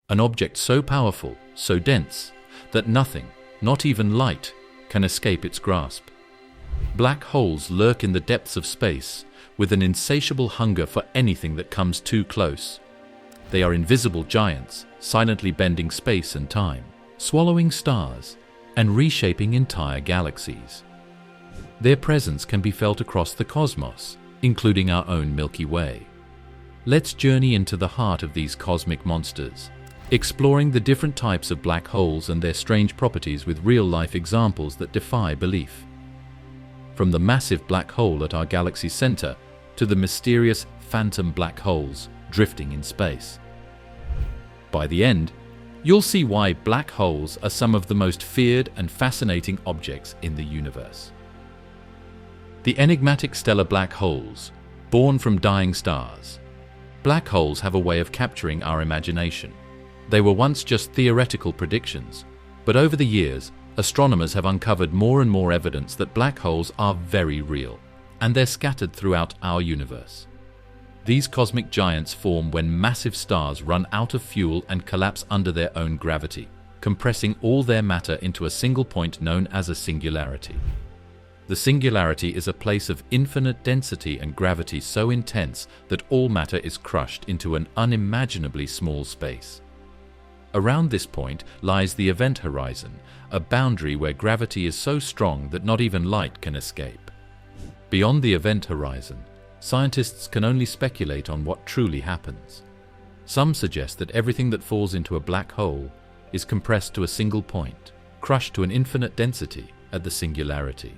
an object so powerful, so dense, that nothing, not even light, can escape its grasp. Black holes lurk in the depths of space with an insatiable hunger for anything that comes too close. They are invisible giants, silently bending space and time, swallowing stars, and reshaping entire galaxies. Their presence can be felt across the cosmos, including our own Milky Way. Let's journey into the heart of these cosmic monsters, exploring the different types of black holes and their strange properties with real-life examples that defy belief. From the massive black hole at our galaxy's center to the mysterious phantom black holes drifting in space. By the end, you'll see why black holes are some of the most feared and fascinating objects in the universe. The enigmatic stellar black holes, born from dying stars. Black holes have a way of capturing our imagination. They were once just theoretical predictions, but over the years, astronomers have uncovered more and more evidence that black holes are very real, and they're scattered throughout our universe. These cosmic giants form when massive stars run out of fuel and collapse under their own gravity, compressing all their matter into a single point known as a singularity. The singularity is a place of infinite density and gravity so intense that all matter is crushed into an unimaginably small space. Around this point lies the event horizon, a boundary where gravity is so strong that not even light can escape. Beyond the event horizon, scientists can only speculate on what truly happens. Some suggest that everything that falls into a black hole is compressed to a single point, crushed to an infinite density at the singularity.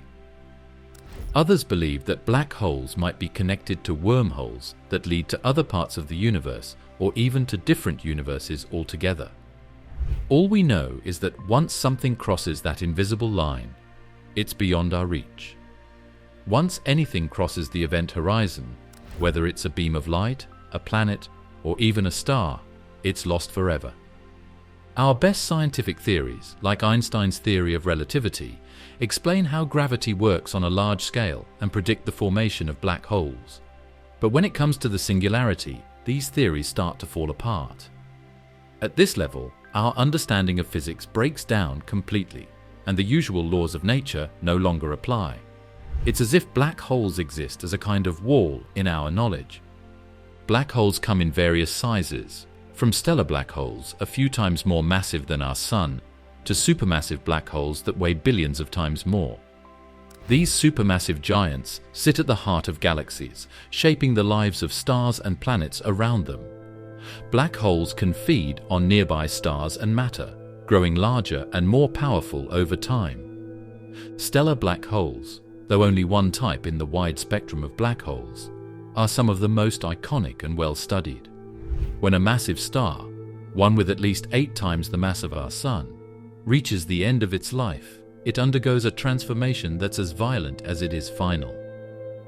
Others believe that black holes might be connected to wormholes that lead to other parts of the universe or even to different universes altogether. All we know is that once something crosses that invisible line, it's beyond our reach. Once anything crosses the event horizon, whether it's a beam of light, a planet, or even a star, it's lost forever. Our best scientific theories, like Einstein's theory of relativity, explain how gravity works on a large scale and predict the formation of black holes. But when it comes to the singularity, these theories start to fall apart. At this level, our understanding of physics breaks down completely, and the usual laws of nature no longer apply. It's as if black holes exist as a kind of wall in our knowledge. Black holes come in various sizes, from stellar black holes a few times more massive than our Sun, to supermassive black holes that weigh billions of times more. These supermassive giants sit at the heart of galaxies, shaping the lives of stars and planets around them. Black holes can feed on nearby stars and matter, growing larger and more powerful over time. Stellar black holes, though only one type in the wide spectrum of black holes, are some of the most iconic and well-studied. When a massive star, one with at least 8 times the mass of our Sun, reaches the end of its life, it undergoes a transformation that's as violent as it is final.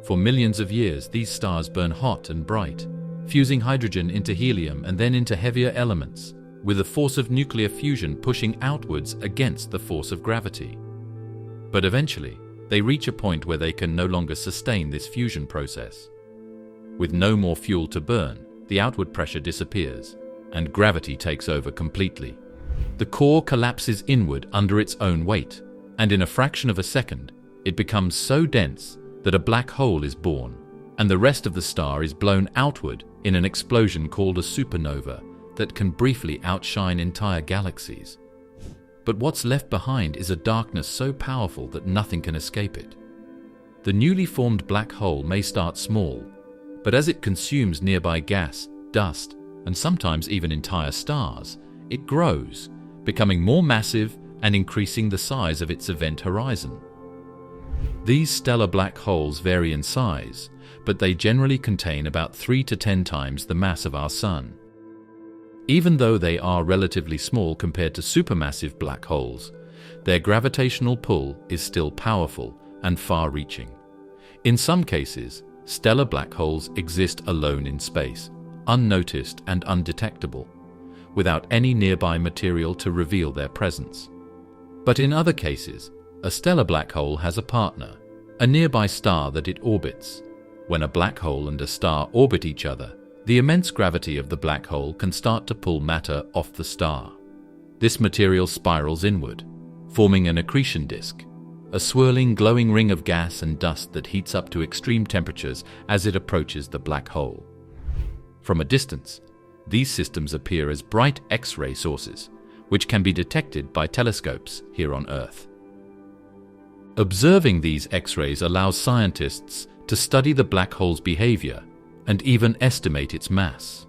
For millions of years, these stars burn hot and bright, fusing hydrogen into helium and then into heavier elements, with the force of nuclear fusion pushing outwards against the force of gravity. But eventually, they reach a point where they can no longer sustain this fusion process. With no more fuel to burn, the outward pressure disappears, and gravity takes over completely. The core collapses inward under its own weight, and in a fraction of a second, it becomes so dense that a black hole is born, and the rest of the star is blown outward in an explosion called a supernova that can briefly outshine entire galaxies. But what's left behind is a darkness so powerful that nothing can escape it. The newly formed black hole may start small, but as it consumes nearby gas, dust, and sometimes even entire stars, it grows, becoming more massive and increasing the size of its event horizon. These stellar black holes vary in size, but they generally contain about 3 to 10 times the mass of our Sun. Even though they are relatively small compared to supermassive black holes, their gravitational pull is still powerful and far-reaching. In some cases, stellar black holes exist alone in space, unnoticed and undetectable, without any nearby material to reveal their presence. But in other cases, a stellar black hole has a partner, a nearby star that it orbits. When a black hole and a star orbit each other, The immense gravity of the black hole can start to pull matter off the star. This material spirals inward, forming an accretion disk, a swirling, glowing ring of gas and dust that heats up to extreme temperatures as it approaches the black hole. From a distance, these systems appear as bright X-ray sources, which can be detected by telescopes here on Earth. Observing these X-rays allows scientists to study the black hole's behavior and even estimate its mass.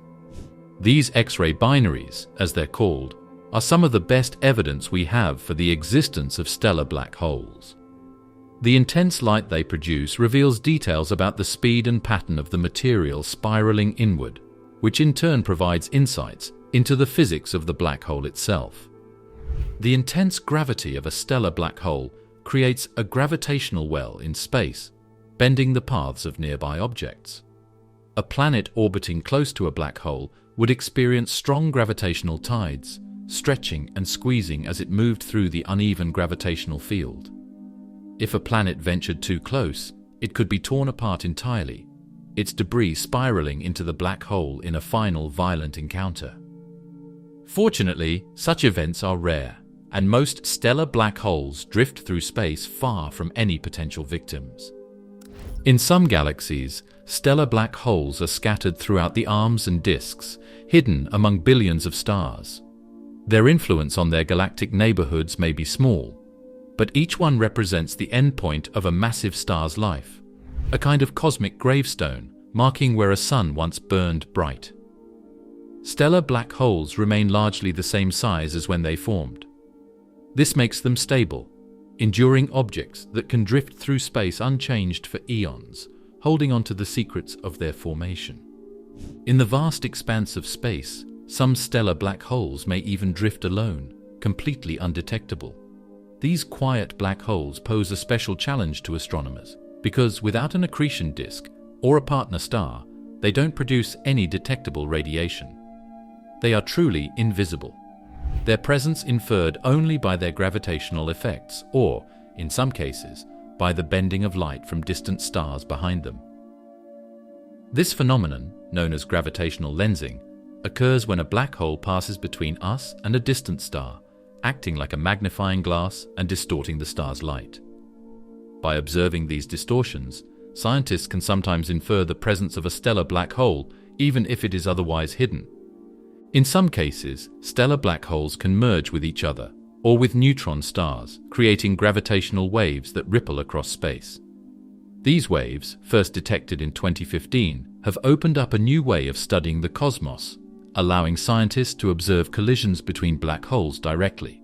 These X-ray binaries, as they're called, are some of the best evidence we have for the existence of stellar black holes. The intense light they produce reveals details about the speed and pattern of the material spiraling inward, which in turn provides insights into the physics of the black hole itself. The intense gravity of a stellar black hole creates a gravitational well in space, bending the paths of nearby objects. A planet orbiting close to a black hole would experience strong gravitational tides, stretching and squeezing as it moved through the uneven gravitational field. If a planet ventured too close, it could be torn apart entirely, its debris spiraling into the black hole in a final violent encounter. Fortunately, such events are rare, and most stellar black holes drift through space far from any potential victims. In some galaxies, stellar black holes are scattered throughout the arms and disks, hidden among billions of stars. Their influence on their galactic neighborhoods may be small, but each one represents the endpoint of a massive star's life, a kind of cosmic gravestone marking where a sun once burned bright. Stellar black holes remain largely the same size as when they formed. This makes them stable, enduring objects that can drift through space unchanged for eons, holding on to the secrets of their formation. In the vast expanse of space, some stellar black holes may even drift alone, completely undetectable. These quiet black holes pose a special challenge to astronomers because without an accretion disk or a partner star, they don't produce any detectable radiation. They are truly invisible, their presence inferred only by their gravitational effects or, in some cases, by the bending of light from distant stars behind them. This phenomenon, known as gravitational lensing, occurs when a black hole passes between us and a distant star, acting like a magnifying glass and distorting the star's light. By observing these distortions, scientists can sometimes infer the presence of a stellar black hole, even if it is otherwise hidden. In some cases, stellar black holes can merge with each other or with neutron stars, creating gravitational waves that ripple across space. These waves, first detected in 2015, have opened up a new way of studying the cosmos, allowing scientists to observe collisions between black holes directly.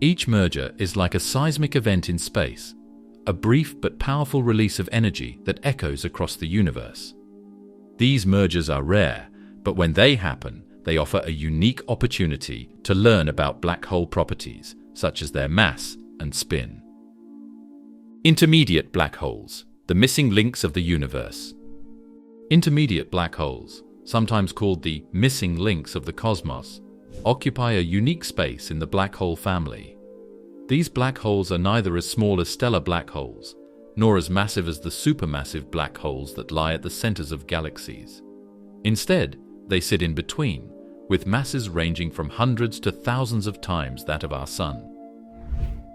Each merger is like a seismic event in space, a brief but powerful release of energy that echoes across the universe. These mergers are rare, but when they happen, they offer a unique opportunity to learn about black hole properties, such as their mass and spin. Intermediate black holes, the missing links of the universe. Intermediate black holes, sometimes called the missing links of the cosmos, occupy a unique space in the black hole family. These black holes are neither as small as stellar black holes, nor as massive as the supermassive black holes that lie at the centers of galaxies. Instead, they sit in between, with masses ranging from hundreds to thousands of times that of our Sun.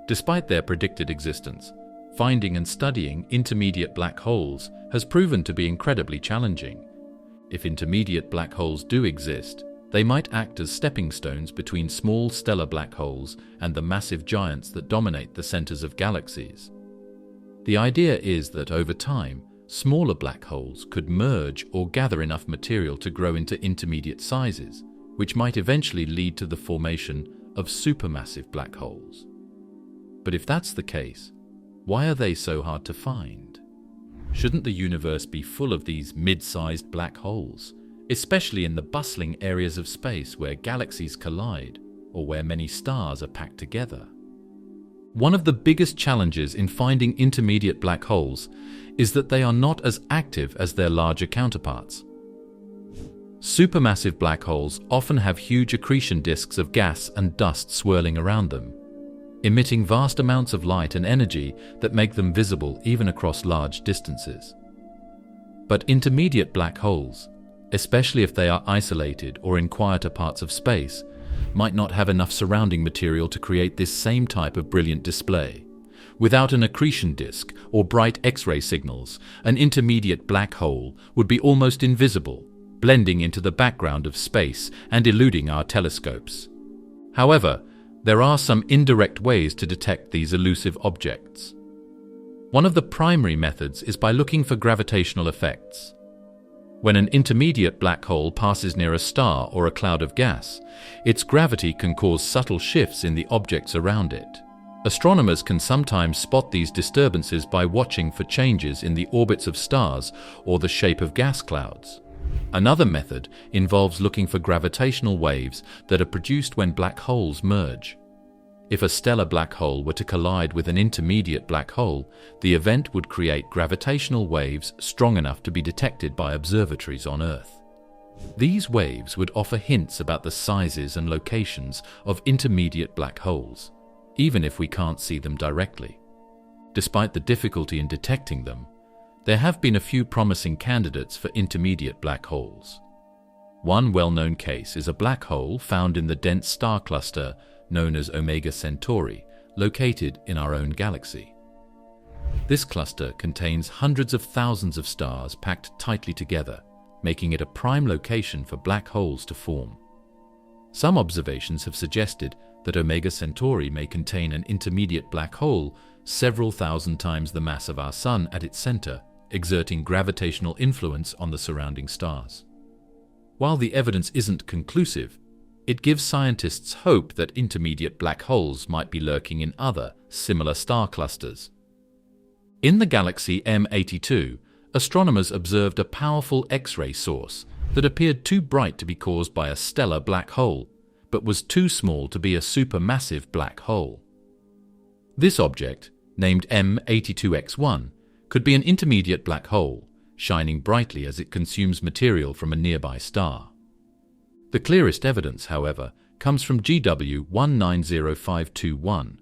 Despite their predicted existence, finding and studying intermediate black holes has proven to be incredibly challenging. If intermediate black holes do exist, they might act as stepping stones between small stellar black holes and the massive giants that dominate the centers of galaxies. The idea is that over time, smaller black holes could merge or gather enough material to grow into intermediate sizes, which might eventually lead to the formation of supermassive black holes. But if that's the case, why are they so hard to find? Shouldn't the universe be full of these mid-sized black holes, especially in the bustling areas of space where galaxies collide or where many stars are packed together? One of the biggest challenges in finding intermediate black holes is that they are not as active as their larger counterparts. Supermassive black holes often have huge accretion disks of gas and dust swirling around them, emitting vast amounts of light and energy that make them visible even across large distances. But intermediate black holes, especially if they are isolated or in quieter parts of space, might not have enough surrounding material to create this same type of brilliant display. Without an accretion disk or bright X-ray signals, an intermediate black hole would be almost invisible, blending into the background of space and eluding our telescopes. However, there are some indirect ways to detect these elusive objects. One of the primary methods is by looking for gravitational effects. When an intermediate black hole passes near a star or a cloud of gas, its gravity can cause subtle shifts in the objects around it. Astronomers can sometimes spot these disturbances by watching for changes in the orbits of stars or the shape of gas clouds. Another method involves looking for gravitational waves that are produced when black holes merge. If a stellar black hole were to collide with an intermediate black hole, the event would create gravitational waves strong enough to be detected by observatories on Earth. These waves would offer hints about the sizes and locations of intermediate black holes, even if we can't see them directly. Despite the difficulty in detecting them, there have been a few promising candidates for intermediate black holes. One well-known case is a black hole found in the dense star cluster known as Omega Centauri, located in our own galaxy. This cluster contains hundreds of thousands of stars packed tightly together, making it a prime location for black holes to form. Some observations have suggested that Omega Centauri may contain an intermediate black hole several thousand times the mass of our Sun at its center, exerting gravitational influence on the surrounding stars. While the evidence isn't conclusive, it gives scientists hope that intermediate black holes might be lurking in other, similar star clusters. In the galaxy M82, astronomers observed a powerful X-ray source that appeared too bright to be caused by a stellar black hole, but was too small to be a supermassive black hole. This object, named M82X1, could be an intermediate black hole, shining brightly as it consumes material from a nearby star. The clearest evidence, however, comes from GW 190521,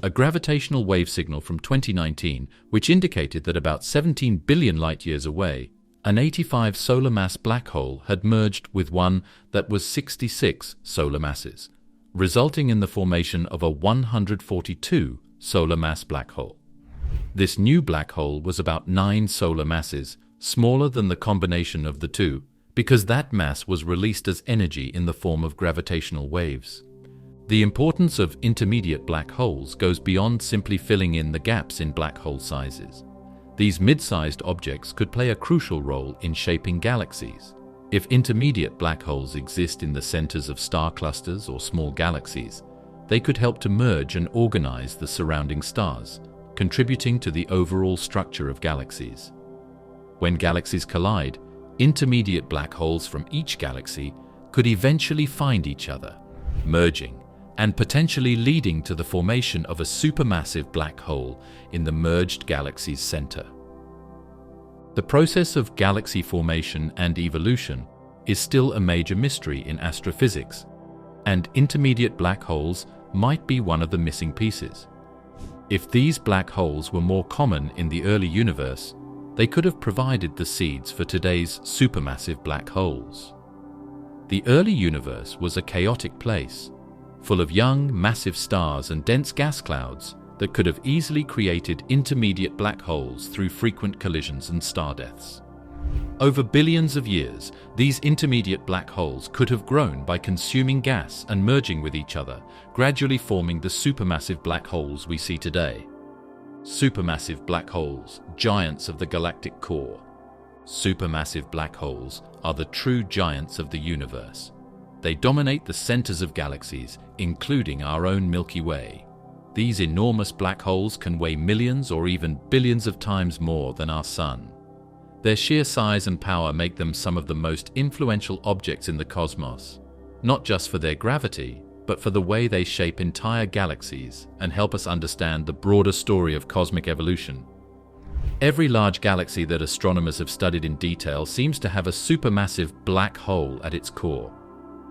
a gravitational wave signal from 2019 which indicated that about 17 billion light-years away, an 85 solar mass black hole had merged with one that was 66 solar masses, resulting in the formation of a 142 solar mass black hole. This new black hole was about 9 solar masses, smaller than the combination of the two, because that mass was released as energy in the form of gravitational waves. The importance of intermediate black holes goes beyond simply filling in the gaps in black hole sizes. These mid-sized objects could play a crucial role in shaping galaxies. If intermediate black holes exist in the centers of star clusters or small galaxies, they could help to merge and organize the surrounding stars, contributing to the overall structure of galaxies. When galaxies collide, intermediate black holes from each galaxy could eventually find each other, merging, and potentially leading to the formation of a supermassive black hole in the merged galaxy's center. The process of galaxy formation and evolution is still a major mystery in astrophysics, and intermediate black holes might be one of the missing pieces. If these black holes were more common in the early universe, they could have provided the seeds for today's supermassive black holes. The early universe was a chaotic place, full of young, massive stars and dense gas clouds that could have easily created intermediate black holes through frequent collisions and star deaths. Over billions of years, these intermediate black holes could have grown by consuming gas and merging with each other, gradually forming the supermassive black holes we see today. Supermassive black holes, giants of the galactic core. Supermassive black holes are the true giants of the universe. They dominate the centers of galaxies, including our own Milky Way. These enormous black holes can weigh millions or even billions of times more than our Sun. Their sheer size and power make them some of the most influential objects in the cosmos, not just for their gravity, but for the way they shape entire galaxies and help us understand the broader story of cosmic evolution. Every large galaxy that astronomers have studied in detail seems to have a supermassive black hole at its core.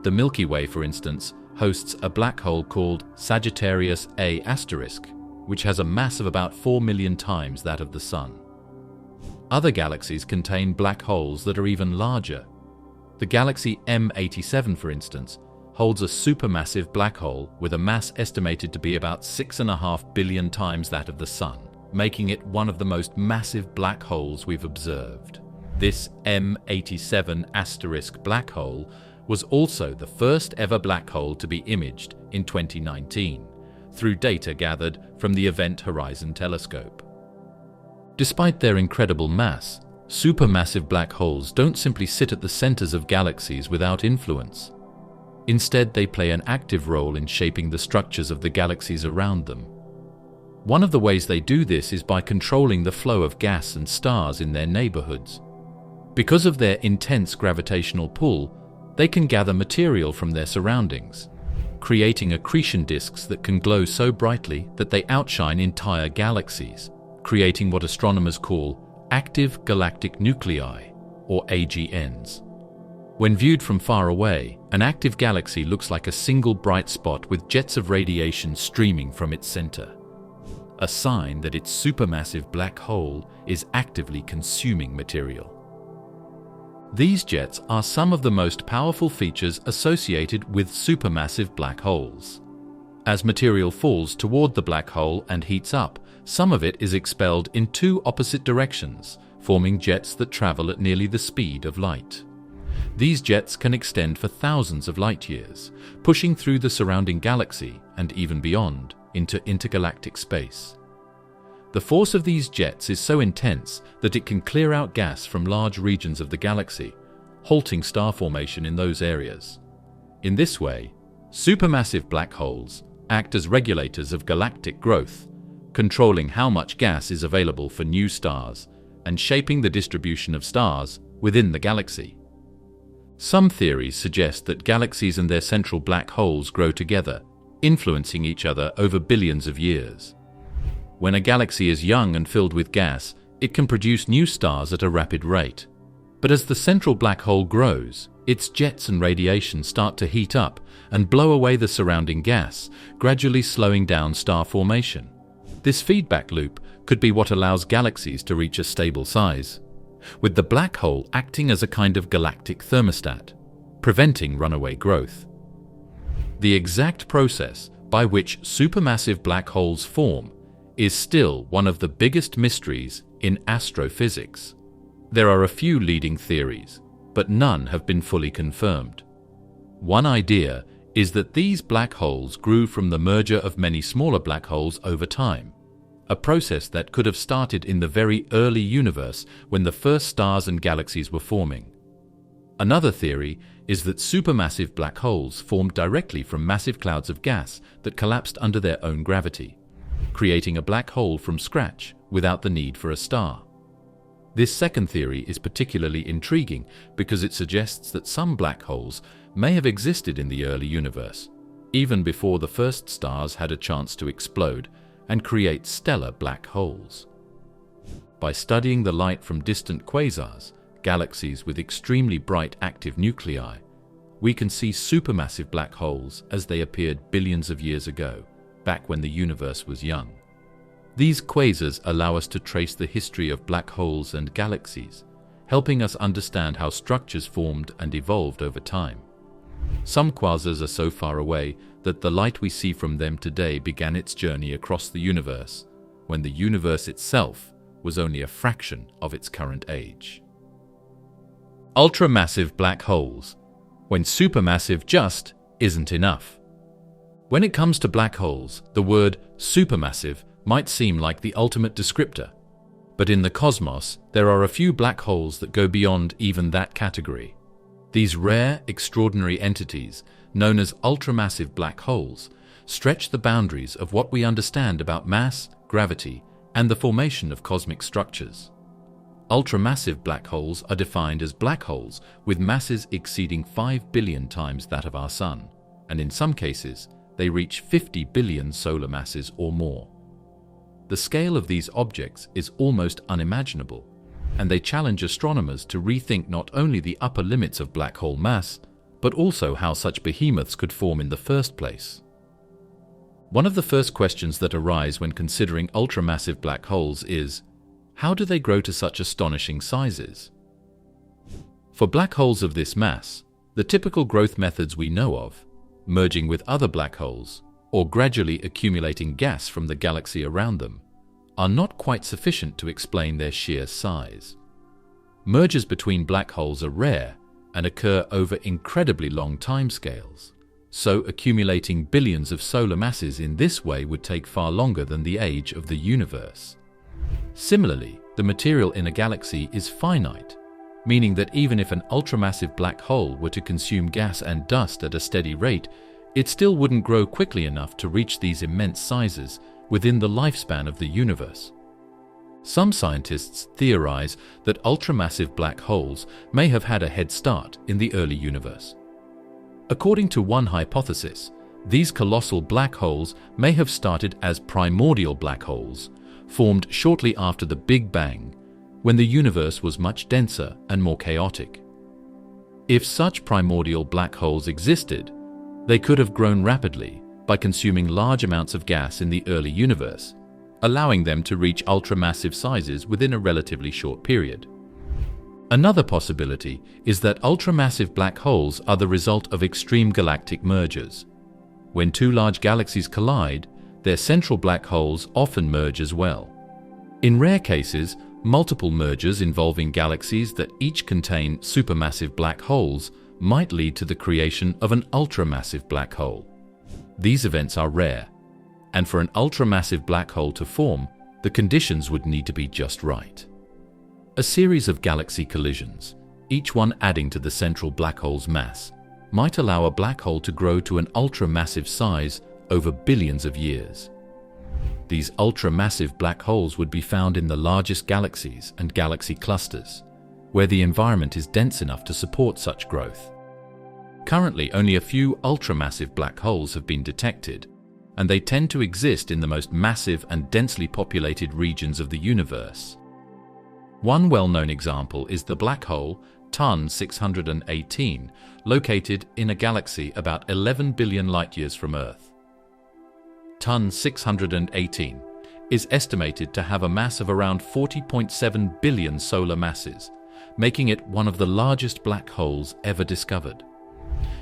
The Milky Way, for instance, hosts a black hole called Sagittarius A*, which has a mass of about 4 million times that of the Sun. Other galaxies contain black holes that are even larger. The galaxy M87, for instance, holds a supermassive black hole with a mass estimated to be about 6.5 billion times that of the Sun, making it one of the most massive black holes we've observed. This M87 asterisk black hole was also the first ever black hole to be imaged in 2019 through data gathered from the Event Horizon Telescope. Despite their incredible mass, supermassive black holes don't simply sit at the centers of galaxies without influence. Instead, they play an active role in shaping the structures of the galaxies around them. One of the ways they do this is by controlling the flow of gas and stars in their neighborhoods. Because of their intense gravitational pull, they can gather material from their surroundings, creating accretion disks that can glow so brightly that they outshine entire galaxies, creating what astronomers call active galactic nuclei, or AGNs. When viewed from far away, an active galaxy looks like a single bright spot with jets of radiation streaming from its center, a sign that its supermassive black hole is actively consuming material. These jets are some of the most powerful features associated with supermassive black holes. As material falls toward the black hole and heats up, some of it is expelled in two opposite directions, forming jets that travel at nearly the speed of light. These jets can extend for thousands of light years, pushing through the surrounding galaxy and even beyond into intergalactic space. The force of these jets is so intense that it can clear out gas from large regions of the galaxy, halting star formation in those areas. In this way, supermassive black holes act as regulators of galactic growth, controlling how much gas is available for new stars and shaping the distribution of stars within the galaxy. Some theories suggest that galaxies and their central black holes grow together, influencing each other over billions of years. When a galaxy is young and filled with gas, it can produce new stars at a rapid rate. But as the central black hole grows, its jets and radiation start to heat up and blow away the surrounding gas, gradually slowing down star formation. This feedback loop could be what allows galaxies to reach a stable size, with the black hole acting as a kind of galactic thermostat, preventing runaway growth. The exact process by which supermassive black holes form is still one of the biggest mysteries in astrophysics. There are a few leading theories, but none have been fully confirmed. One idea is that these black holes grew from the merger of many smaller black holes over time, a process that could have started in the very early universe when the first stars and galaxies were forming. Another theory is that supermassive black holes formed directly from massive clouds of gas that collapsed under their own gravity, creating a black hole from scratch without the need for a star. This second theory is particularly intriguing because it suggests that some black holes may have existed in the early universe, even before the first stars had a chance to explode and create stellar black holes. By studying the light from distant quasars, galaxies with extremely bright active nuclei, we can see supermassive black holes as they appeared billions of years ago, back when the universe was young. These quasars allow us to trace the history of black holes and galaxies, helping us understand how structures formed and evolved over time. Some quasars are so far away that the light we see from them today began its journey across the universe, when the universe itself was only a fraction of its current age. Ultramassive black holes, when supermassive just isn't enough. When it comes to black holes, the word supermassive might seem like the ultimate descriptor, but in the cosmos, there are a few black holes that go beyond even that category. These rare, extraordinary entities, known as ultramassive black holes, stretch the boundaries of what we understand about mass, gravity, and the formation of cosmic structures. Ultramassive black holes are defined as black holes with masses exceeding 5 billion times that of our Sun, and in some cases, they reach 50 billion solar masses or more. The scale of these objects is almost unimaginable, and they challenge astronomers to rethink not only the upper limits of black hole mass, but also how such behemoths could form in the first place. One of the first questions that arise when considering ultramassive black holes is, how do they grow to such astonishing sizes? For black holes of this mass, the typical growth methods we know of, merging with other black holes, or gradually accumulating gas from the galaxy around them, are not quite sufficient to explain their sheer size. Mergers between black holes are rare and occur over incredibly long timescales, so accumulating billions of solar masses in this way would take far longer than the age of the universe. Similarly, the material in a galaxy is finite, meaning that even if an ultramassive black hole were to consume gas and dust at a steady rate, it still wouldn't grow quickly enough to reach these immense sizes within the lifespan of the universe. Some scientists theorize that ultramassive black holes may have had a head start in the early universe. According to one hypothesis, these colossal black holes may have started as primordial black holes, formed shortly after the Big Bang, when the universe was much denser and more chaotic. If such primordial black holes existed, they could have grown rapidly by consuming large amounts of gas in the early universe, allowing them to reach ultramassive sizes within a relatively short period. Another possibility is that ultramassive black holes are the result of extreme galactic mergers. When two large galaxies collide, their central black holes often merge as well. In rare cases, multiple mergers involving galaxies that each contain supermassive black holes might lead to the creation of an ultramassive black hole. These events are rare, and for an ultramassive black hole to form, the conditions would need to be just right. A series of galaxy collisions, each one adding to the central black hole's mass, might allow a black hole to grow to an ultramassive size over billions of years. These ultramassive black holes would be found in the largest galaxies and galaxy clusters, where the environment is dense enough to support such growth. Currently, only a few ultramassive black holes have been detected, and they tend to exist in the most massive and densely populated regions of the universe. One well-known example is the black hole TON 618, located in a galaxy about 11 billion light-years from Earth. TON 618 is estimated to have a mass of around 40.7 billion solar masses, making it one of the largest black holes ever discovered.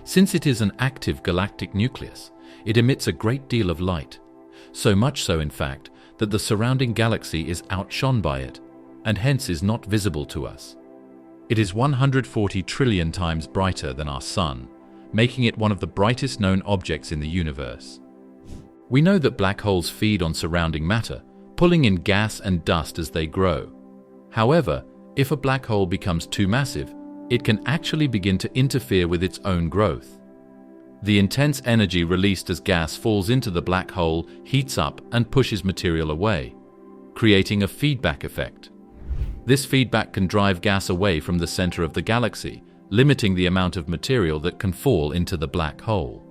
Since it is an active galactic nucleus, it emits a great deal of light, so much so in fact that the surrounding galaxy is outshone by it, and hence is not visible to us. It is 140 trillion times brighter than our Sun, making it one of the brightest known objects in the universe. We know that black holes feed on surrounding matter, pulling in gas and dust as they grow. However, if a black hole becomes too massive, it can actually begin to interfere with its own growth. The intense energy released as gas falls into the black hole heats up and pushes material away, creating a feedback effect. This feedback can drive gas away from the center of the galaxy, limiting the amount of material that can fall into the black hole.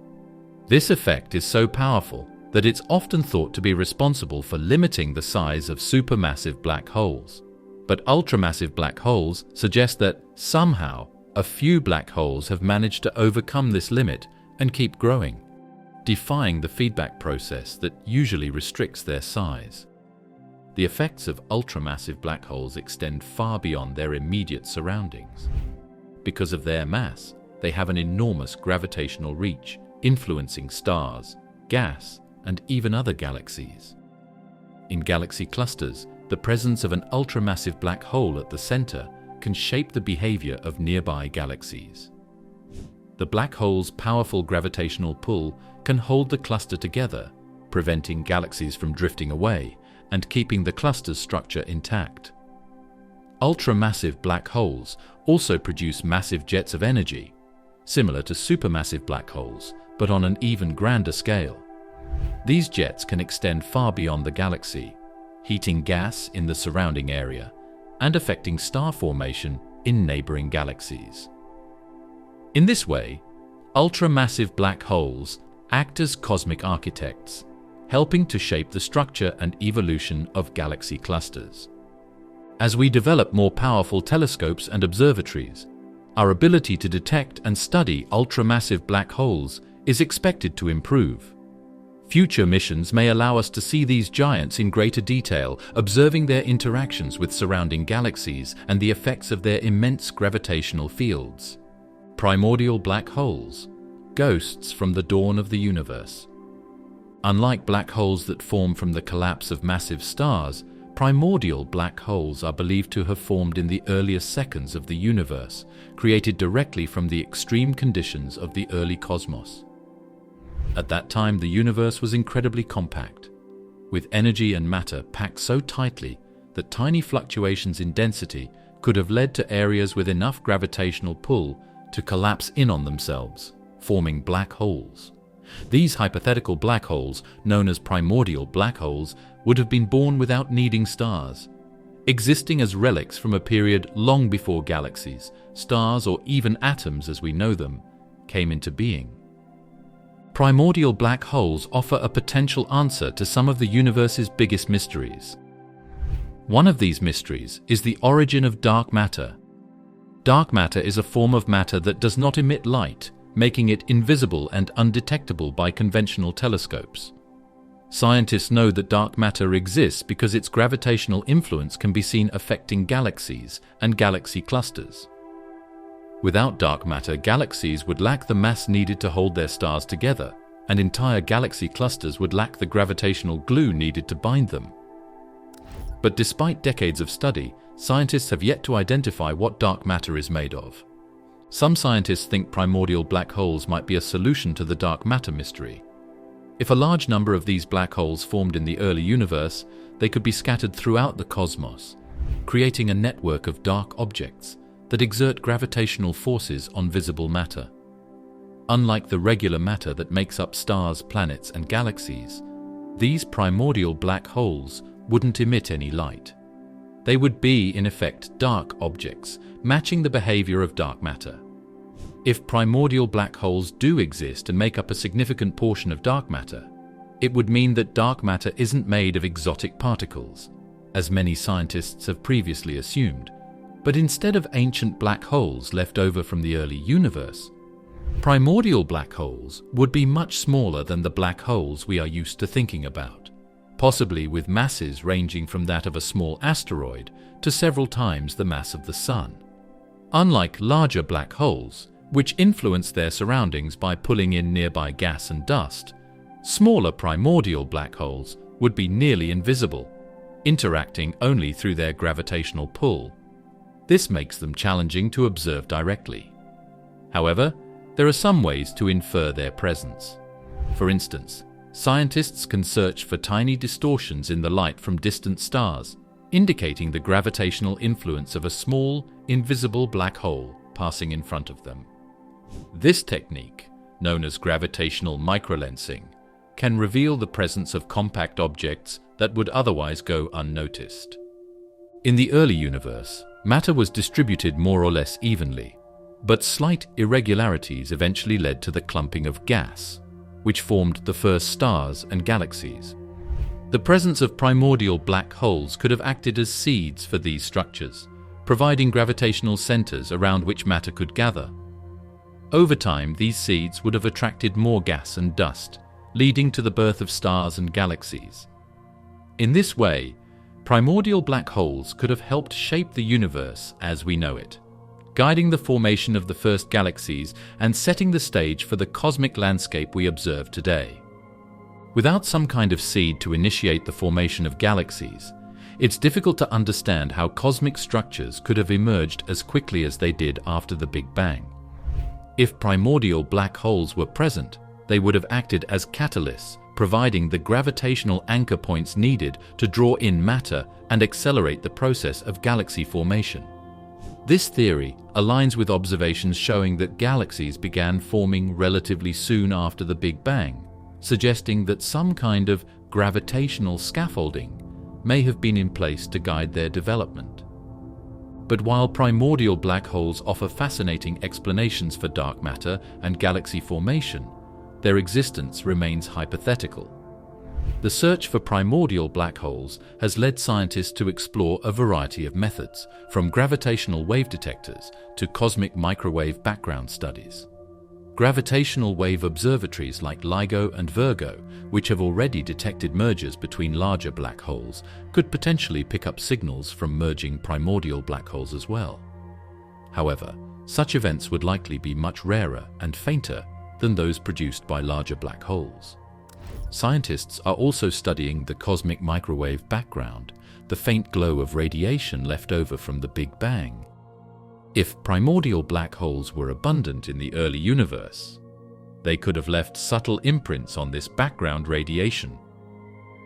This effect is so powerful that it's often thought to be responsible for limiting the size of supermassive black holes. But ultramassive black holes suggest that, somehow, a few black holes have managed to overcome this limit and keep growing, defying the feedback process that usually restricts their size. The effects of ultramassive black holes extend far beyond their immediate surroundings. Because of their mass, they have an enormous gravitational reach, influencing stars, gas, and even other galaxies. In galaxy clusters, the presence of an ultramassive black hole at the center can shape the behavior of nearby galaxies. The black hole's powerful gravitational pull can hold the cluster together, preventing galaxies from drifting away and keeping the cluster's structure intact. Ultramassive black holes also produce massive jets of energy, similar to supermassive black holes, but on an even grander scale. These jets can extend far beyond the galaxy, heating gas in the surrounding area and affecting star formation in neighboring galaxies. In this way, ultramassive black holes act as cosmic architects, helping to shape the structure and evolution of galaxy clusters. As we develop more powerful telescopes and observatories, our ability to detect and study ultramassive black holes is expected to improve. Future missions may allow us to see these giants in greater detail, observing their interactions with surrounding galaxies and the effects of their immense gravitational fields. Primordial black holes, ghosts from the dawn of the universe. Unlike black holes that form from the collapse of massive stars, primordial black holes are believed to have formed in the earliest seconds of the universe, created directly from the extreme conditions of the early cosmos. At that time, the universe was incredibly compact, with energy and matter packed so tightly that tiny fluctuations in density could have led to areas with enough gravitational pull to collapse in on themselves, forming black holes. These hypothetical black holes, known as primordial black holes, would have been born without needing stars, existing as relics from a period long before galaxies, stars, or even atoms as we know them, came into being. Primordial black holes offer a potential answer to some of the universe's biggest mysteries. One of these mysteries is the origin of dark matter. Dark matter is a form of matter that does not emit light, making it invisible and undetectable by conventional telescopes. Scientists know that dark matter exists because its gravitational influence can be seen affecting galaxies and galaxy clusters. Without dark matter, galaxies would lack the mass needed to hold their stars together, and entire galaxy clusters would lack the gravitational glue needed to bind them. But despite decades of study, scientists have yet to identify what dark matter is made of. Some scientists think primordial black holes might be a solution to the dark matter mystery. If a large number of these black holes formed in the early universe, they could be scattered throughout the cosmos, creating a network of dark objects that exert gravitational forces on visible matter. Unlike the regular matter that makes up stars, planets, and galaxies, these primordial black holes wouldn't emit any light. They would be, in effect, dark objects, matching the behavior of dark matter. If primordial black holes do exist and make up a significant portion of dark matter, it would mean that dark matter isn't made of exotic particles, as many scientists have previously assumed, but instead of ancient black holes left over from the early universe. Primordial black holes would be much smaller than the black holes we are used to thinking about, possibly with masses ranging from that of a small asteroid to several times the mass of the Sun. Unlike larger black holes, which influence their surroundings by pulling in nearby gas and dust, smaller primordial black holes would be nearly invisible, interacting only through their gravitational pull. This makes them challenging to observe directly. However, there are some ways to infer their presence. For instance, scientists can search for tiny distortions in the light from distant stars, indicating the gravitational influence of a small, invisible black hole passing in front of them. This technique, known as gravitational microlensing, can reveal the presence of compact objects that would otherwise go unnoticed. In the early universe, matter was distributed more or less evenly, but slight irregularities eventually led to the clumping of gas, which formed the first stars and galaxies. The presence of primordial black holes could have acted as seeds for these structures, providing gravitational centers around which matter could gather. Over time, these seeds would have attracted more gas and dust, leading to the birth of stars and galaxies. In this way, primordial black holes could have helped shape the universe as we know it, guiding the formation of the first galaxies and setting the stage for the cosmic landscape we observe today. Without some kind of seed to initiate the formation of galaxies, it's difficult to understand how cosmic structures could have emerged as quickly as they did after the Big Bang. If primordial black holes were present, they would have acted as catalysts, providing the gravitational anchor points needed to draw in matter and accelerate the process of galaxy formation. This theory aligns with observations showing that galaxies began forming relatively soon after the Big Bang, suggesting that some kind of gravitational scaffolding may have been in place to guide their development. But while primordial black holes offer fascinating explanations for dark matter and galaxy formation, their existence remains hypothetical. The search for primordial black holes has led scientists to explore a variety of methods, from gravitational wave detectors to cosmic microwave background studies. Gravitational wave observatories like LIGO and Virgo, which have already detected mergers between larger black holes, could potentially pick up signals from merging primordial black holes as well. However, such events would likely be much rarer and fainter than those produced by larger black holes. Scientists are also studying the cosmic microwave background, the faint glow of radiation left over from the Big Bang. If primordial black holes were abundant in the early universe, they could have left subtle imprints on this background radiation,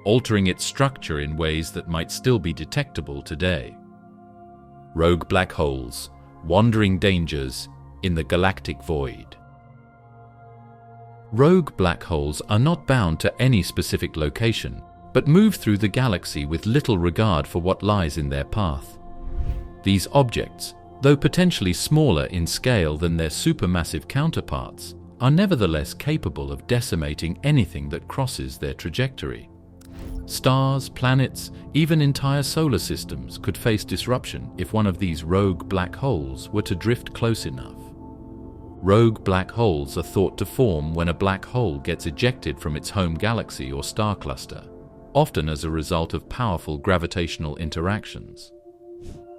altering its structure in ways that might still be detectable today. Rogue black holes, wandering dangers in the galactic void. Rogue black holes are not bound to any specific location, but move through the galaxy with little regard for what lies in their path. These objects, though potentially smaller in scale than their supermassive counterparts, are nevertheless capable of decimating anything that crosses their trajectory. Stars, planets, even entire solar systems could face disruption if one of these rogue black holes were to drift close enough. Rogue black holes are thought to form when a black hole gets ejected from its home galaxy or star cluster, often as a result of powerful gravitational interactions.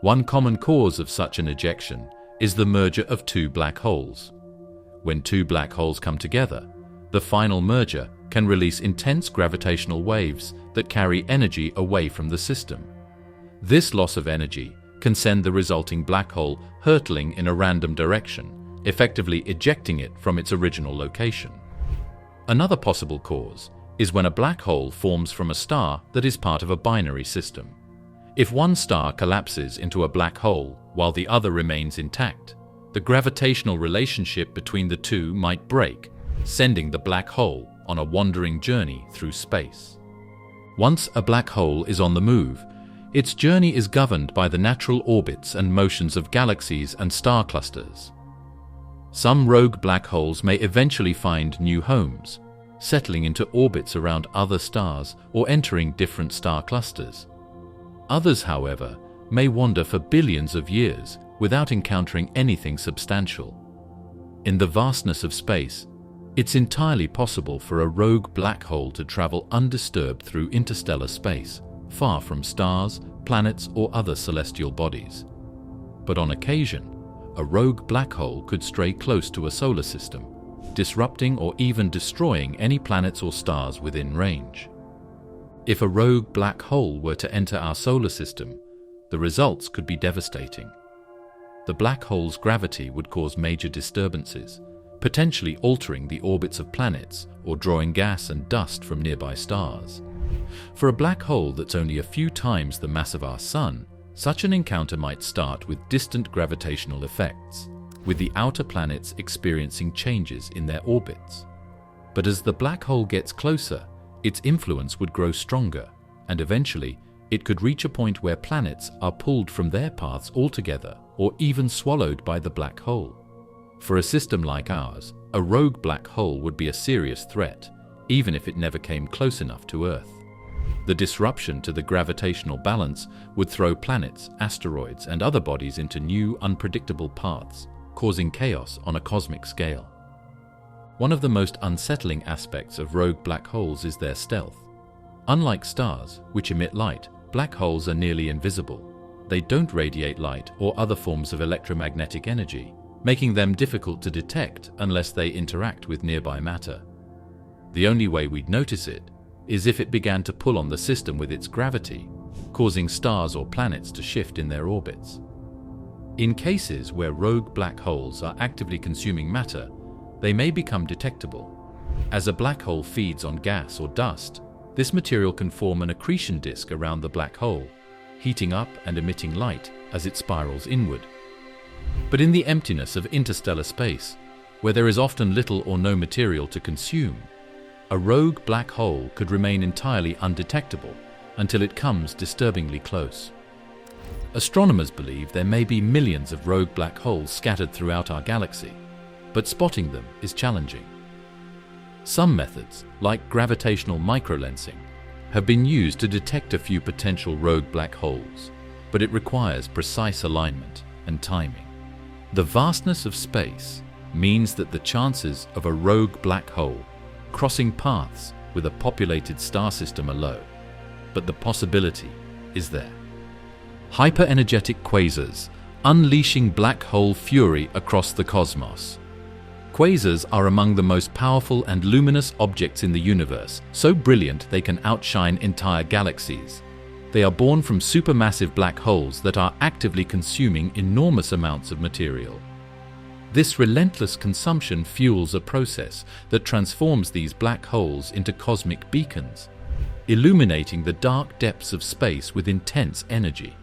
One common cause of such an ejection is the merger of two black holes. When two black holes come together, the final merger can release intense gravitational waves that carry energy away from the system. This loss of energy can send the resulting black hole hurtling in a random direction, effectively ejecting it from its original location. Another possible cause is when a black hole forms from a star that is part of a binary system. If one star collapses into a black hole while the other remains intact, the gravitational relationship between the two might break, sending the black hole on a wandering journey through space. Once a black hole is on the move, its journey is governed by the natural orbits and motions of galaxies and star clusters. Some rogue black holes may eventually find new homes, settling into orbits around other stars or entering different star clusters. Others, however, may wander for billions of years without encountering anything substantial. In the vastness of space, it's entirely possible for a rogue black hole to travel undisturbed through interstellar space, far from stars, planets, or other celestial bodies. But on occasion, a rogue black hole could stray close to a solar system, disrupting or even destroying any planets or stars within range. If a rogue black hole were to enter our solar system, the results could be devastating. The black hole's gravity would cause major disturbances, potentially altering the orbits of planets or drawing gas and dust from nearby stars. For a black hole that's only a few times the mass of our Sun, such an encounter might start with distant gravitational effects, with the outer planets experiencing changes in their orbits. But as the black hole gets closer, its influence would grow stronger, and eventually it could reach a point where planets are pulled from their paths altogether or even swallowed by the black hole. For a system like ours, a rogue black hole would be a serious threat, even if it never came close enough to Earth. The disruption to the gravitational balance would throw planets, asteroids, and other bodies into new, unpredictable paths, causing chaos on a cosmic scale. One of the most unsettling aspects of rogue black holes is their stealth. Unlike stars, which emit light, black holes are nearly invisible. They don't radiate light or other forms of electromagnetic energy, making them difficult to detect unless they interact with nearby matter. The only way we'd notice it is if it began to pull on the system with its gravity, causing stars or planets to shift in their orbits. In cases where rogue black holes are actively consuming matter, they may become detectable. As a black hole feeds on gas or dust, this material can form an accretion disk around the black hole, heating up and emitting light as it spirals inward. But in the emptiness of interstellar space, where there is often little or no material to consume, a rogue black hole could remain entirely undetectable until it comes disturbingly close. Astronomers believe there may be millions of rogue black holes scattered throughout our galaxy, but spotting them is challenging. Some methods, like gravitational microlensing, have been used to detect a few potential rogue black holes, but it requires precise alignment and timing. The vastness of space means that the chances of a rogue black hole crossing paths with a populated star system are low, but the possibility is there. Hyper-energetic quasars, unleashing black hole fury across the cosmos. Quasars are among the most powerful and luminous objects in the universe, so brilliant they can outshine entire galaxies. They are born from supermassive black holes that are actively consuming enormous amounts of material. This relentless consumption fuels a process that transforms these black holes into cosmic beacons, illuminating the dark depths of space with intense energy.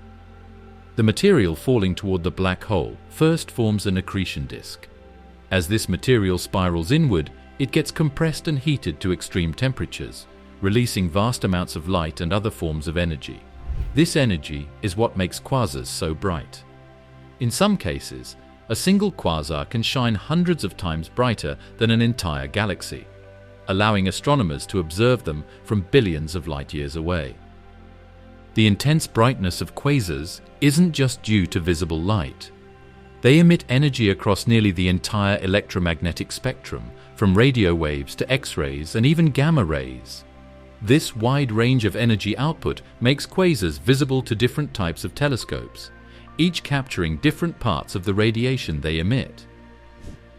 The material falling toward the black hole first forms an accretion disk. As this material spirals inward, it gets compressed and heated to extreme temperatures, releasing vast amounts of light and other forms of energy. This energy is what makes quasars so bright. In some cases, a single quasar can shine hundreds of times brighter than an entire galaxy, allowing astronomers to observe them from billions of light years away. The intense brightness of quasars isn't just due to visible light. They emit energy across nearly the entire electromagnetic spectrum, from radio waves to X-rays and even gamma rays. This wide range of energy output makes quasars visible to different types of telescopes, each capturing different parts of the radiation they emit.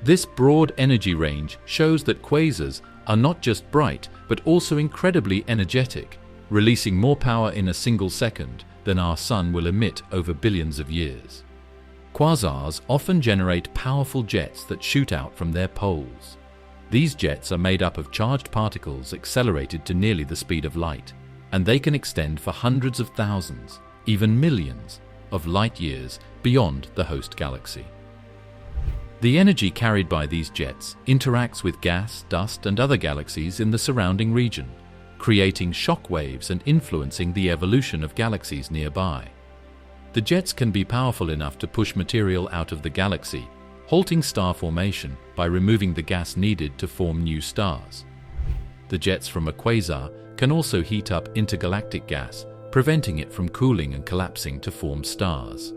This broad energy range shows that quasars are not just bright, but also incredibly energetic, releasing more power in a single second than our Sun will emit over billions of years. Quasars often generate powerful jets that shoot out from their poles. These jets are made up of charged particles accelerated to nearly the speed of light, and they can extend for hundreds of thousands, even millions, of light years beyond the host galaxy. The energy carried by these jets interacts with gas, dust, and other galaxies in the surrounding region, creating shock waves and influencing the evolution of galaxies nearby. The jets can be powerful enough to push material out of the galaxy, halting star formation by removing the gas needed to form new stars. The jets from a quasar can also heat up intergalactic gas, preventing it from cooling and collapsing to form stars.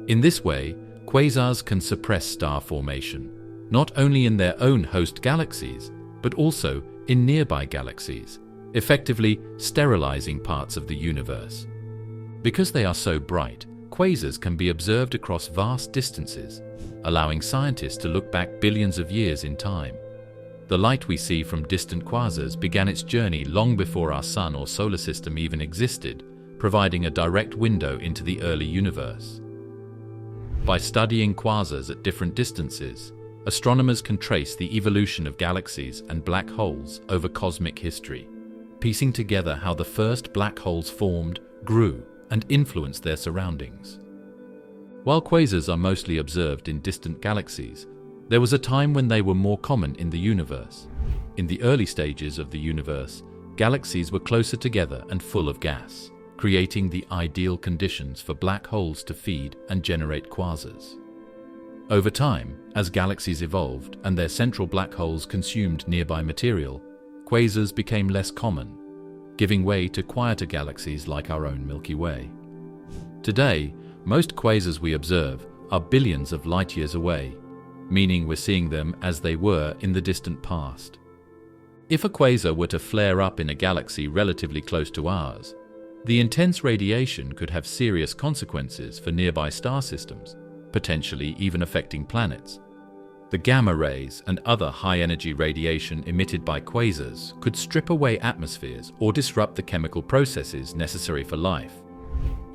In this way, quasars can suppress star formation, not only in their own host galaxies, but also in nearby galaxies, effectively sterilizing parts of the universe. Because they are so bright, quasars can be observed across vast distances, allowing scientists to look back billions of years in time. The light we see from distant quasars began its journey long before our Sun or solar system even existed, providing a direct window into the early universe. By studying quasars at different distances, astronomers can trace the evolution of galaxies and black holes over cosmic history, piecing together how the first black holes formed, grew, and influenced their surroundings. While quasars are mostly observed in distant galaxies, there was a time when they were more common in the universe. In the early stages of the universe, galaxies were closer together and full of gas, creating the ideal conditions for black holes to feed and generate quasars. Over time, as galaxies evolved and their central black holes consumed nearby material, quasars became less common, giving way to quieter galaxies like our own Milky Way. Today, most quasars we observe are billions of light years away, meaning we're seeing them as they were in the distant past. If a quasar were to flare up in a galaxy relatively close to ours, the intense radiation could have serious consequences for nearby star systems, potentially even affecting planets. The gamma rays and other high-energy radiation emitted by quasars could strip away atmospheres or disrupt the chemical processes necessary for life.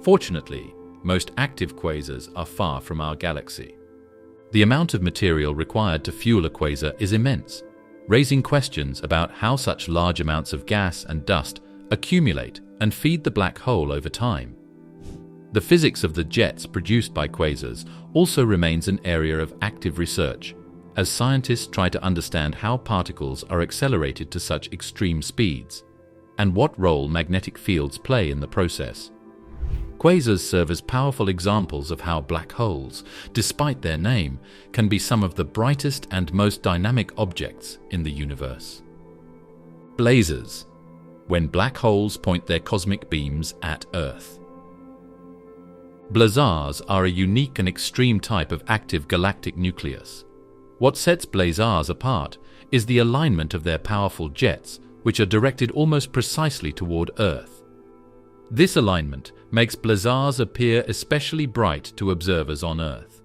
Fortunately, most active quasars are far from our galaxy. The amount of material required to fuel a quasar is immense, raising questions about how such large amounts of gas and dust accumulate and feed the black hole over time. The physics of the jets produced by quasars also remains an area of active research, as scientists try to understand how particles are accelerated to such extreme speeds, and what role magnetic fields play in the process. Quasars serve as powerful examples of how black holes, despite their name, can be some of the brightest and most dynamic objects in the universe. Blazars, when black holes point their cosmic beams at Earth. Blazars are a unique and extreme type of active galactic nucleus. What sets blazars apart is the alignment of their powerful jets, which are directed almost precisely toward Earth. This alignment makes blazars appear especially bright to observers on Earth.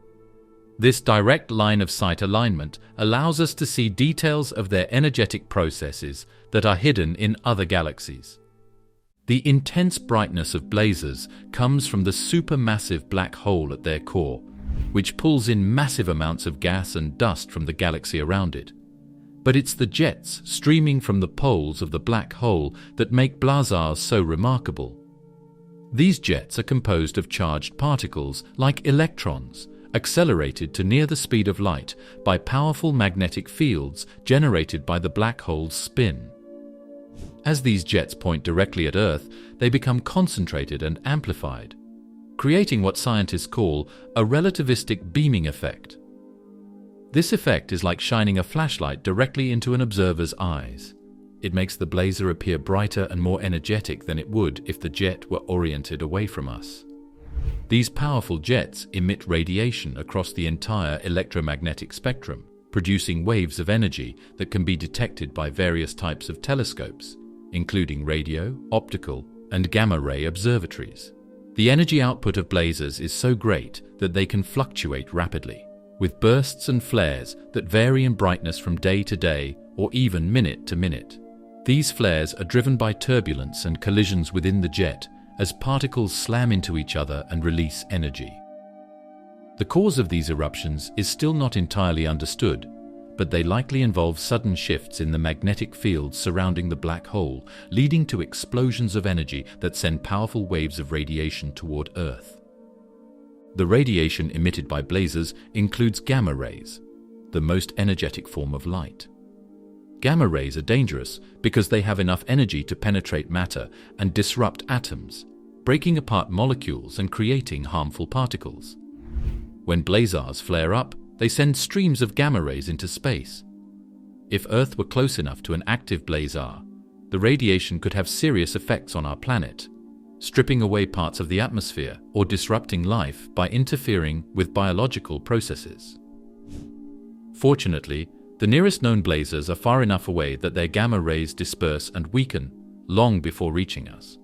This direct line-of-sight alignment allows us to see details of their energetic processes that are hidden in other galaxies. The intense brightness of blazars comes from the supermassive black hole at their core, which pulls in massive amounts of gas and dust from the galaxy around it. But it's the jets streaming from the poles of the black hole that make blazars so remarkable. These jets are composed of charged particles like electrons, accelerated to near the speed of light by powerful magnetic fields generated by the black hole's spin. As these jets point directly at Earth, they become concentrated and amplified, creating what scientists call a relativistic beaming effect. This effect is like shining a flashlight directly into an observer's eyes. It makes the blazar appear brighter and more energetic than it would if the jet were oriented away from us. These powerful jets emit radiation across the entire electromagnetic spectrum, producing waves of energy that can be detected by various types of telescopes, including radio, optical, and gamma-ray observatories. The energy output of blazars is so great that they can fluctuate rapidly, with bursts and flares that vary in brightness from day to day or even minute to minute. These flares are driven by turbulence and collisions within the jet as particles slam into each other and release energy. The cause of these eruptions is still not entirely understood, but they likely involve sudden shifts in the magnetic fields surrounding the black hole, leading to explosions of energy that send powerful waves of radiation toward Earth. The radiation emitted by blazars includes gamma rays, the most energetic form of light. Gamma rays are dangerous because they have enough energy to penetrate matter and disrupt atoms, breaking apart molecules and creating harmful particles. When blazars flare up, they send streams of gamma rays into space. If Earth were close enough to an active blazar, the radiation could have serious effects on our planet, stripping away parts of the atmosphere or disrupting life by interfering with biological processes. Fortunately, the nearest known blazars are far enough away that their gamma rays disperse and weaken long before reaching us.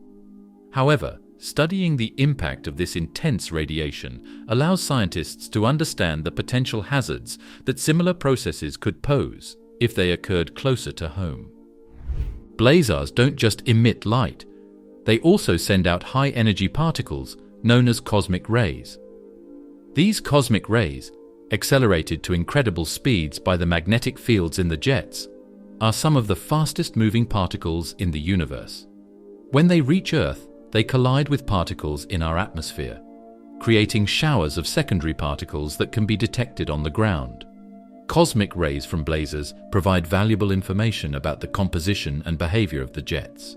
However, studying the impact of this intense radiation allows scientists to understand the potential hazards that similar processes could pose if they occurred closer to home. Blazars don't just emit light, they also send out high-energy particles known as cosmic rays. These cosmic rays, accelerated to incredible speeds by the magnetic fields in the jets, are some of the fastest-moving particles in the universe. When they reach Earth, they collide with particles in our atmosphere, creating showers of secondary particles that can be detected on the ground. Cosmic rays from blazars provide valuable information about the composition and behavior of the jets.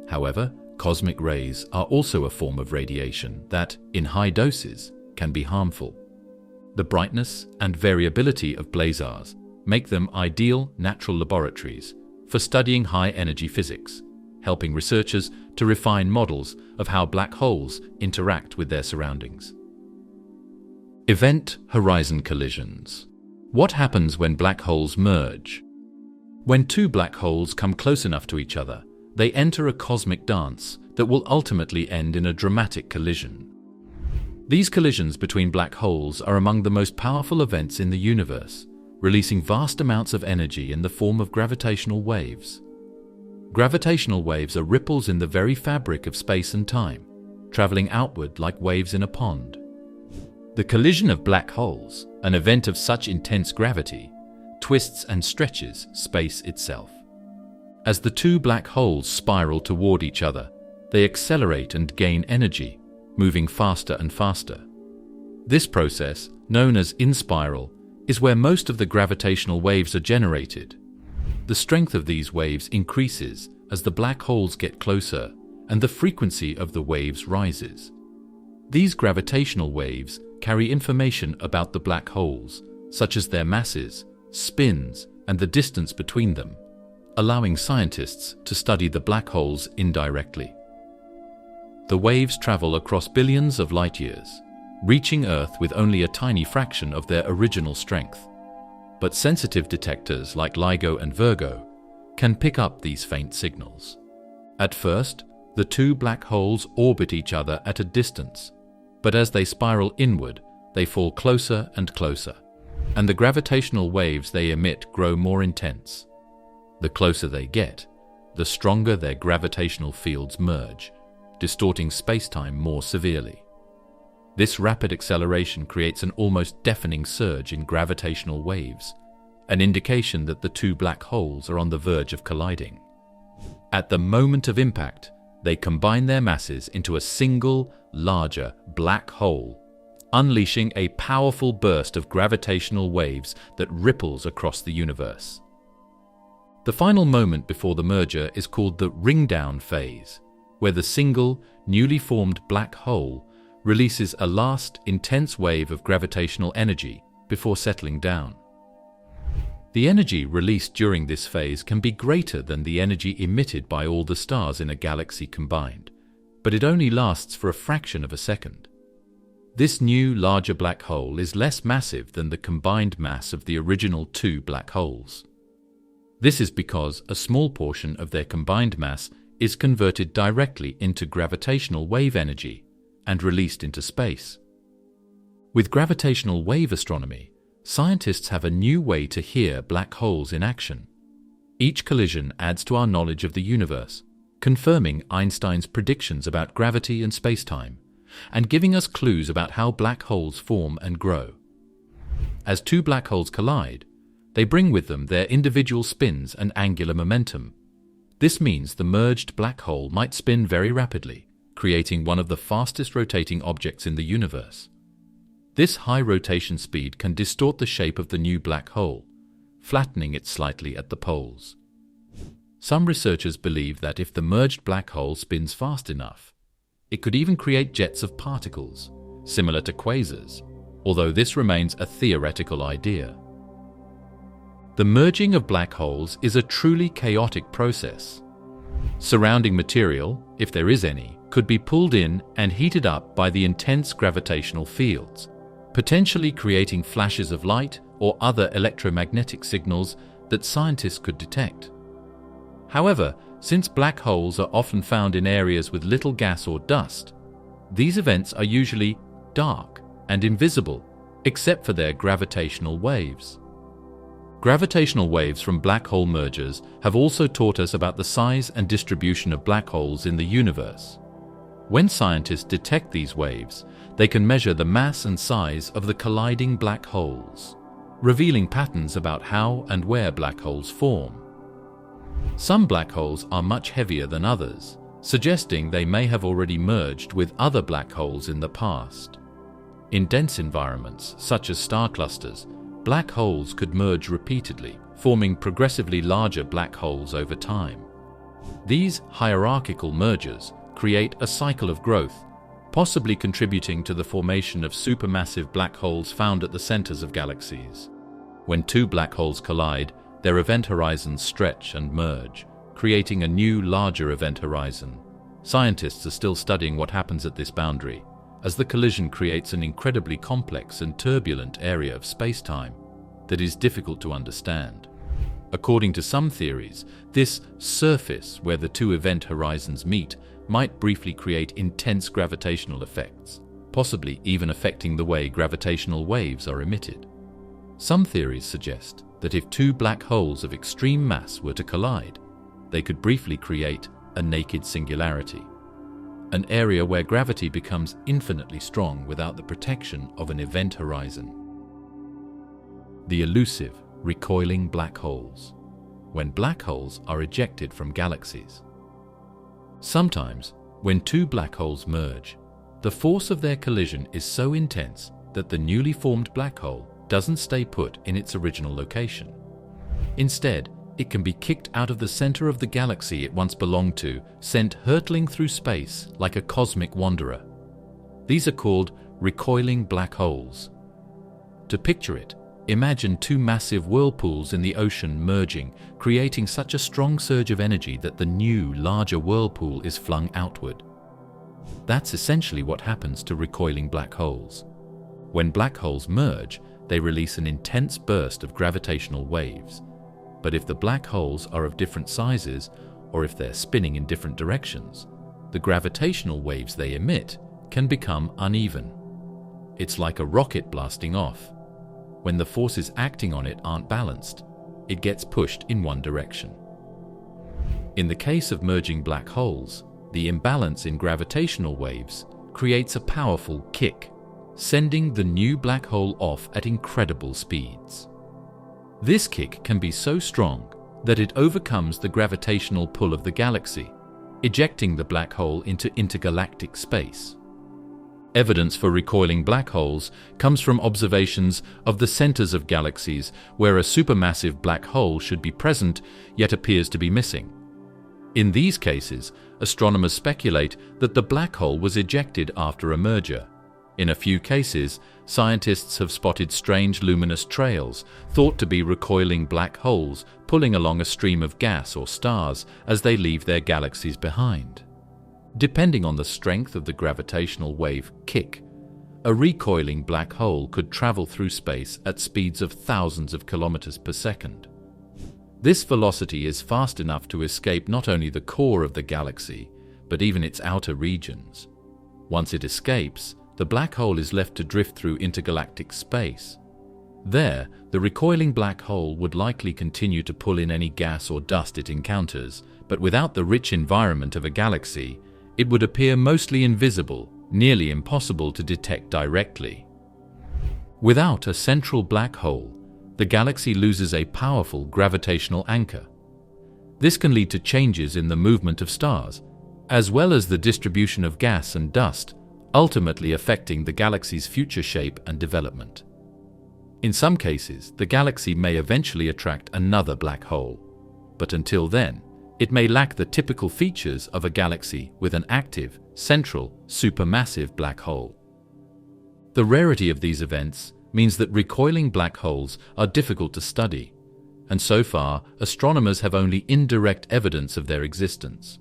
However, cosmic rays are also a form of radiation that, in high doses, can be harmful. The brightness and variability of blazars make them ideal natural laboratories for studying high-energy physics, helping researchers to refine models of how black holes interact with their surroundings. Event horizon collisions. What happens when black holes merge? When two black holes come close enough to each other, they enter a cosmic dance that will ultimately end in a dramatic collision. These collisions between black holes are among the most powerful events in the universe, releasing vast amounts of energy in the form of gravitational waves. Gravitational waves are ripples in the very fabric of space and time, traveling outward like waves in a pond. The collision of black holes, an event of such intense gravity, twists and stretches space itself. As the two black holes spiral toward each other, they accelerate and gain energy, moving faster and faster. This process, known as inspiral, is where most of the gravitational waves are generated. The strength of these waves increases as the black holes get closer and the frequency of the waves rises. These gravitational waves carry information about the black holes, such as their masses, spins, and the distance between them, allowing scientists to study the black holes indirectly. The waves travel across billions of light years, reaching Earth with only a tiny fraction of their original strength. but sensitive detectors like LIGO and Virgo can pick up these faint signals. At first, the two black holes orbit each other at a distance, but as they spiral inward, they fall closer and closer, and the gravitational waves they emit grow more intense. The closer they get, the stronger their gravitational fields merge, distorting space-time more severely. This rapid acceleration creates an almost deafening surge in gravitational waves, an indication that the two black holes are on the verge of colliding. At the moment of impact, they combine their masses into a single, larger black hole, unleashing a powerful burst of gravitational waves that ripples across the universe. The final moment before the merger is called the ring-down phase, where the single, newly formed black hole releases a last, intense wave of gravitational energy before settling down. The energy released during this phase can be greater than the energy emitted by all the stars in a galaxy combined, but it only lasts for a fraction of a second. This new, larger black hole is less massive than the combined mass of the original two black holes. This is because a small portion of their combined mass is converted directly into gravitational wave energy and released into space. With gravitational wave astronomy, scientists have a new way to hear black holes in action. Each collision adds to our knowledge of the universe, confirming Einstein's predictions about gravity and space-time, and giving us clues about how black holes form and grow. As two black holes collide, they bring with them their individual spins and angular momentum. This means the merged black hole might spin very rapidly, creating one of the fastest rotating objects in the universe. This high rotation speed can distort the shape of the new black hole, flattening it slightly at the poles. Some researchers believe that if the merged black hole spins fast enough, it could even create jets of particles, similar to quasars, although this remains a theoretical idea. The merging of black holes is a truly chaotic process. Surrounding material, if there is any, could be pulled in and heated up by the intense gravitational fields, potentially creating flashes of light or other electromagnetic signals that scientists could detect. However, since black holes are often found in areas with little gas or dust, these events are usually dark and invisible, except for their gravitational waves. Gravitational waves from black hole mergers have also taught us about the size and distribution of black holes in the universe. When scientists detect these waves, they can measure the mass and size of the colliding black holes, revealing patterns about how and where black holes form. Some black holes are much heavier than others, suggesting they may have already merged with other black holes in the past. In dense environments, such as star clusters, black holes could merge repeatedly, forming progressively larger black holes over time. These hierarchical mergers create a cycle of growth, possibly contributing to the formation of supermassive black holes found at the centers of galaxies. When two black holes collide, their event horizons stretch and merge, creating a new, larger event horizon. Scientists are still studying what happens at this boundary, as the collision creates an incredibly complex and turbulent area of space-time that is difficult to understand. According to some theories, this surface where the two event horizons meet might briefly create intense gravitational effects, possibly even affecting the way gravitational waves are emitted. Some theories suggest that if two black holes of extreme mass were to collide, they could briefly create a naked singularity, an area where gravity becomes infinitely strong without the protection of an event horizon. The elusive, recoiling black holes, when black holes are ejected from galaxies. Sometimes, when two black holes merge, the force of their collision is so intense that the newly formed black hole doesn't stay put in its original location. Instead, it can be kicked out of the center of the galaxy it once belonged to, sent hurtling through space like a cosmic wanderer. These are called recoiling black holes. To picture it, imagine two massive whirlpools in the ocean merging, creating such a strong surge of energy that the new, larger whirlpool is flung outward. That's essentially what happens to recoiling black holes. When black holes merge, they release an intense burst of gravitational waves. But if the black holes are of different sizes, or if they're spinning in different directions, the gravitational waves they emit can become uneven. It's like a rocket blasting off. When the forces acting on it aren't balanced, it gets pushed in one direction. In the case of merging black holes, the imbalance in gravitational waves creates a powerful kick, sending the new black hole off at incredible speeds. This kick can be so strong that it overcomes the gravitational pull of the galaxy, ejecting the black hole into intergalactic space. Evidence for recoiling black holes comes from observations of the centers of galaxies where a supermassive black hole should be present yet appears to be missing. In these cases, astronomers speculate that the black hole was ejected after a merger. In a few cases, scientists have spotted strange luminous trails thought to be recoiling black holes pulling along a stream of gas or stars as they leave their galaxies behind. Depending on the strength of the gravitational wave kick, a recoiling black hole could travel through space at speeds of thousands of kilometers per second. This velocity is fast enough to escape not only the core of the galaxy, but even its outer regions. Once it escapes, the black hole is left to drift through intergalactic space. There, the recoiling black hole would likely continue to pull in any gas or dust it encounters, but without the rich environment of a galaxy, it would appear mostly invisible, nearly impossible to detect directly. Without a central black hole, the galaxy loses a powerful gravitational anchor. This can lead to changes in the movement of stars, as well as the distribution of gas and dust, ultimately affecting the galaxy's future shape and development. In some cases, the galaxy may eventually attract another black hole, but until then, it may lack the typical features of a galaxy with an active, central, supermassive black hole. The rarity of these events means that recoiling black holes are difficult to study, and so far, astronomers have only indirect evidence of their existence.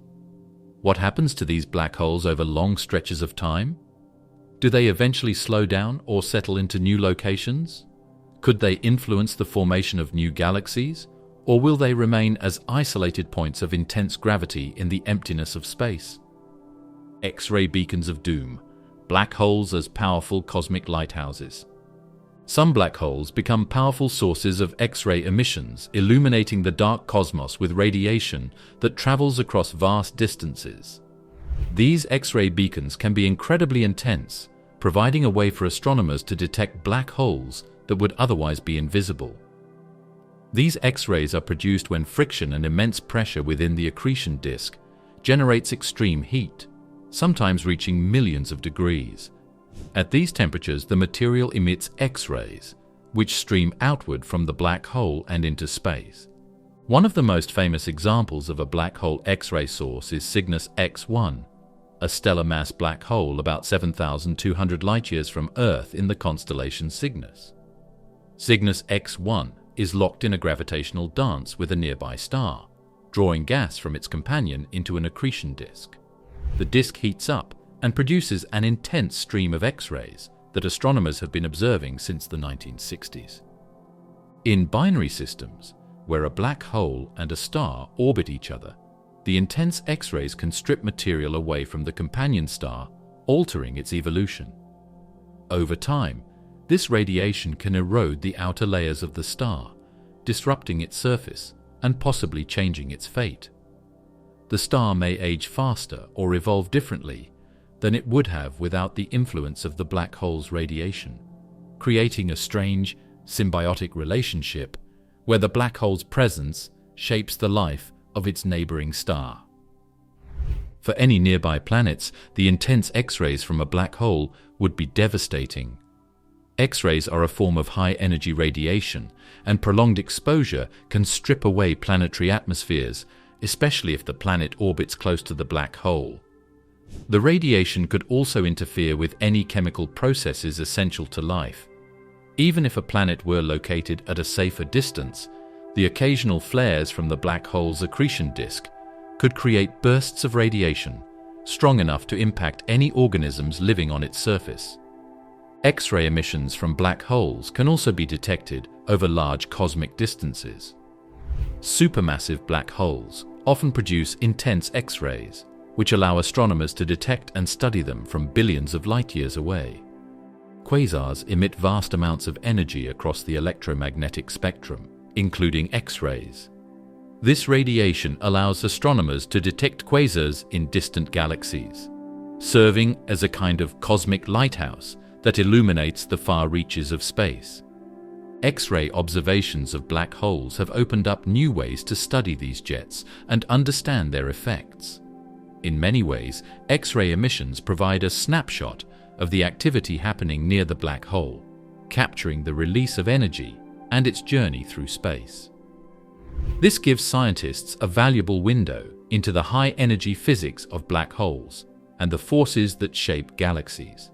What happens to these black holes over long stretches of time? Do they eventually slow down or settle into new locations? Could they influence the formation of new galaxies, or will they remain as isolated points of intense gravity in the emptiness of space? X-ray beacons of doom, black holes as powerful cosmic lighthouses. Some black holes become powerful sources of X-ray emissions, illuminating the dark cosmos with radiation that travels across vast distances. These X-ray beacons can be incredibly intense, providing a way for astronomers to detect black holes that would otherwise be invisible. These X-rays are produced when friction and immense pressure within the accretion disk generates extreme heat, sometimes reaching millions of degrees. At these temperatures, the material emits X-rays, which stream outward from the black hole and into space. One of the most famous examples of a black hole X-ray source is Cygnus X1, a stellar mass black hole about 7,200 light-years from Earth in the constellation Cygnus. Cygnus X1 is locked in a gravitational dance with a nearby star, drawing gas from its companion into an accretion disk. The disk heats up and produces an intense stream of X-rays that astronomers have been observing since the 1960s. In binary systems, where a black hole and a star orbit each other, the intense X-rays can strip material away from the companion star, altering its evolution. Over time, this radiation can erode the outer layers of the star, disrupting its surface and possibly changing its fate. The star may age faster or evolve differently than it would have without the influence of the black hole's radiation, creating a strange, symbiotic relationship where the black hole's presence shapes the life of its neighboring star. For any nearby planets, the intense X-rays from a black hole would be devastating. X-rays are a form of high-energy radiation, and prolonged exposure can strip away planetary atmospheres, especially if the planet orbits close to the black hole. The radiation could also interfere with any chemical processes essential to life. Even if a planet were located at a safer distance, the occasional flares from the black hole's accretion disk could create bursts of radiation strong enough to impact any organisms living on its surface. X-ray emissions from black holes can also be detected over large cosmic distances. Supermassive black holes often produce intense X-rays, which allow astronomers to detect and study them from billions of light-years away. Quasars emit vast amounts of energy across the electromagnetic spectrum, including X-rays. This radiation allows astronomers to detect quasars in distant galaxies, serving as a kind of cosmic lighthouse that illuminates the far reaches of space. X-ray observations of black holes have opened up new ways to study these jets and understand their effects. In many ways, X-ray emissions provide a snapshot of the activity happening near the black hole, capturing the release of energy and its journey through space. This gives scientists a valuable window into the high-energy physics of black holes and the forces that shape galaxies.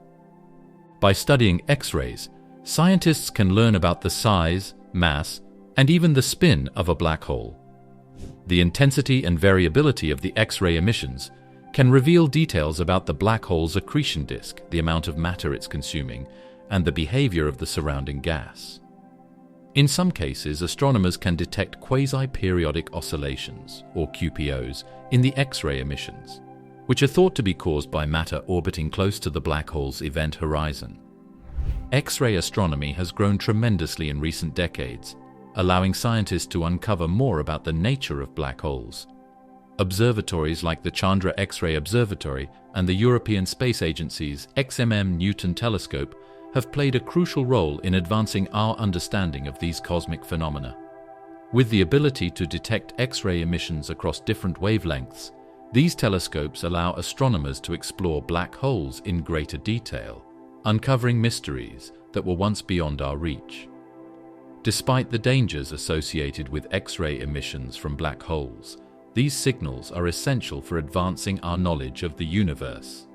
By studying X-rays, scientists can learn about the size, mass, and even the spin of a black hole. The intensity and variability of the X-ray emissions can reveal details about the black hole's accretion disk, the amount of matter it's consuming, and the behavior of the surrounding gas. In some cases, astronomers can detect quasi-periodic oscillations, or QPOs, in the X-ray emissions, which are thought to be caused by matter orbiting close to the black hole's event horizon. X-ray astronomy has grown tremendously in recent decades, allowing scientists to uncover more about the nature of black holes. Observatories like the Chandra X-ray Observatory and the European Space Agency's XMM Newton telescope have played a crucial role in advancing our understanding of these cosmic phenomena. With the ability to detect X-ray emissions across different wavelengths, these telescopes allow astronomers to explore black holes in greater detail, uncovering mysteries that were once beyond our reach. Despite the dangers associated with X-ray emissions from black holes, these signals are essential for advancing our knowledge of the universe.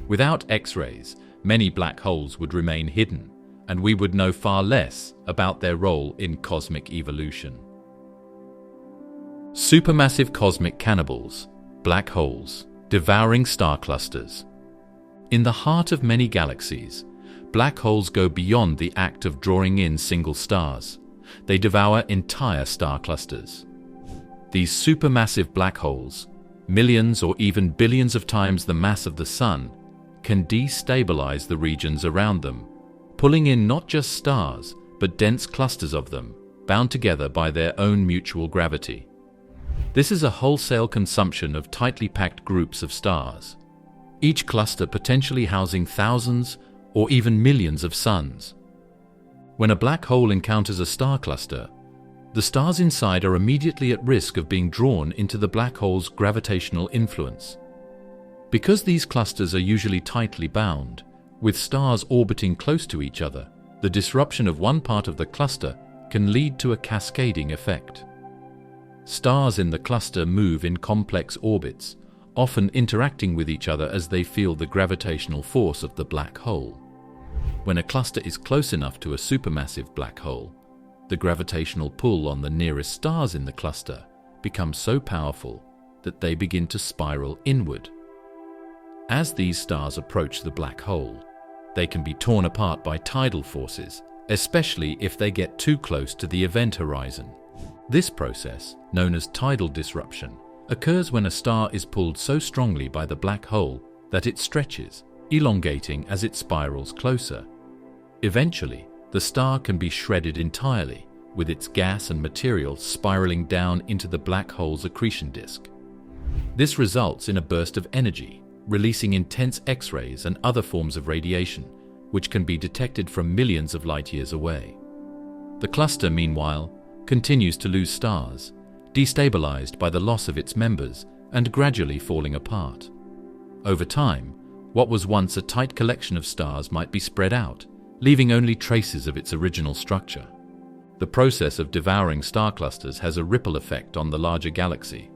Without X-rays, many black holes would remain hidden, and we would know far less about their role in cosmic evolution. Supermassive cosmic cannibals, black holes, devouring star clusters. In the heart of many galaxies, black holes go beyond the act of drawing in single stars. They devour entire star clusters. These supermassive black holes, millions or even billions of times the mass of the Sun, can destabilize the regions around them, pulling in not just stars, but dense clusters of them, bound together by their own mutual gravity. This is a wholesale consumption of tightly packed groups of stars, each cluster potentially housing thousands or even millions of suns. When a black hole encounters a star cluster, the stars inside are immediately at risk of being drawn into the black hole's gravitational influence. Because these clusters are usually tightly bound, with stars orbiting close to each other, the disruption of one part of the cluster can lead to a cascading effect. Stars in the cluster move in complex orbits, often interacting with each other as they feel the gravitational force of the black hole. When a cluster is close enough to a supermassive black hole, the gravitational pull on the nearest stars in the cluster becomes so powerful that they begin to spiral inward. As these stars approach the black hole, they can be torn apart by tidal forces, especially if they get too close to the event horizon. This process, known as tidal disruption, occurs when a star is pulled so strongly by the black hole that it stretches, elongating as it spirals closer. Eventually, the star can be shredded entirely, with its gas and material spiraling down into the black hole's accretion disk. This results in a burst of energy, releasing intense X-rays and other forms of radiation, which can be detected from millions of light-years away. The cluster, meanwhile, continues to lose stars, destabilized by the loss of its members and gradually falling apart. Over time, what was once a tight collection of stars might be spread out, leaving only traces of its original structure. The process of devouring star clusters has a ripple effect on the larger galaxy.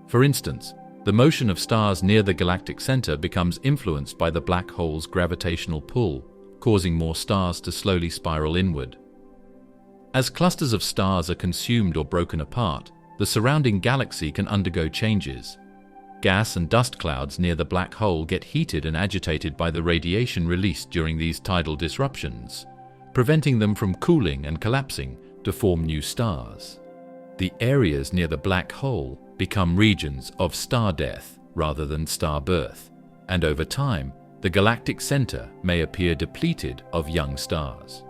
For instance, the motion of stars near the galactic center becomes influenced by the black hole's gravitational pull, causing more stars to slowly spiral inward. As clusters of stars are consumed or broken apart, the surrounding galaxy can undergo changes. Gas and dust clouds near the black hole get heated and agitated by the radiation released during these tidal disruptions, preventing them from cooling and collapsing to form new stars. The areas near the black hole become regions of star death rather than star birth, and over time, the galactic center may appear depleted of young stars.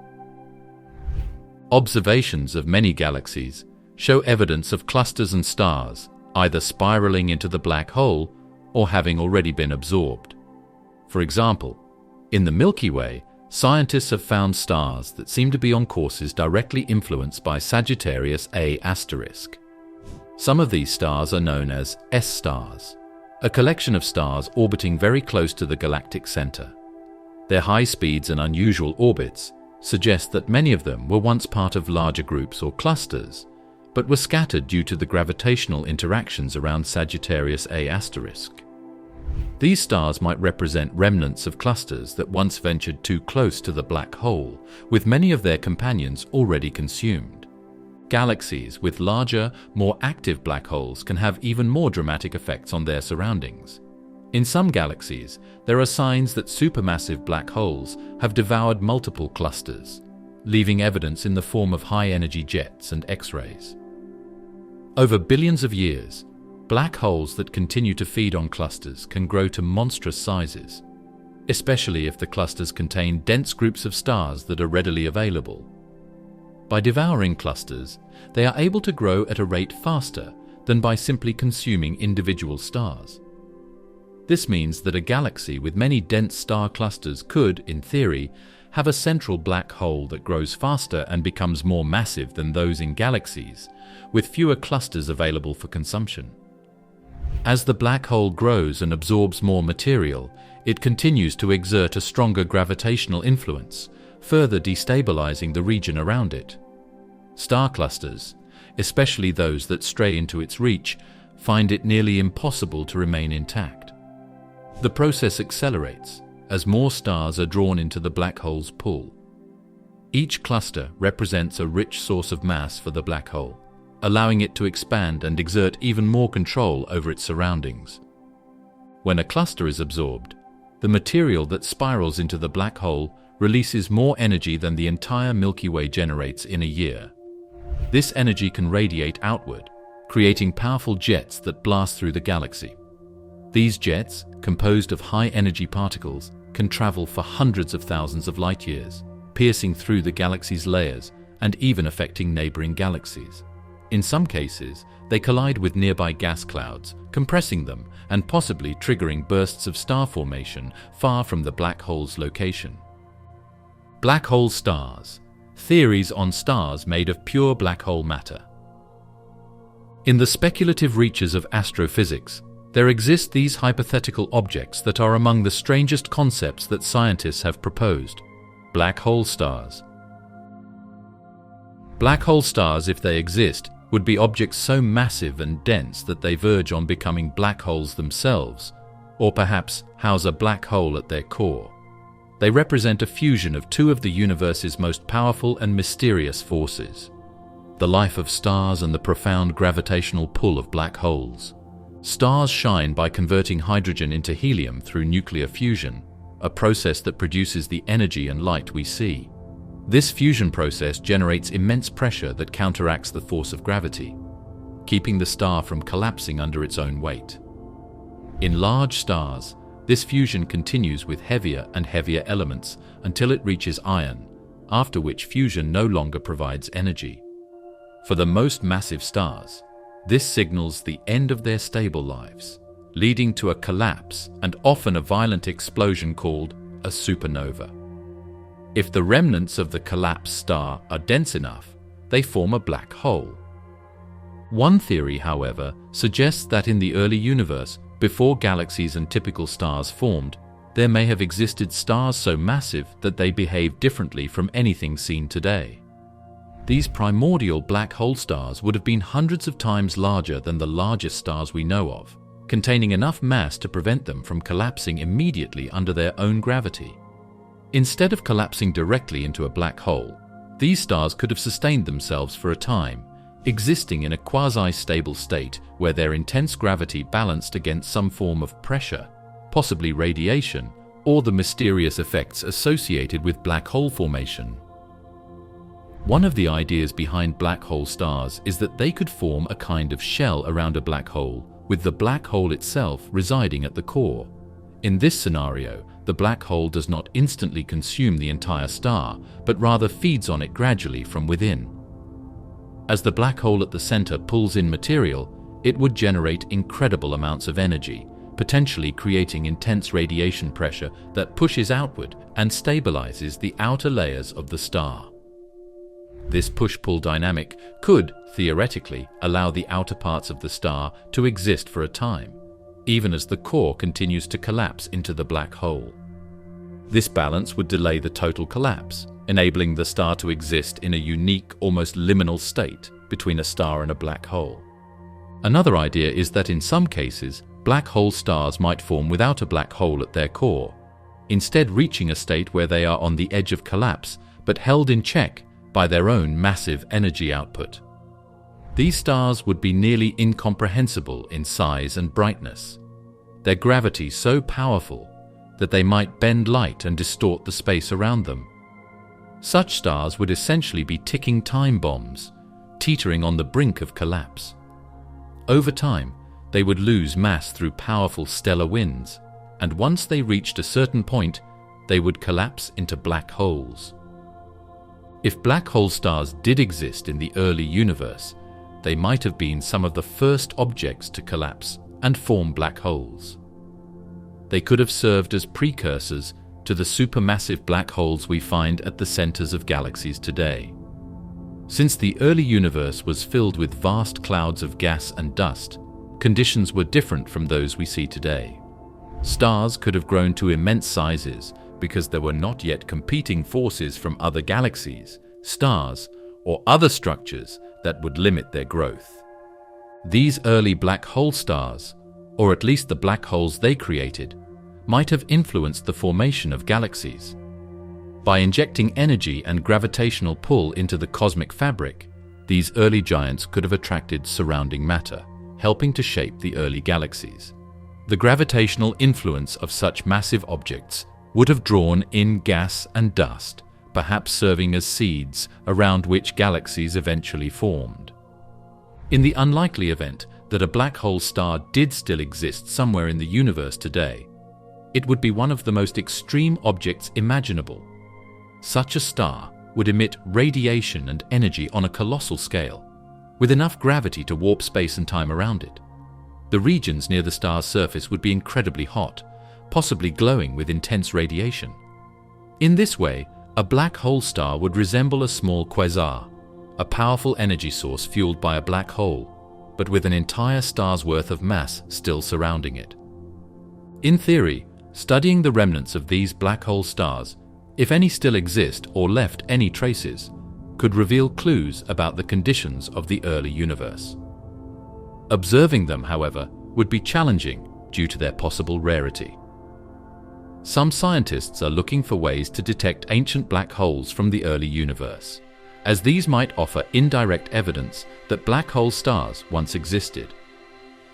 Observations of many galaxies show evidence of clusters and stars either spiraling into the black hole or having already been absorbed. For example, in the Milky Way, scientists have found stars that seem to be on courses directly influenced by Sagittarius A*. Some of these stars are known as S-stars, a collection of stars orbiting very close to the galactic center. Their high speeds and unusual orbits suggest that many of them were once part of larger groups or clusters, but were scattered due to the gravitational interactions around Sagittarius A*. These stars might represent remnants of clusters that once ventured too close to the black hole, with many of their companions already consumed. Galaxies with larger, more active black holes can have even more dramatic effects on their surroundings. In some galaxies, there are signs that supermassive black holes have devoured multiple clusters, leaving evidence in the form of high-energy jets and X-rays. Over billions of years, black holes that continue to feed on clusters can grow to monstrous sizes, especially if the clusters contain dense groups of stars that are readily available. By devouring clusters, they are able to grow at a rate faster than by simply consuming individual stars. This means that a galaxy with many dense star clusters could, in theory, have a central black hole that grows faster and becomes more massive than those in galaxies, with fewer clusters available for consumption. As the black hole grows and absorbs more material, it continues to exert a stronger gravitational influence, further destabilizing the region around it. Star clusters, especially those that stray into its reach, find it nearly impossible to remain intact. The process accelerates as more stars are drawn into the black hole's pull. Each cluster represents a rich source of mass for the black hole, allowing it to expand and exert even more control over its surroundings. When a cluster is absorbed, the material that spirals into the black hole releases more energy than the entire Milky Way generates in a year. This energy can radiate outward, creating powerful jets that blast through the galaxy. These jets, composed of high-energy particles, can travel for hundreds of thousands of light years, piercing through the galaxy's layers and even affecting neighboring galaxies. In some cases, they collide with nearby gas clouds, compressing them and possibly triggering bursts of star formation far from the black hole's location. Black hole stars. Theories on stars made of pure black hole matter. In the speculative reaches of astrophysics, there exist these hypothetical objects that are among the strangest concepts that scientists have proposed. Black hole stars. Black hole stars, if they exist, would be objects so massive and dense that they verge on becoming black holes themselves, or perhaps house a black hole at their core. They represent a fusion of two of the universe's most powerful and mysterious forces: the life of stars and the profound gravitational pull of black holes. Stars shine by converting hydrogen into helium through nuclear fusion, a process that produces the energy and light we see. This fusion process generates immense pressure that counteracts the force of gravity, keeping the star from collapsing under its own weight. In large stars, this fusion continues with heavier and heavier elements until it reaches iron, after which fusion no longer provides energy. For the most massive stars, this signals the end of their stable lives, leading to a collapse and often a violent explosion called a supernova. If the remnants of the collapsed star are dense enough, they form a black hole. One theory, however, suggests that in the early universe, before galaxies and typical stars formed, there may have existed stars so massive that they behave differently from anything seen today. These primordial black hole stars would have been hundreds of times larger than the largest stars we know of, containing enough mass to prevent them from collapsing immediately under their own gravity. Instead of collapsing directly into a black hole, these stars could have sustained themselves for a time, existing in a quasi-stable state where their intense gravity balanced against some form of pressure, possibly radiation, or the mysterious effects associated with black hole formation. One of the ideas behind black hole stars is that they could form a kind of shell around a black hole, with the black hole itself residing at the core. In this scenario, the black hole does not instantly consume the entire star, but rather feeds on it gradually from within. As the black hole at the center pulls in material, it would generate incredible amounts of energy, potentially creating intense radiation pressure that pushes outward and stabilizes the outer layers of the star. This push-pull dynamic could, theoretically, allow the outer parts of the star to exist for a time, even as the core continues to collapse into the black hole. This balance would delay the total collapse, enabling the star to exist in a unique, almost liminal state between a star and a black hole. Another idea is that in some cases, black hole stars might form without a black hole at their core, instead reaching a state where they are on the edge of collapse, but held in check by their own massive energy output. These stars would be nearly incomprehensible in size and brightness, their gravity so powerful that they might bend light and distort the space around them. Such stars would essentially be ticking time bombs, teetering on the brink of collapse. Over time, they would lose mass through powerful stellar winds, and once they reached a certain point, they would collapse into black holes. If black hole stars did exist in the early universe, they might have been some of the first objects to collapse and form black holes. They could have served as precursors to the supermassive black holes we find at the centers of galaxies today. Since the early universe was filled with vast clouds of gas and dust, conditions were different from those we see today. Stars could have grown to immense sizes because there were not yet competing forces from other galaxies, stars, or other structures that would limit their growth. These early black hole stars, or at least the black holes they created, might have influenced the formation of galaxies. By injecting energy and gravitational pull into the cosmic fabric, these early giants could have attracted surrounding matter, helping to shape the early galaxies. The gravitational influence of such massive objects would have drawn in gas and dust, perhaps serving as seeds around which galaxies eventually formed. In the unlikely event that a black hole star did still exist somewhere in the universe today, it would be one of the most extreme objects imaginable. Such a star would emit radiation and energy on a colossal scale, with enough gravity to warp space and time around it. The regions near the star's surface would be incredibly hot, possibly glowing with intense radiation. In this way, a black hole star would resemble a small quasar, a powerful energy source fueled by a black hole, but with an entire star's worth of mass still surrounding it. In theory, studying the remnants of these black hole stars, if any still exist or left any traces, could reveal clues about the conditions of the early universe. Observing them, however, would be challenging due to their possible rarity. Some scientists are looking for ways to detect ancient black holes from the early universe, as these might offer indirect evidence that black hole stars once existed.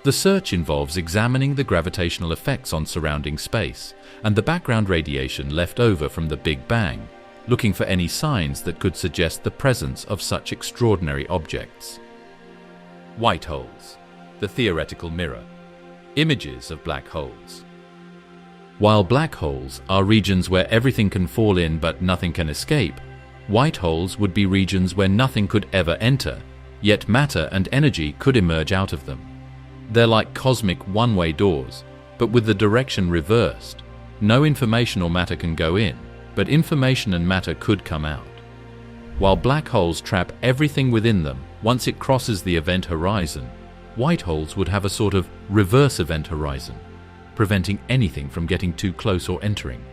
The search involves examining the gravitational effects on surrounding space and the background radiation left over from the Big Bang, looking for any signs that could suggest the presence of such extraordinary objects. White holes, the theoretical mirror, images of black holes. While black holes are regions where everything can fall in but nothing can escape, white holes would be regions where nothing could ever enter, yet matter and energy could emerge out of them. They're like cosmic one-way doors, but with the direction reversed. No information or matter can go in, but information and matter could come out. While black holes trap everything within them, once it crosses the event horizon, white holes would have a sort of reverse event horizon, preventing anything from getting too close or entering.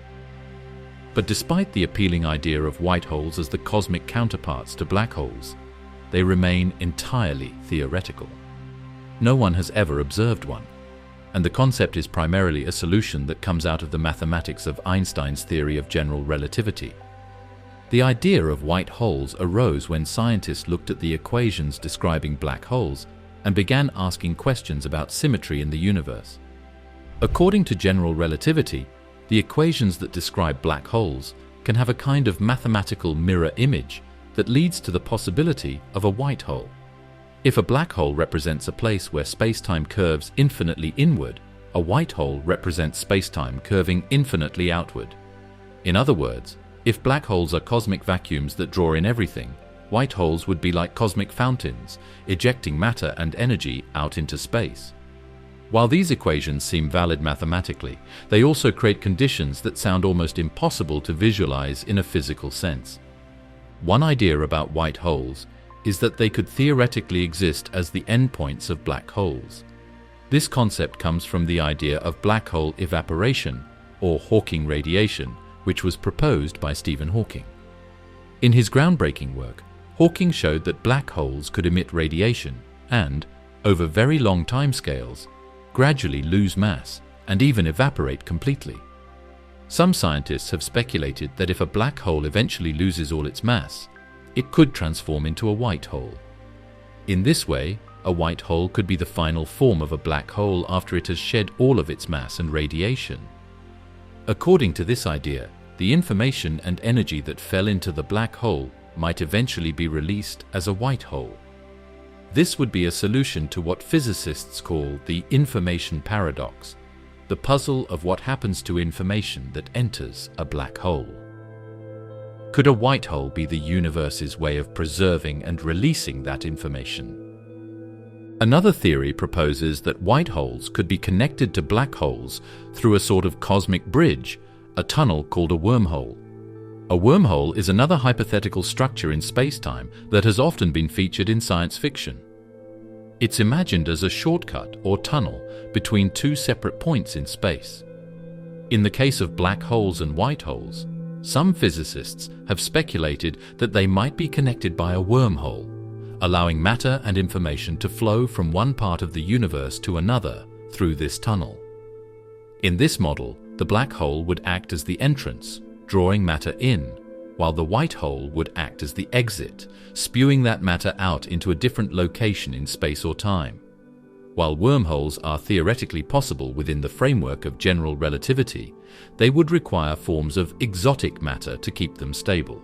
But despite the appealing idea of white holes as the cosmic counterparts to black holes, they remain entirely theoretical. No one has ever observed one, and the concept is primarily a solution that comes out of the mathematics of Einstein's theory of general relativity. The idea of white holes arose when scientists looked at the equations describing black holes and began asking questions about symmetry in the universe. According to general relativity, the equations that describe black holes can have a kind of mathematical mirror image that leads to the possibility of a white hole. If a black hole represents a place where space-time curves infinitely inward, a white hole represents space-time curving infinitely outward. In other words, if black holes are cosmic vacuums that draw in everything, white holes would be like cosmic fountains, ejecting matter and energy out into space. While these equations seem valid mathematically, they also create conditions that sound almost impossible to visualize in a physical sense. One idea about white holes is that they could theoretically exist as the endpoints of black holes. This concept comes from the idea of black hole evaporation, or Hawking radiation, which was proposed by Stephen Hawking. In his groundbreaking work, Hawking showed that black holes could emit radiation and, over very long timescales, gradually lose mass and even evaporate completely. Some scientists have speculated that if a black hole eventually loses all its mass, it could transform into a white hole. In this way, a white hole could be the final form of a black hole after it has shed all of its mass and radiation. According to this idea, the information and energy that fell into the black hole might eventually be released as a white hole. This would be a solution to what physicists call the information paradox, the puzzle of what happens to information that enters a black hole. Could a white hole be the universe's way of preserving and releasing that information? Another theory proposes that white holes could be connected to black holes through a sort of cosmic bridge, a tunnel called a wormhole. A wormhole is another hypothetical structure in space-time that has often been featured in science fiction. It's imagined as a shortcut or tunnel between two separate points in space. In the case of black holes and white holes, some physicists have speculated that they might be connected by a wormhole, allowing matter and information to flow from one part of the universe to another through this tunnel. In this model, the black hole would act as the entrance, drawing matter in, while the white hole would act as the exit, spewing that matter out into a different location in space or time. While wormholes are theoretically possible within the framework of general relativity, they would require forms of exotic matter to keep them stable.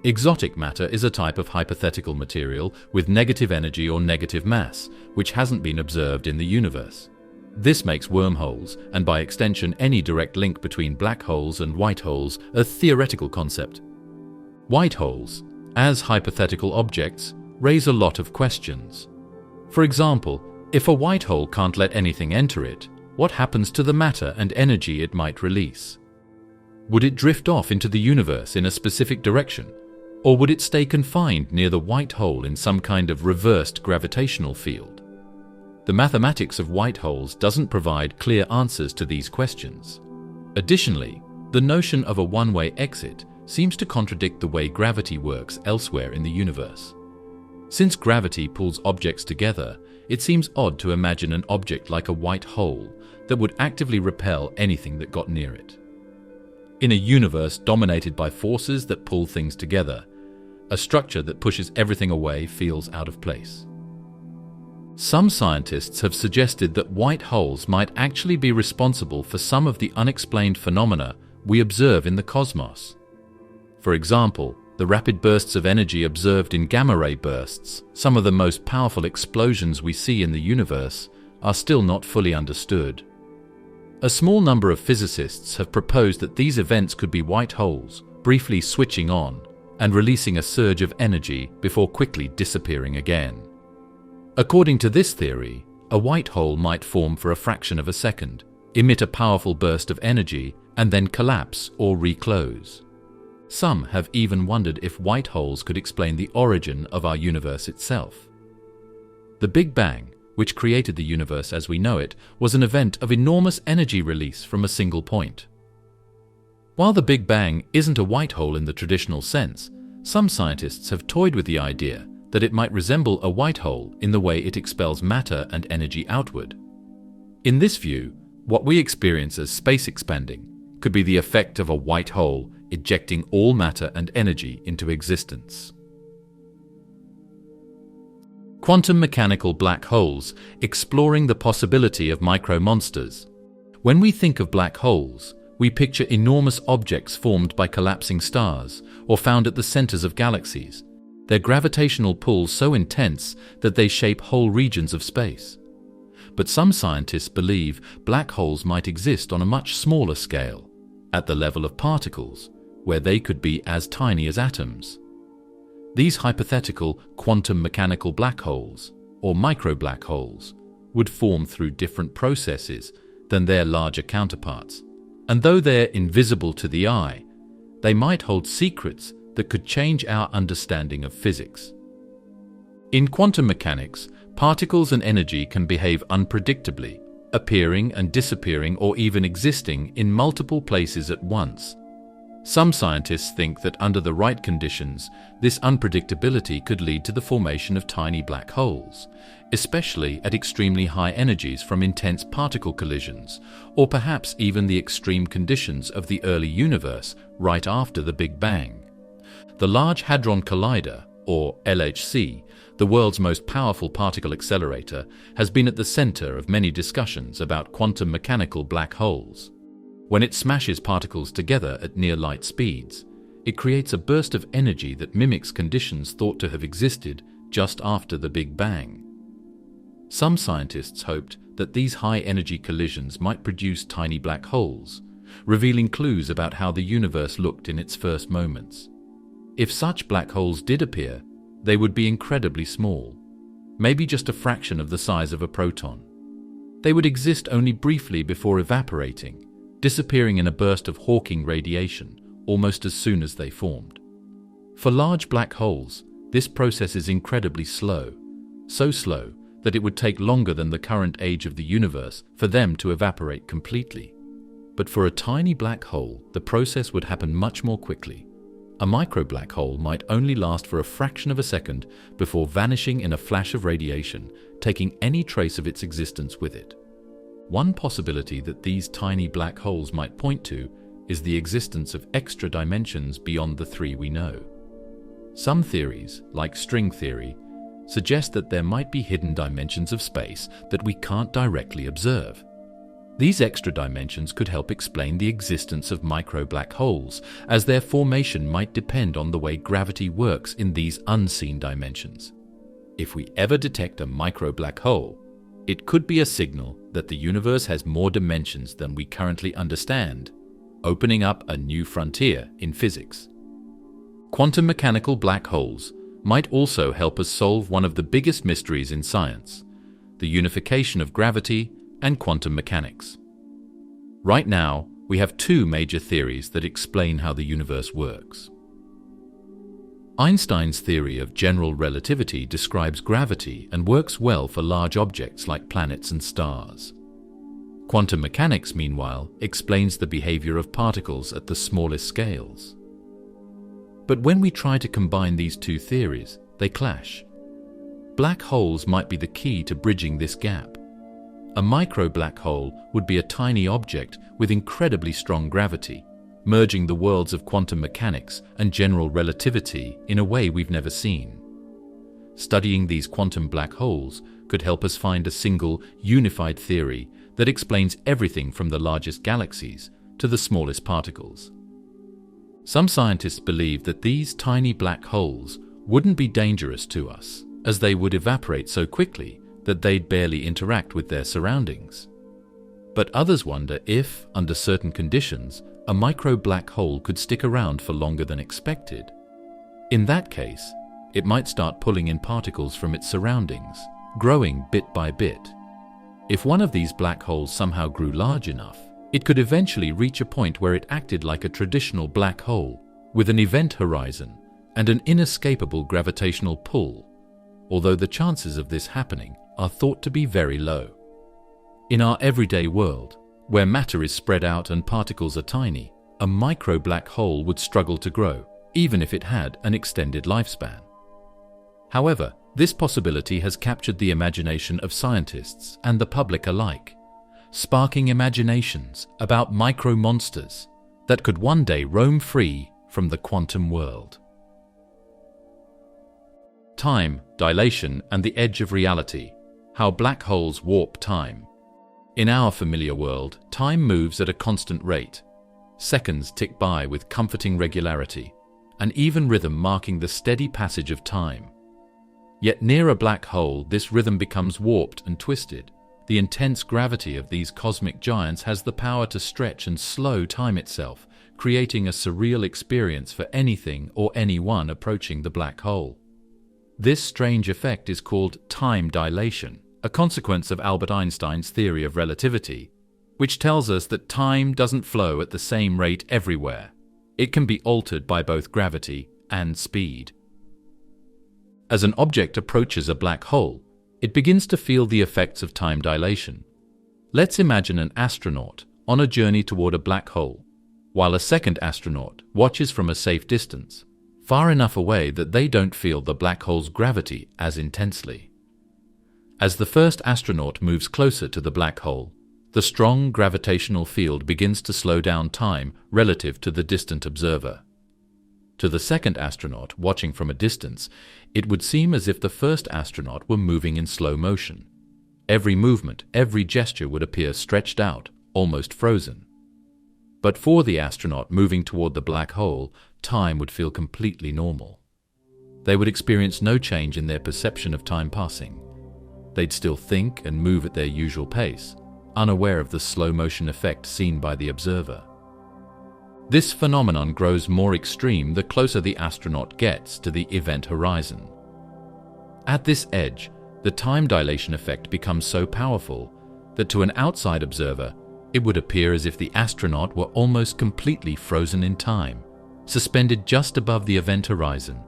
Exotic matter is a type of hypothetical material with negative energy or negative mass, which hasn't been observed in the universe. This makes wormholes, and by extension any direct link between black holes and white holes, a theoretical concept. White holes, as hypothetical objects, raise a lot of questions. For example, if a white hole can't let anything enter it, what happens to the matter and energy it might release? Would it drift off into the universe in a specific direction, or would it stay confined near the white hole in some kind of reversed gravitational field? The mathematics of white holes doesn't provide clear answers to these questions. Additionally, the notion of a one-way exit seems to contradict the way gravity works elsewhere in the universe. Since gravity pulls objects together, it seems odd to imagine an object like a white hole that would actively repel anything that got near it. In a universe dominated by forces that pull things together, a structure that pushes everything away feels out of place. Some scientists have suggested that white holes might actually be responsible for some of the unexplained phenomena we observe in the cosmos. For example, the rapid bursts of energy observed in gamma-ray bursts, some of the most powerful explosions we see in the universe, are still not fully understood. A small number of physicists have proposed that these events could be white holes, briefly switching on and releasing a surge of energy before quickly disappearing again. According to this theory, a white hole might form for a fraction of a second, emit a powerful burst of energy, and then collapse or reclose. Some have even wondered if white holes could explain the origin of our universe itself. The Big Bang, which created the universe as we know it, was an event of enormous energy release from a single point. While the Big Bang isn't a white hole in the traditional sense, some scientists have toyed with the idea that it might resemble a white hole in the way it expels matter and energy outward. In this view, what we experience as space expanding could be the effect of a white hole ejecting all matter and energy into existence. Quantum mechanical black holes, exploring the possibility of micro-monsters. When we think of black holes, we picture enormous objects formed by collapsing stars or found at the centers of galaxies, their gravitational pull so intense that they shape whole regions of space. But some scientists believe black holes might exist on a much smaller scale, at the level of particles, where they could be as tiny as atoms. These hypothetical quantum mechanical black holes, or micro-black holes, would form through different processes than their larger counterparts. And though they're invisible to the eye, they might hold secrets that could change our understanding of physics. In quantum mechanics, particles and energy can behave unpredictably, appearing and disappearing or even existing in multiple places at once. Some scientists think that under the right conditions, this unpredictability could lead to the formation of tiny black holes, especially at extremely high energies from intense particle collisions, or perhaps even the extreme conditions of the early universe right after the Big Bang. The Large Hadron Collider, or LHC, the world's most powerful particle accelerator, has been at the center of many discussions about quantum mechanical black holes. When it smashes particles together at near light speeds, it creates a burst of energy that mimics conditions thought to have existed just after the Big Bang. Some scientists hoped that these high-energy collisions might produce tiny black holes, revealing clues about how the universe looked in its first moments. If such black holes did appear, they would be incredibly small, maybe just a fraction of the size of a proton. They would exist only briefly before evaporating, disappearing in a burst of Hawking radiation almost as soon as they formed. For large black holes, this process is incredibly slow, so slow that it would take longer than the current age of the universe for them to evaporate completely. But for a tiny black hole, the process would happen much more quickly. A micro-black hole might only last for a fraction of a second before vanishing in a flash of radiation, taking any trace of its existence with it. One possibility that these tiny black holes might point to is the existence of extra dimensions beyond the three we know. Some theories, like string theory, suggest that there might be hidden dimensions of space that we can't directly observe. These extra dimensions could help explain the existence of micro-black holes, as their formation might depend on the way gravity works in these unseen dimensions. If we ever detect a micro-black hole, it could be a signal that the universe has more dimensions than we currently understand, opening up a new frontier in physics. Quantum mechanical black holes might also help us solve one of the biggest mysteries in science, the unification of gravity and quantum mechanics. Right now, we have two major theories that explain how the universe works. Einstein's theory of general relativity describes gravity and works well for large objects like planets and stars. Quantum mechanics, meanwhile, explains the behavior of particles at the smallest scales. But when we try to combine these two theories, they clash. Black holes might be the key to bridging this gap. A micro-black hole would be a tiny object with incredibly strong gravity, merging the worlds of quantum mechanics and general relativity in a way we've never seen. Studying these quantum black holes could help us find a single, unified theory that explains everything from the largest galaxies to the smallest particles. Some scientists believe that these tiny black holes wouldn't be dangerous to us, as they would evaporate so quickly that they'd barely interact with their surroundings. But others wonder if, under certain conditions, a micro-black hole could stick around for longer than expected. In that case, it might start pulling in particles from its surroundings, growing bit by bit. If one of these black holes somehow grew large enough, it could eventually reach a point where it acted like a traditional black hole, with an event horizon and an inescapable gravitational pull, although the chances of this happening are thought to be very low. In our everyday world, where matter is spread out and particles are tiny, a micro-black hole would struggle to grow, even if it had an extended lifespan. However, this possibility has captured the imagination of scientists and the public alike, sparking imaginations about micro-monsters that could one day roam free from the quantum world. Time, dilation, and the edge of reality. How black holes warp time. In our familiar world, time moves at a constant rate. Seconds tick by with comforting regularity, an even rhythm marking the steady passage of time. Yet near a black hole, this rhythm becomes warped and twisted. The intense gravity of these cosmic giants has the power to stretch and slow time itself, creating a surreal experience for anything or anyone approaching the black hole. This strange effect is called time dilation, a consequence of Albert Einstein's theory of relativity, which tells us that time doesn't flow at the same rate everywhere. It can be altered by both gravity and speed. As an object approaches a black hole, it begins to feel the effects of time dilation. Let's imagine an astronaut on a journey toward a black hole, while a second astronaut watches from a safe distance, far enough away that they don't feel the black hole's gravity as intensely. As the first astronaut moves closer to the black hole, the strong gravitational field begins to slow down time relative to the distant observer. To the second astronaut watching from a distance, it would seem as if the first astronaut were moving in slow motion. Every movement, every gesture would appear stretched out, almost frozen. But for the astronaut moving toward the black hole, time would feel completely normal. They would experience no change in their perception of time passing. They'd still think and move at their usual pace, unaware of the slow motion effect seen by the observer. This phenomenon grows more extreme the closer the astronaut gets to the event horizon. At this edge, the time dilation effect becomes so powerful that to an outside observer, it would appear as if the astronaut were almost completely frozen in time, suspended just above the event horizon.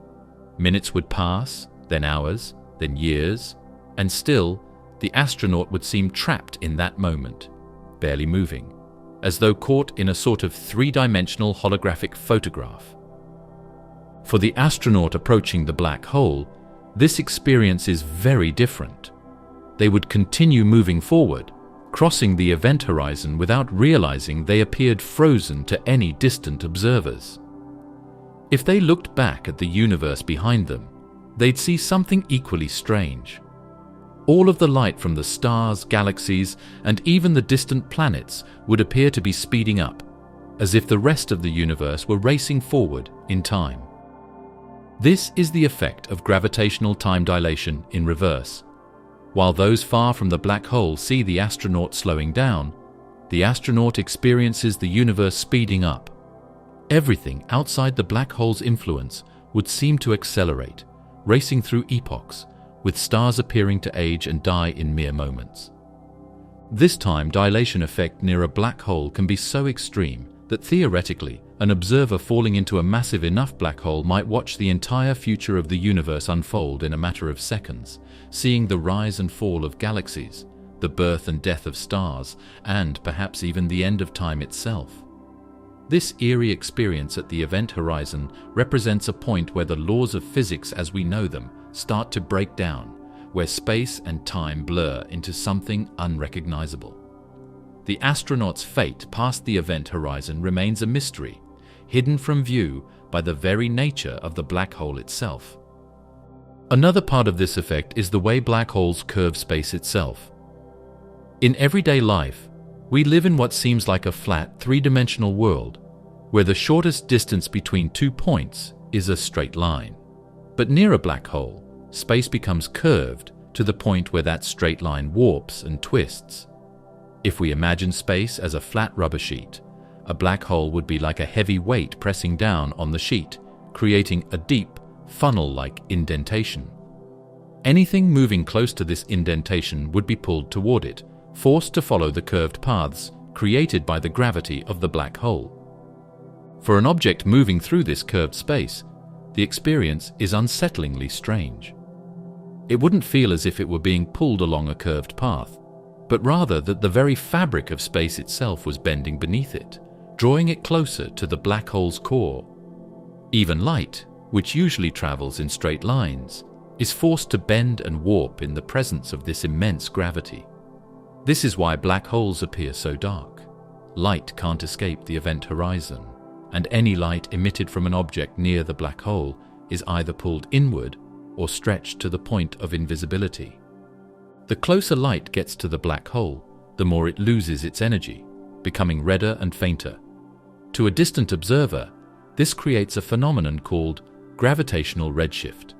Minutes would pass, then hours, then years, and still, the astronaut would seem trapped in that moment, barely moving, as though caught in a sort of three-dimensional holographic photograph. For the astronaut approaching the black hole, this experience is very different. They would continue moving forward, crossing the event horizon without realizing they appeared frozen to any distant observers. If they looked back at the universe behind them, they'd see something equally strange. All of the light from the stars, galaxies, and even the distant planets would appear to be speeding up, as if the rest of the universe were racing forward in time. This is the effect of gravitational time dilation in reverse. While those far from the black hole see the astronaut slowing down, the astronaut experiences the universe speeding up. Everything outside the black hole's influence would seem to accelerate, racing through epochs, with stars appearing to age and die in mere moments. This time dilation effect near a black hole can be so extreme that theoretically, an observer falling into a massive enough black hole might watch the entire future of the universe unfold in a matter of seconds, seeing the rise and fall of galaxies, the birth and death of stars, and perhaps even the end of time itself. This eerie experience at the event horizon represents a point where the laws of physics as we know them start to break down, where space and time blur into something unrecognizable. The astronaut's fate past the event horizon remains a mystery, hidden from view by the very nature of the black hole itself. Another part of this effect is the way black holes curve space itself. In everyday life, we live in what seems like a flat, three-dimensional world, where the shortest distance between 2 points is a straight line. But near a black hole, space becomes curved to the point where that straight line warps and twists. If we imagine space as a flat rubber sheet, a black hole would be like a heavy weight pressing down on the sheet, creating a deep, funnel-like indentation. Anything moving close to this indentation would be pulled toward it, forced to follow the curved paths created by the gravity of the black hole. For an object moving through this curved space, the experience is unsettlingly strange. It wouldn't feel as if it were being pulled along a curved path, but rather that the very fabric of space itself was bending beneath it, drawing it closer to the black hole's core. Even light, which usually travels in straight lines, is forced to bend and warp in the presence of this immense gravity. This is why black holes appear so dark. light can't escape the event horizon, and any light emitted from an object near the black hole is either pulled inward or stretched to the point of invisibility. The closer light gets to the black hole, the more it loses its energy, becoming redder and fainter. To a distant observer, this creates a phenomenon called gravitational redshift.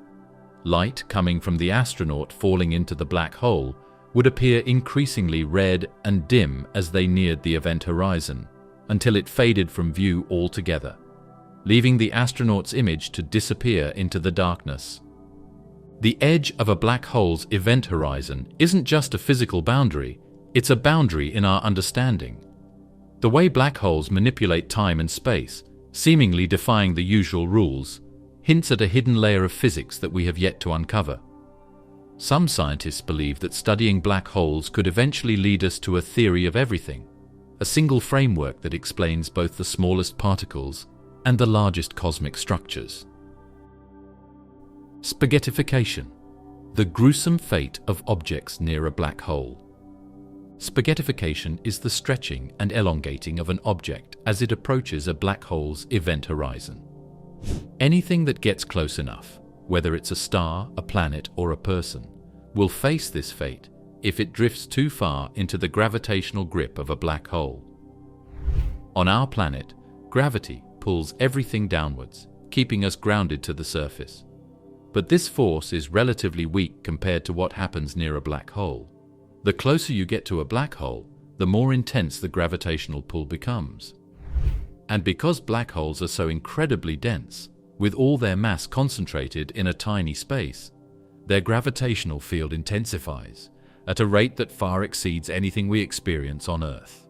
Light coming from the astronaut falling into the black hole would appear increasingly red and dim as they neared the event horizon, until it faded from view altogether, leaving the astronaut's image to disappear into the darkness. The edge of a black hole's event horizon isn't just a physical boundary, it's a boundary in our understanding. The way black holes manipulate time and space, seemingly defying the usual rules, hints at a hidden layer of physics that we have yet to uncover. Some scientists believe that studying black holes could eventually lead us to a theory of everything, a single framework that explains both the smallest particles and the largest cosmic structures. Spaghettification, the gruesome fate of objects near a black hole. Spaghettification is the stretching and elongating of an object as it approaches a black hole's event horizon. Anything that gets close enough, whether it's a star, a planet, or a person, will face this fate if it drifts too far into the gravitational grip of a black hole. On our planet, gravity pulls everything downwards, keeping us grounded to the surface. But this force is relatively weak compared to what happens near a black hole. The closer you get to a black hole, the more intense the gravitational pull becomes. And because black holes are so incredibly dense, with all their mass concentrated in a tiny space, their gravitational field intensifies at a rate that far exceeds anything we experience on Earth.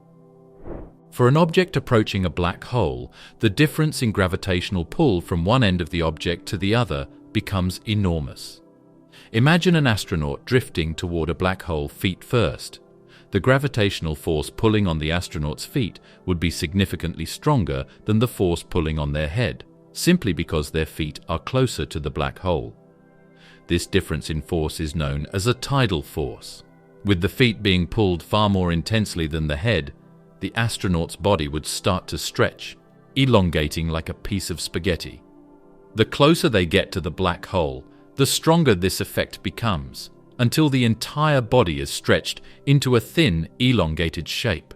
For an object approaching a black hole, the difference in gravitational pull from one end of the object to the other becomes enormous. Imagine an astronaut drifting toward a black hole feet first. The gravitational force pulling on the astronaut's feet would be significantly stronger than the force pulling on their head, simply because their feet are closer to the black hole. This difference in force is known as a tidal force. With the feet being pulled far more intensely than the head, the astronaut's body would start to stretch, elongating like a piece of spaghetti. The closer they get to the black hole, the stronger this effect becomes, until the entire body is stretched into a thin, elongated shape.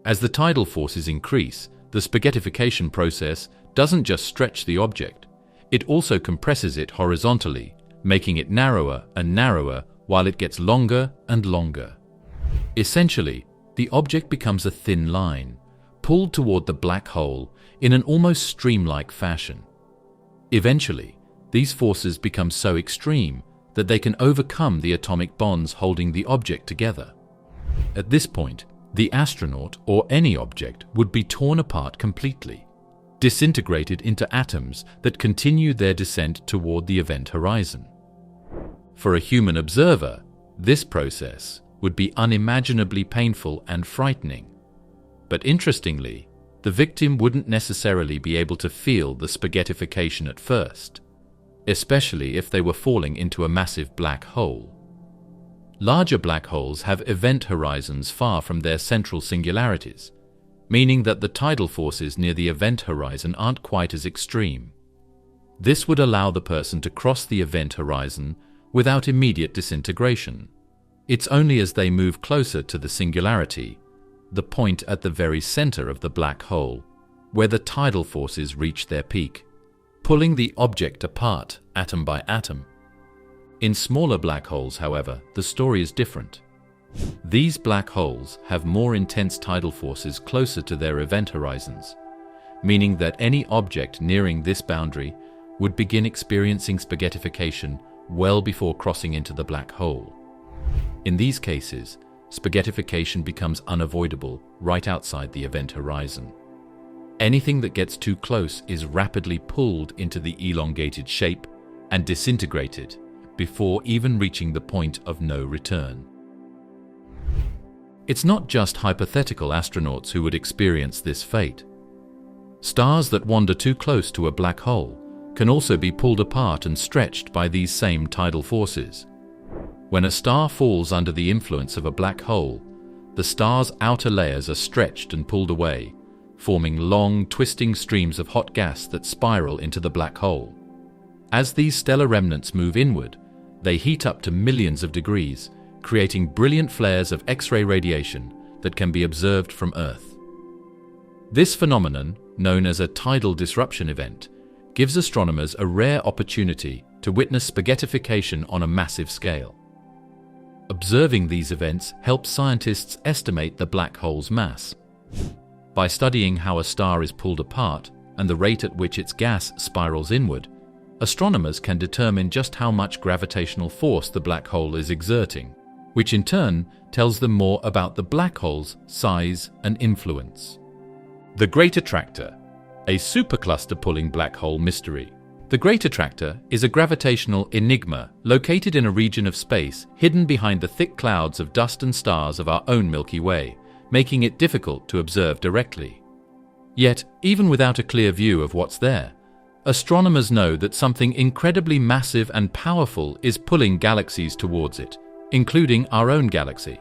As the tidal forces increase, the spaghettification process doesn't just stretch the object, it also compresses it horizontally, making it narrower and narrower while it gets longer and longer. Essentially, the object becomes a thin line, pulled toward the black hole in an almost stream-like fashion. Eventually, these forces become so extreme that they can overcome the atomic bonds holding the object together. At this point, the astronaut or any object would be torn apart completely, disintegrated into atoms that continue their descent toward the event horizon. For a human observer, this process would be unimaginably painful and frightening. But interestingly, the victim wouldn't necessarily be able to feel the spaghettification at first, especially if they were falling into a massive black hole. Larger black holes have event horizons far from their central singularities, meaning that the tidal forces near the event horizon aren't quite as extreme. This would allow the person to cross the event horizon without immediate disintegration. It's only as they move closer to the singularity, the point at the very center of the black hole, where the tidal forces reach their peak, pulling the object apart atom by atom. In smaller black holes, however, the story is different. These black holes have more intense tidal forces closer to their event horizons, meaning that any object nearing this boundary would begin experiencing spaghettification well before crossing into the black hole. In these cases, spaghettification becomes unavoidable right outside the event horizon. Anything that gets too close is rapidly pulled into the elongated shape and disintegrated before even reaching the point of no return. It's not just hypothetical astronauts who would experience this fate. Stars that wander too close to a black hole can also be pulled apart and stretched by these same tidal forces. When a star falls under the influence of a black hole, the star's outer layers are stretched and pulled away, forming long, twisting streams of hot gas that spiral into the black hole. As these stellar remnants move inward, they heat up to millions of degrees, creating brilliant flares of X-ray radiation that can be observed from Earth. This phenomenon, known as a tidal disruption event, gives astronomers a rare opportunity to witness spaghettification on a massive scale. Observing these events helps scientists estimate the black hole's mass. By studying how a star is pulled apart and the rate at which its gas spirals inward, astronomers can determine just how much gravitational force the black hole is exerting, which in turn tells them more about the black hole's size and influence. The Great Attractor, a supercluster pulling black hole mystery. The Great Attractor is a gravitational enigma located in a region of space hidden behind the thick clouds of dust and stars of our own Milky Way, making it difficult to observe directly. Yet, even without a clear view of what's there, astronomers know that something incredibly massive and powerful is pulling galaxies towards it, including our own galaxy.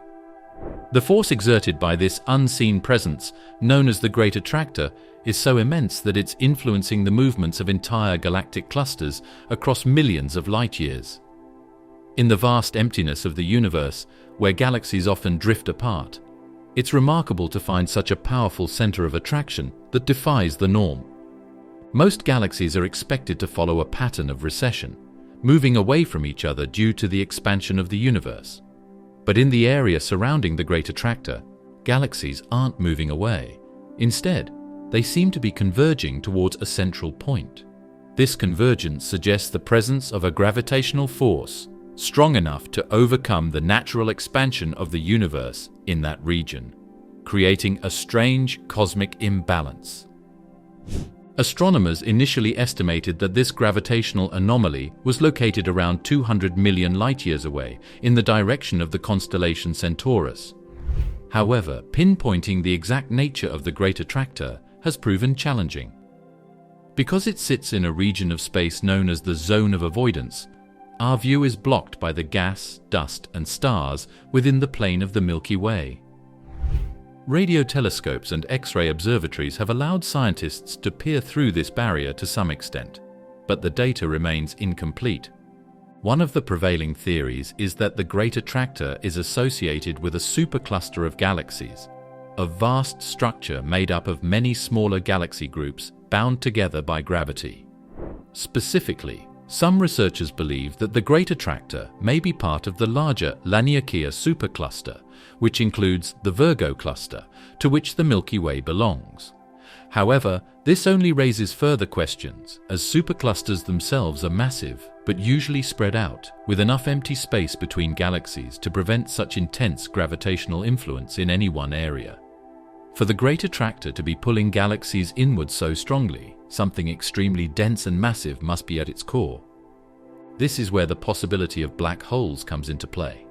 The force exerted by this unseen presence, known as the Great Attractor, is so immense that it's influencing the movements of entire galactic clusters across millions of light years. In the vast emptiness of the universe, where galaxies often drift apart, it's remarkable to find such a powerful center of attraction that defies the norm. Most galaxies are expected to follow a pattern of recession, moving away from each other due to the expansion of the universe. But in the area surrounding the Great Attractor, galaxies aren't moving away. Instead, they seem to be converging towards a central point. This convergence suggests the presence of a gravitational force strong enough to overcome the natural expansion of the universe in that region, creating a strange cosmic imbalance. Astronomers initially estimated that this gravitational anomaly was located around 200 million light-years away in the direction of the constellation Centaurus. However, pinpointing the exact nature of the Great Attractor has proven challenging. Because it sits in a region of space known as the zone of avoidance, our view is blocked by the gas, dust, and stars within the plane of the Milky Way. Radio telescopes and X-ray observatories have allowed scientists to peer through this barrier to some extent, but the data remains incomplete. One of the prevailing theories is that the Great Attractor is associated with a supercluster of galaxies, a vast structure made up of many smaller galaxy groups bound together by gravity. Specifically, some researchers believe that the Great Attractor may be part of the larger Laniakea supercluster, which includes the Virgo cluster, to which the Milky Way belongs. However, this only raises further questions, as superclusters themselves are massive, but usually spread out, with enough empty space between galaxies to prevent such intense gravitational influence in any one area. For the Great Attractor to be pulling galaxies inward so strongly, something extremely dense and massive must be at its core. This is where the possibility of black holes comes into play.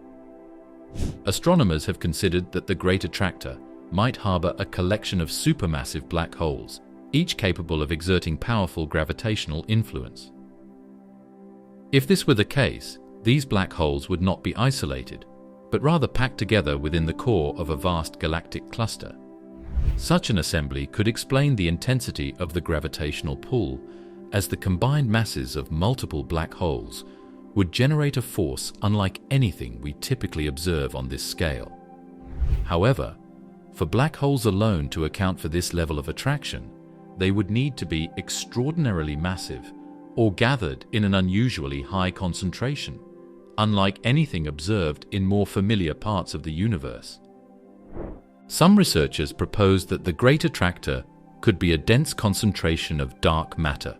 Astronomers have considered that the Great Attractor might harbor a collection of supermassive black holes, each capable of exerting powerful gravitational influence. If this were the case, these black holes would not be isolated, but rather packed together within the core of a vast galactic cluster. Such an assembly could explain the intensity of the gravitational pull, as the combined masses of multiple black holes would generate a force unlike anything we typically observe on this scale. However, for black holes alone to account for this level of attraction, they would need to be extraordinarily massive or gathered in an unusually high concentration, unlike anything observed in more familiar parts of the universe. Some researchers propose that the Great Attractor could be a dense concentration of dark matter,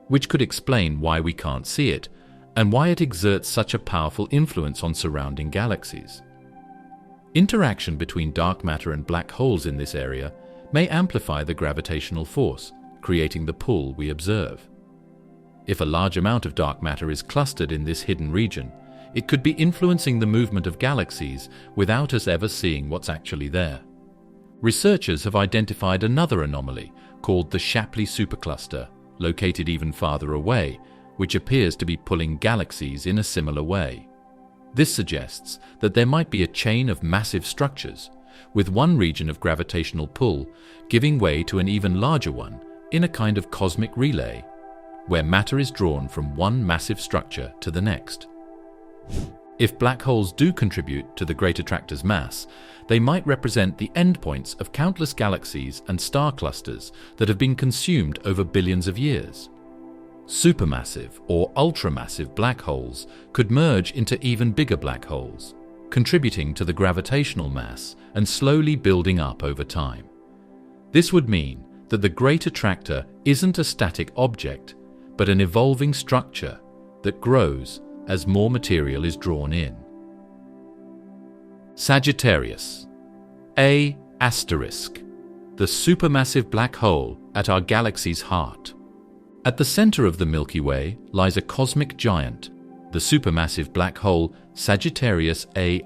which could explain why we can't see it and why it exerts such a powerful influence on surrounding galaxies. Interaction between dark matter and black holes in this area may amplify the gravitational force, creating the pull we observe. If a large amount of dark matter is clustered in this hidden region, it could be influencing the movement of galaxies without us ever seeing what's actually there. Researchers have identified another anomaly called the Shapley supercluster, located even farther away, which appears to be pulling galaxies in a similar way. This suggests that there might be a chain of massive structures, with one region of gravitational pull giving way to an even larger one in a kind of cosmic relay, where matter is drawn from one massive structure to the next. If black holes do contribute to the great attractor's mass, they might represent the endpoints of countless galaxies and star clusters that have been consumed over billions of years. Supermassive or ultramassive black holes could merge into even bigger black holes, contributing to the gravitational mass and slowly building up over time. This would mean that the great attractor isn't a static object, but an evolving structure that grows as more material is drawn in. Sagittarius A*, the supermassive black hole at our galaxy's heart. At the center of the Milky Way lies a cosmic giant, the supermassive black hole Sagittarius A*.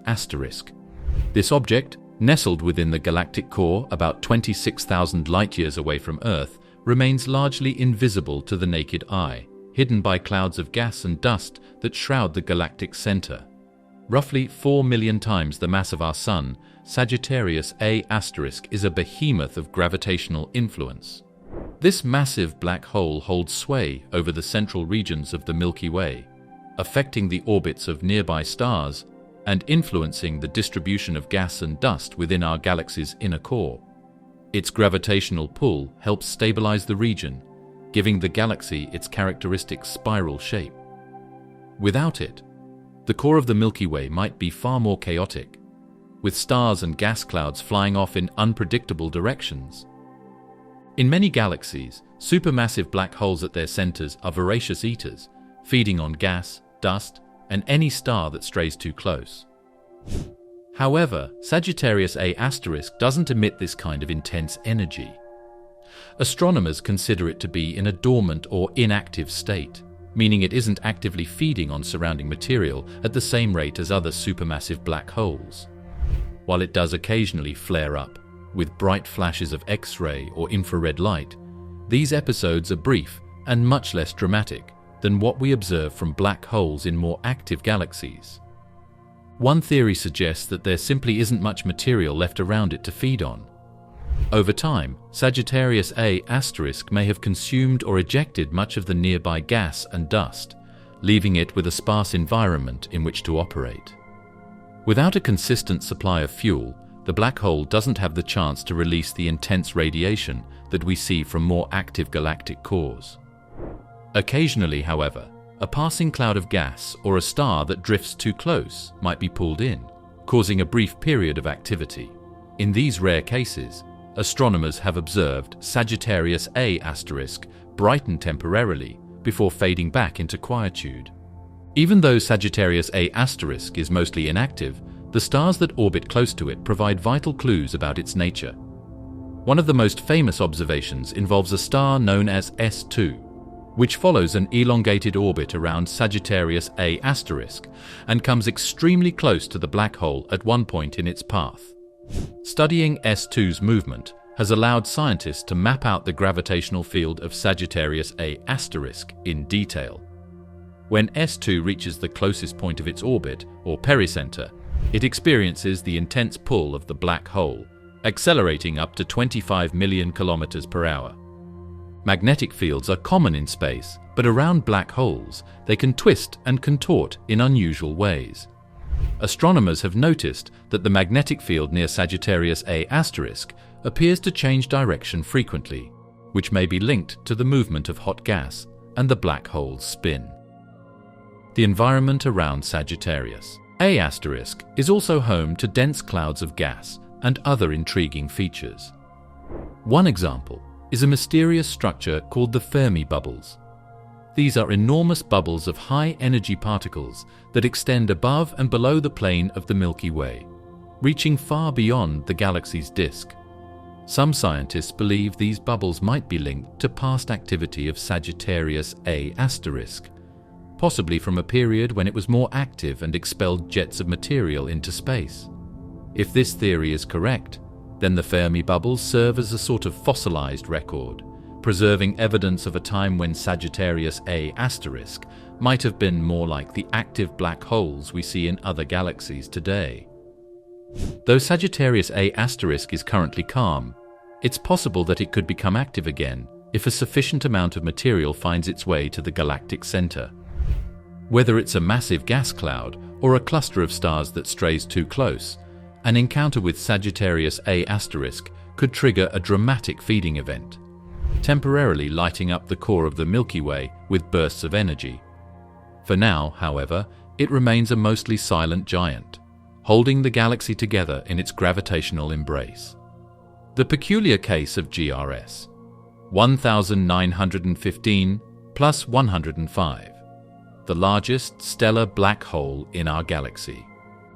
This object, nestled within the galactic core about 26,000 light-years away from Earth, remains largely invisible to the naked eye, hidden by clouds of gas and dust that shroud the galactic center. Roughly 4 million times the mass of our Sun, Sagittarius A* is a behemoth of gravitational influence. This massive black hole holds sway over the central regions of the Milky Way, affecting the orbits of nearby stars and influencing the distribution of gas and dust within our galaxy's inner core. Its gravitational pull helps stabilize the region, giving the galaxy its characteristic spiral shape. Without it, the core of the Milky Way might be far more chaotic, with stars and gas clouds flying off in unpredictable directions. In many galaxies, supermassive black holes at their centers are voracious eaters, feeding on gas, dust, and any star that strays too close. However, Sagittarius A* doesn't emit this kind of intense energy. Astronomers consider it to be in a dormant or inactive state, meaning it isn't actively feeding on surrounding material at the same rate as other supermassive black holes. While it does occasionally flare up, with bright flashes of X-ray or infrared light, these episodes are brief and much less dramatic than what we observe from black holes in more active galaxies. One theory suggests that there simply isn't much material left around it to feed on. Over time, Sagittarius A* may have consumed or ejected much of the nearby gas and dust, leaving it with a sparse environment in which to operate. Without a consistent supply of fuel, the black hole doesn't have the chance to release the intense radiation that we see from more active galactic cores. Occasionally, however, a passing cloud of gas or a star that drifts too close might be pulled in, causing a brief period of activity. In these rare cases, astronomers have observed Sagittarius A* brighten temporarily before fading back into quietude. Even though Sagittarius A* is mostly inactive, the stars that orbit close to it provide vital clues about its nature. One of the most famous observations involves a star known as S2, which follows an elongated orbit around Sagittarius A* and comes extremely close to the black hole at one point in its path. Studying S2's movement has allowed scientists to map out the gravitational field of Sagittarius A* in detail. When S2 reaches the closest point of its orbit, or pericenter, it experiences the intense pull of the black hole, accelerating up to 25 million kilometers per hour. Magnetic fields are common in space, but around black holes, they can twist and contort in unusual ways. Astronomers have noticed that the magnetic field near Sagittarius A* appears to change direction frequently, which may be linked to the movement of hot gas and the black hole's spin. The environment around Sagittarius A* is also home to dense clouds of gas and other intriguing features. One example is a mysterious structure called the Fermi bubbles. These are enormous bubbles of high-energy particles that extend above and below the plane of the Milky Way, reaching far beyond the galaxy's disk. Some scientists believe these bubbles might be linked to past activity of Sagittarius A*, possibly from a period when it was more active and expelled jets of material into space. If this theory is correct, then the Fermi bubbles serve as a sort of fossilized record, preserving evidence of a time when Sagittarius A* might have been more like the active black holes we see in other galaxies today. Though Sagittarius A* is currently calm, it's possible that it could become active again if a sufficient amount of material finds its way to the galactic center. Whether it's a massive gas cloud or a cluster of stars that strays too close, an encounter with Sagittarius A* could trigger a dramatic feeding event, temporarily lighting up the core of the Milky Way with bursts of energy. For now, however, it remains a mostly silent giant, holding the galaxy together in its gravitational embrace. The peculiar case of GRS 1915 plus 105, the largest stellar black hole in our galaxy.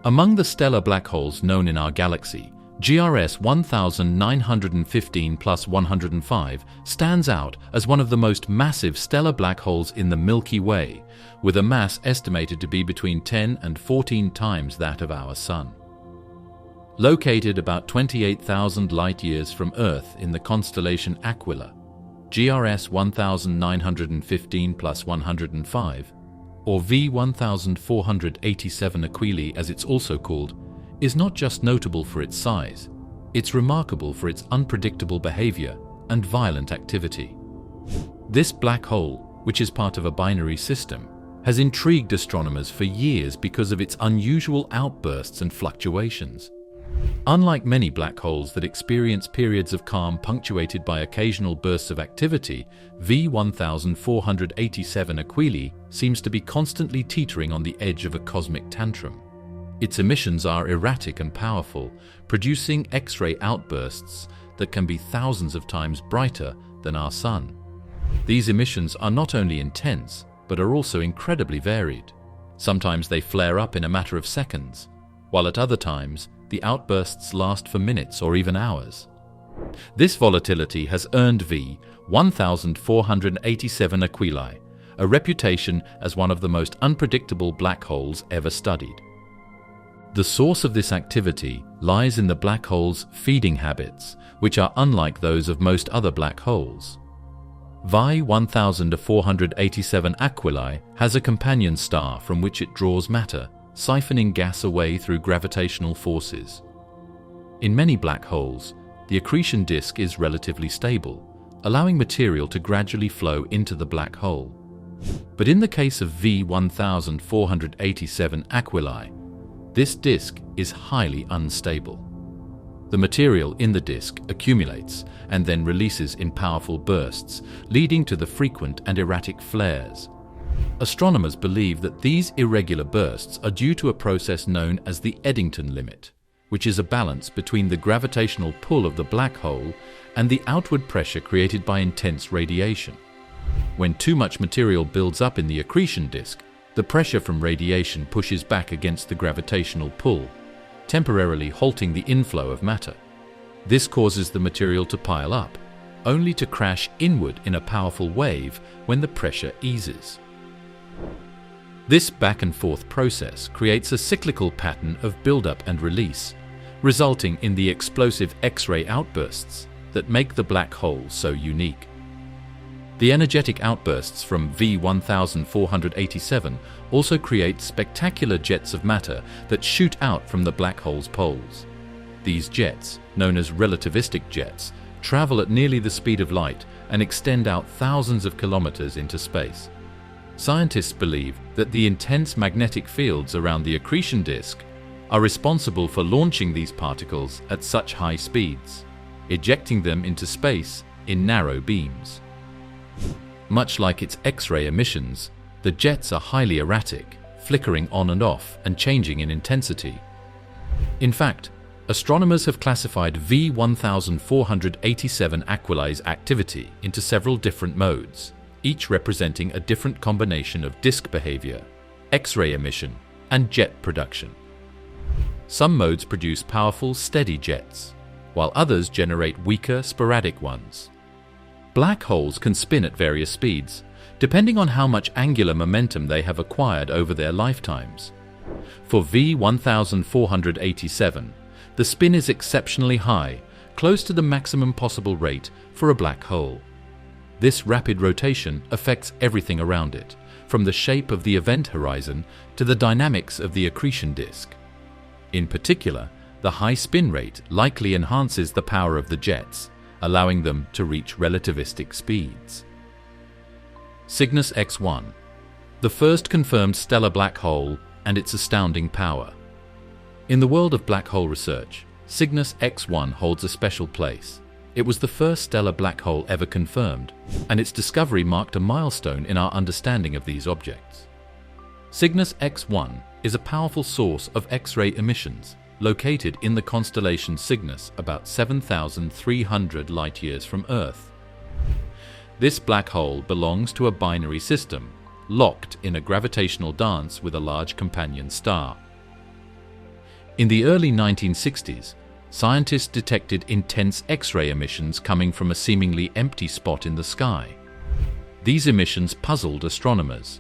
Among the stellar black holes known in our galaxy, GRS 1915 plus 105 stands out as one of the most massive stellar black holes in the Milky Way, with a mass estimated to be between 10 and 14 times that of our Sun. Located about 28,000 light-years from Earth in the constellation Aquila, GRS 1915 plus 105, or V1487 Aquila as it's also called, is not just notable for its size, it's remarkable for its unpredictable behavior and violent activity. This black hole, which is part of a binary system, has intrigued astronomers for years because of its unusual outbursts and fluctuations. Unlike many black holes that experience periods of calm punctuated by occasional bursts of activity, V1487 Aquila seems to be constantly teetering on the edge of a cosmic tantrum. Its emissions are erratic and powerful, producing X-ray outbursts that can be thousands of times brighter than our Sun. These emissions are not only intense, but are also incredibly varied. Sometimes they flare up in a matter of seconds, while at other times, the outbursts last for minutes or even hours. This volatility has earned V1487 Aquila a reputation as one of the most unpredictable black holes ever studied. The source of this activity lies in the black hole's feeding habits, which are unlike those of most other black holes. V1487 Aquila has a companion star from which it draws matter, siphoning gas away through gravitational forces. In many black holes, the accretion disk is relatively stable, allowing material to gradually flow into the black hole. But in the case of V1487 Aquila, this disk is highly unstable. The material in the disk accumulates and then releases in powerful bursts, leading to the frequent and erratic flares. Astronomers believe that these irregular bursts are due to a process known as the Eddington limit, which is a balance between the gravitational pull of the black hole and the outward pressure created by intense radiation. When too much material builds up in the accretion disk, the pressure from radiation pushes back against the gravitational pull, temporarily halting the inflow of matter. This causes the material to pile up, only to crash inward in a powerful wave when the pressure eases. This back-and-forth process creates a cyclical pattern of buildup and release, resulting in the explosive X-ray outbursts that make the black hole so unique. The energetic outbursts from V1487 also create spectacular jets of matter that shoot out from the black hole's poles. These jets, known as relativistic jets, travel at nearly the speed of light and extend out thousands of kilometers into space. Scientists believe that the intense magnetic fields around the accretion disk are responsible for launching these particles at such high speeds, ejecting them into space in narrow beams. Much like its X-ray emissions, the jets are highly erratic, flickering on and off and changing in intensity. In fact, astronomers have classified V1487 Aquila's activity into several different modes, each representing a different combination of disk behavior, X-ray emission, and jet production. Some modes produce powerful, steady jets, while others generate weaker, sporadic ones. Black holes can spin at various speeds, depending on how much angular momentum they have acquired over their lifetimes. For V1487, the spin is exceptionally high, close to the maximum possible rate for a black hole. This rapid rotation affects everything around it, from the shape of the event horizon to the dynamics of the accretion disk. In particular, The high spin rate likely enhances the power of the jets, allowing them to reach relativistic speeds. Cygnus X1, the first confirmed stellar black hole and its astounding power. In the world of black hole research, Cygnus X1 holds a special place. It was the first stellar black hole ever confirmed, and its discovery marked a milestone in our understanding of these objects. Cygnus X1 is a powerful source of X-ray emissions located in the constellation Cygnus about 7,300 light-years from Earth. This black hole belongs to a binary system, locked in a gravitational dance with a large companion star. In the early 1960s, scientists detected intense X-ray emissions coming from a seemingly empty spot in the sky. These emissions puzzled astronomers.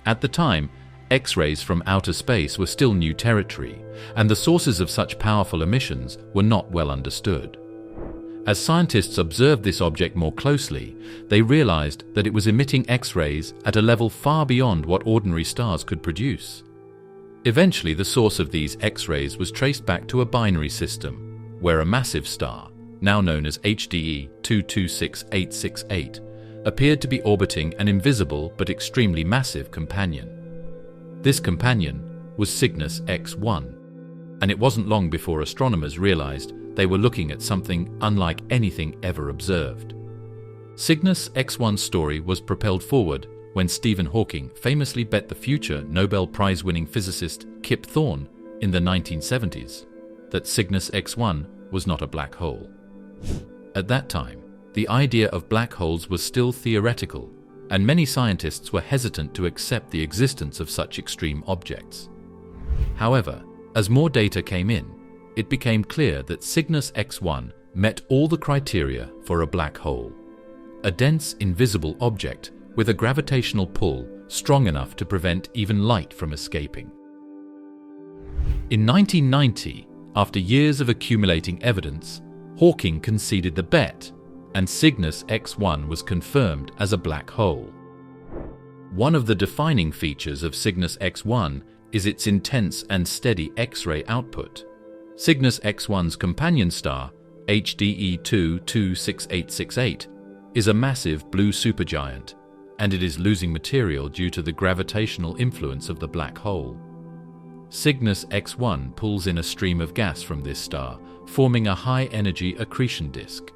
At the time, X-rays from outer space were still new territory, and the sources of such powerful emissions were not well understood. As scientists observed this object more closely, they realized that it was emitting X-rays at a level far beyond what ordinary stars could produce. Eventually, the source of these X-rays was traced back to a binary system, where a massive star, now known as HDE 226868, appeared to be orbiting an invisible but extremely massive companion. This companion was Cygnus X1, and it wasn't long before astronomers realized they were looking at something unlike anything ever observed. Cygnus X1's story was propelled forward when Stephen Hawking famously bet the future Nobel Prize-winning physicist Kip Thorne in the 1970s that Cygnus X1 was not a black hole. At that time, the idea of black holes was still theoretical, and many scientists were hesitant to accept the existence of such extreme objects. However, as more data came in, it became clear that Cygnus X1 met all the criteria for a black hole: a dense, invisible object with a gravitational pull strong enough to prevent even light from escaping. In 1990, after years of accumulating evidence, Hawking conceded the bet, and Cygnus X1 was confirmed as a black hole. One of the defining features of Cygnus X1 is its intense and steady X-ray output. Cygnus X1's companion star, HDE 226868, is a massive blue supergiant, and it is losing material due to the gravitational influence of the black hole. Cygnus X1 pulls in a stream of gas from this star, forming a high-energy accretion disk.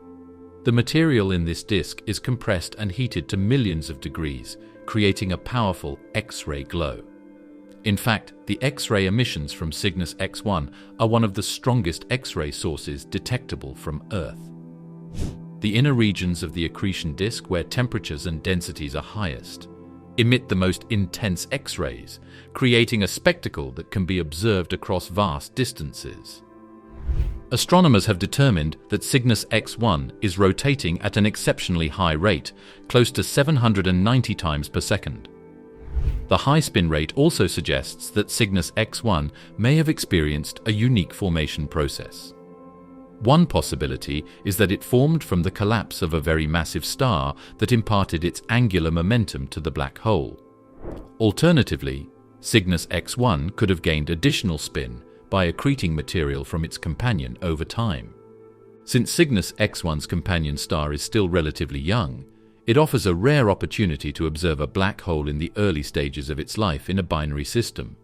The material in this disk is compressed and heated to millions of degrees, creating a powerful X-ray glow. In fact, the X-ray emissions from Cygnus X1 are one of the strongest X-ray sources detectable from Earth. The inner regions of the accretion disk, where temperatures and densities are highest, emit the most intense X-rays, creating a spectacle that can be observed across vast distances. Astronomers have determined that Cygnus X1 is rotating at an exceptionally high rate, close to 790 times per second. The high spin rate also suggests that Cygnus X1 may have experienced a unique formation process. One possibility is that it formed from the collapse of a very massive star that imparted its angular momentum to the black hole. Alternatively, Cygnus X1 could have gained additional spin by accreting material from its companion over time. Since Cygnus X1's companion star is still relatively young, it offers a rare opportunity to observe a black hole in the early stages of its life in a binary system.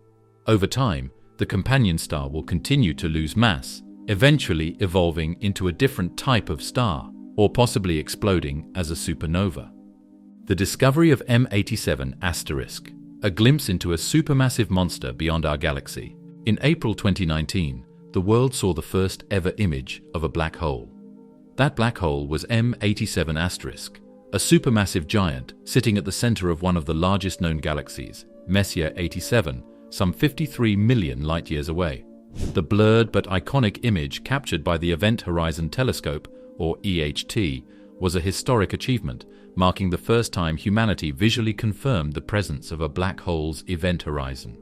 Over time, the companion star will continue to lose mass, eventually evolving into a different type of star, or possibly exploding as a supernova. The discovery of M87*, a glimpse into a supermassive monster beyond our galaxy. In April 2019, the world saw the first ever image of a black hole. That black hole was M87*, a supermassive giant sitting at the center of one of the largest known galaxies, Messier 87, some 53 million light-years away. The blurred but iconic image captured by the Event Horizon Telescope, or EHT, was a historic achievement, marking the first time humanity visually confirmed the presence of a black hole's event horizon.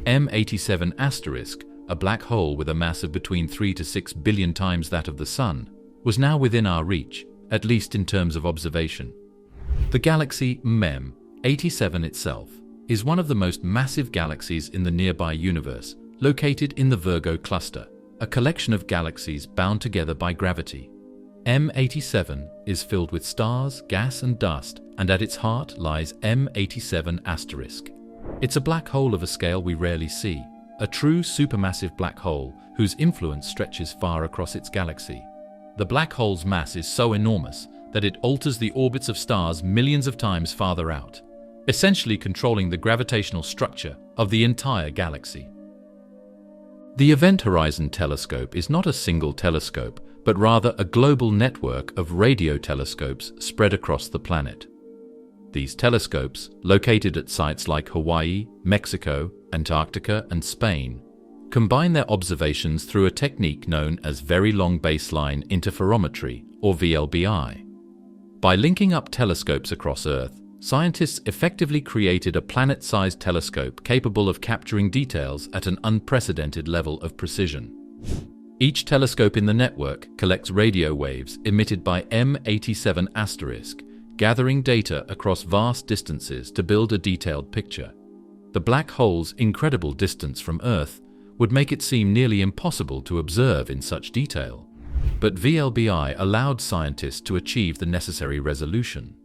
M87*, a black hole with a mass of between 3 to 6 billion times that of the Sun, was now within our reach, at least in terms of observation. The galaxy MEM 87 itself is one of the most massive galaxies in the nearby universe, located in the Virgo cluster, a collection of galaxies bound together by gravity. M87 is filled with stars, gas and dust, and at its heart lies M87*. It's a black hole of a scale we rarely see, a true supermassive black hole whose influence stretches far across its galaxy. The black hole's mass is so enormous that it alters the orbits of stars millions of times farther out, essentially controlling the gravitational structure of the entire galaxy. The Event Horizon Telescope is not a single telescope, but rather a global network of radio telescopes spread across the planet. These telescopes, located at sites like Hawaii, Mexico, Antarctica, and Spain, combine their observations through a technique known as Very Long Baseline Interferometry, or VLBI. By linking up telescopes across Earth, scientists effectively created a planet-sized telescope capable of capturing details at an unprecedented level of precision. Each telescope in the network collects radio waves emitted by M87*, gathering data across vast distances to build a detailed picture. The black hole's incredible distance from Earth would make it seem nearly impossible to observe in such detail, but VLBI allowed scientists to achieve the necessary resolution.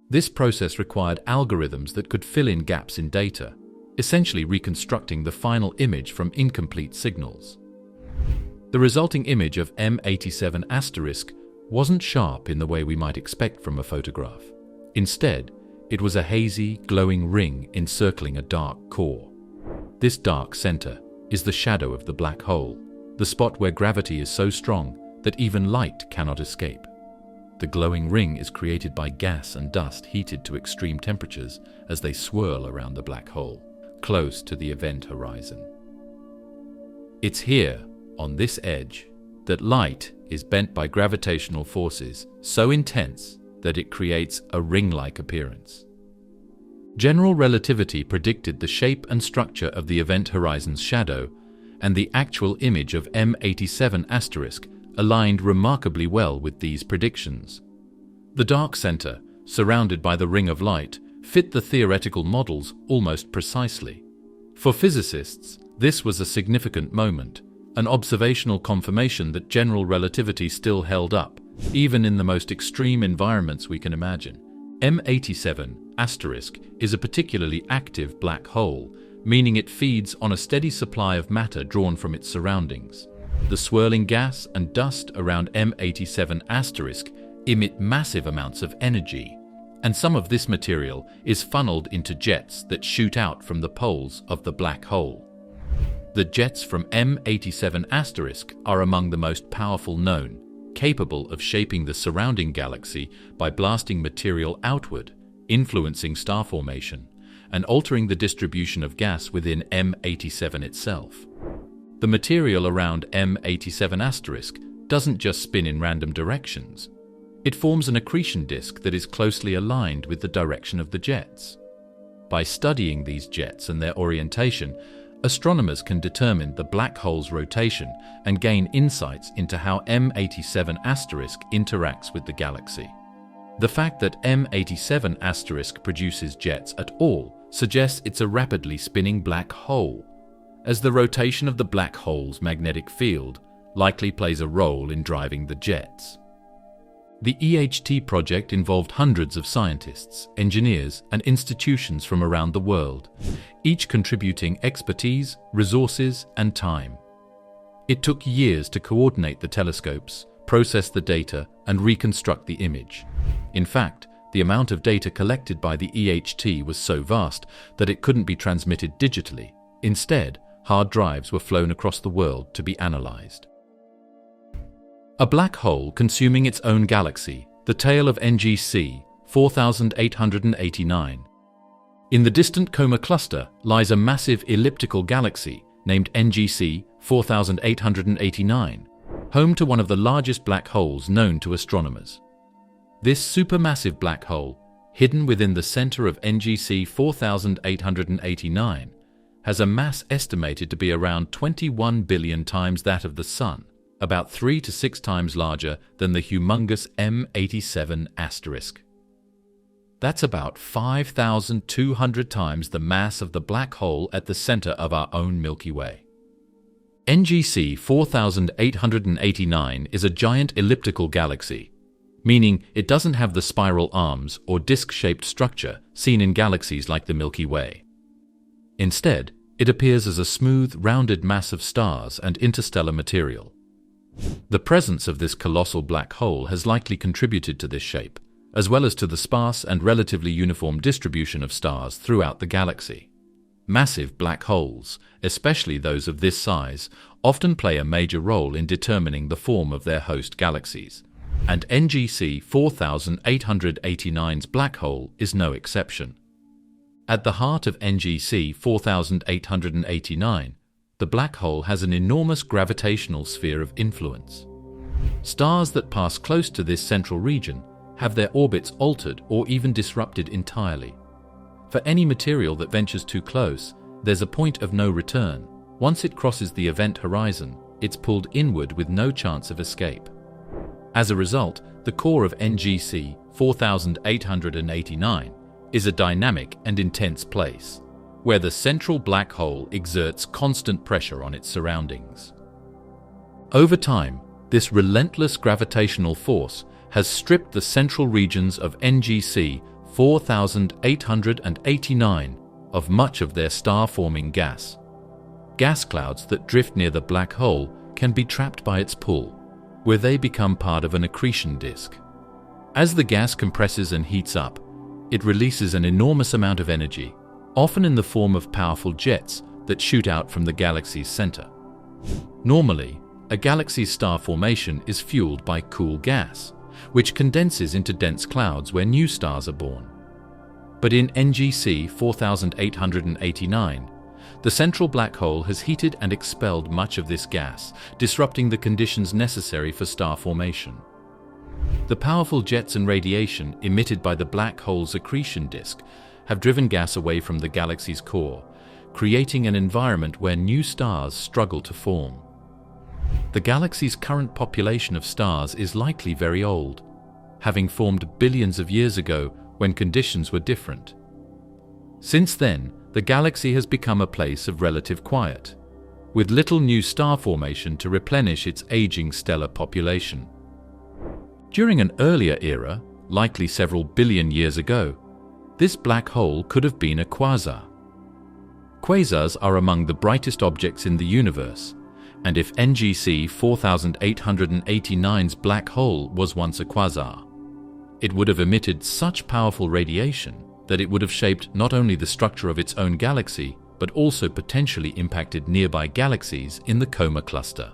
This process required algorithms that could fill in gaps in data, essentially reconstructing the final image from incomplete signals. The resulting image of M87* wasn't sharp in the way we might expect from a photograph. Instead, it was a hazy, glowing ring encircling a dark core. This dark center is the shadow of the black hole, the spot where gravity is so strong that even light cannot escape. The glowing ring is created by gas and dust heated to extreme temperatures as they swirl around the black hole, close to the event horizon. It's here, on this edge, that light is bent by gravitational forces so intense that it creates a ring-like appearance. General relativity predicted the shape and structure of the event horizon's shadow, and the actual image of M87* aligned remarkably well with these predictions. The dark center, surrounded by the ring of light, fit the theoretical models almost precisely. For physicists, this was a significant moment, an observational confirmation that general relativity still held up, even in the most extreme environments we can imagine. M87* is a particularly active black hole, meaning it feeds on a steady supply of matter drawn from its surroundings. The swirling gas and dust around M87* emit massive amounts of energy, and some of this material is funneled into jets that shoot out from the poles of the black hole. The jets from M87* are among the most powerful known, capable of shaping the surrounding galaxy by blasting material outward, influencing star formation, and altering the distribution of gas within M87 itself. The material around M87* doesn't just spin in random directions. It forms an accretion disk that is closely aligned with the direction of the jets. By studying these jets and their orientation, astronomers can determine the black hole's rotation and gain insights into how M87* interacts with the galaxy. The fact that M87* produces jets at all suggests it's a rapidly spinning black hole, as the rotation of the black hole's magnetic field likely plays a role in driving the jets. The EHT project involved hundreds of scientists, engineers, and institutions from around the world, each contributing expertise, resources, and time. It took years to coordinate the telescopes, process the data, and reconstruct the image. In fact, the amount of data collected by the EHT was so vast that it couldn't be transmitted digitally. Instead, hard drives were flown across the world to be analyzed. A black hole consuming its own galaxy, the tail of NGC 4889. In the distant Coma cluster lies a massive elliptical galaxy named NGC 4889, home to one of the largest black holes known to astronomers. This supermassive black hole, hidden within the center of NGC 4889, has a mass estimated to be around 21 billion times that of the Sun, about 3 to 6 times larger than the humongous M87*. That's about 5,200 times the mass of the black hole at the center of our own Milky Way. NGC 4889 is a giant elliptical galaxy, meaning it doesn't have the spiral arms or disc-shaped structure seen in galaxies like the Milky Way. Instead, it appears as a smooth, rounded mass of stars and interstellar material. The presence of this colossal black hole has likely contributed to this shape, as well as to the sparse and relatively uniform distribution of stars throughout the galaxy. Massive black holes, especially those of this size, often play a major role in determining the form of their host galaxies, and NGC 4889's black hole is no exception. At the heart of NGC 4889, the black hole has an enormous gravitational sphere of influence. Stars that pass close to this central region have their orbits altered or even disrupted entirely. For any material that ventures too close, there's a point of no return. Once it crosses the event horizon, it's pulled inward with no chance of escape. As a result, the core of NGC 4889 is a dynamic and intense place, where the central black hole exerts constant pressure on its surroundings. Over time, this relentless gravitational force has stripped the central regions of NGC 4889 of much of their star-forming gas. Gas clouds that drift near the black hole can be trapped by its pull, where they become part of an accretion disk. As the gas compresses and heats up, it releases an enormous amount of energy, often in the form of powerful jets that shoot out from the galaxy's center. Normally, a galaxy's star formation is fueled by cool gas, which condenses into dense clouds where new stars are born. But in NGC 4889, the central black hole has heated and expelled much of this gas, disrupting the conditions necessary for star formation. The powerful jets and radiation emitted by the black hole's accretion disk have driven gas away from the galaxy's core, creating an environment where new stars struggle to form. The galaxy's current population of stars is likely very old, having formed billions of years ago when conditions were different. Since then, the galaxy has become a place of relative quiet, with little new star formation to replenish its aging stellar population. During an earlier era, likely several billion years ago, this black hole could have been a quasar. Quasars are among the brightest objects in the universe, and if NGC 4889's black hole was once a quasar, it would have emitted such powerful radiation that it would have shaped not only the structure of its own galaxy, but also potentially impacted nearby galaxies in the Coma cluster.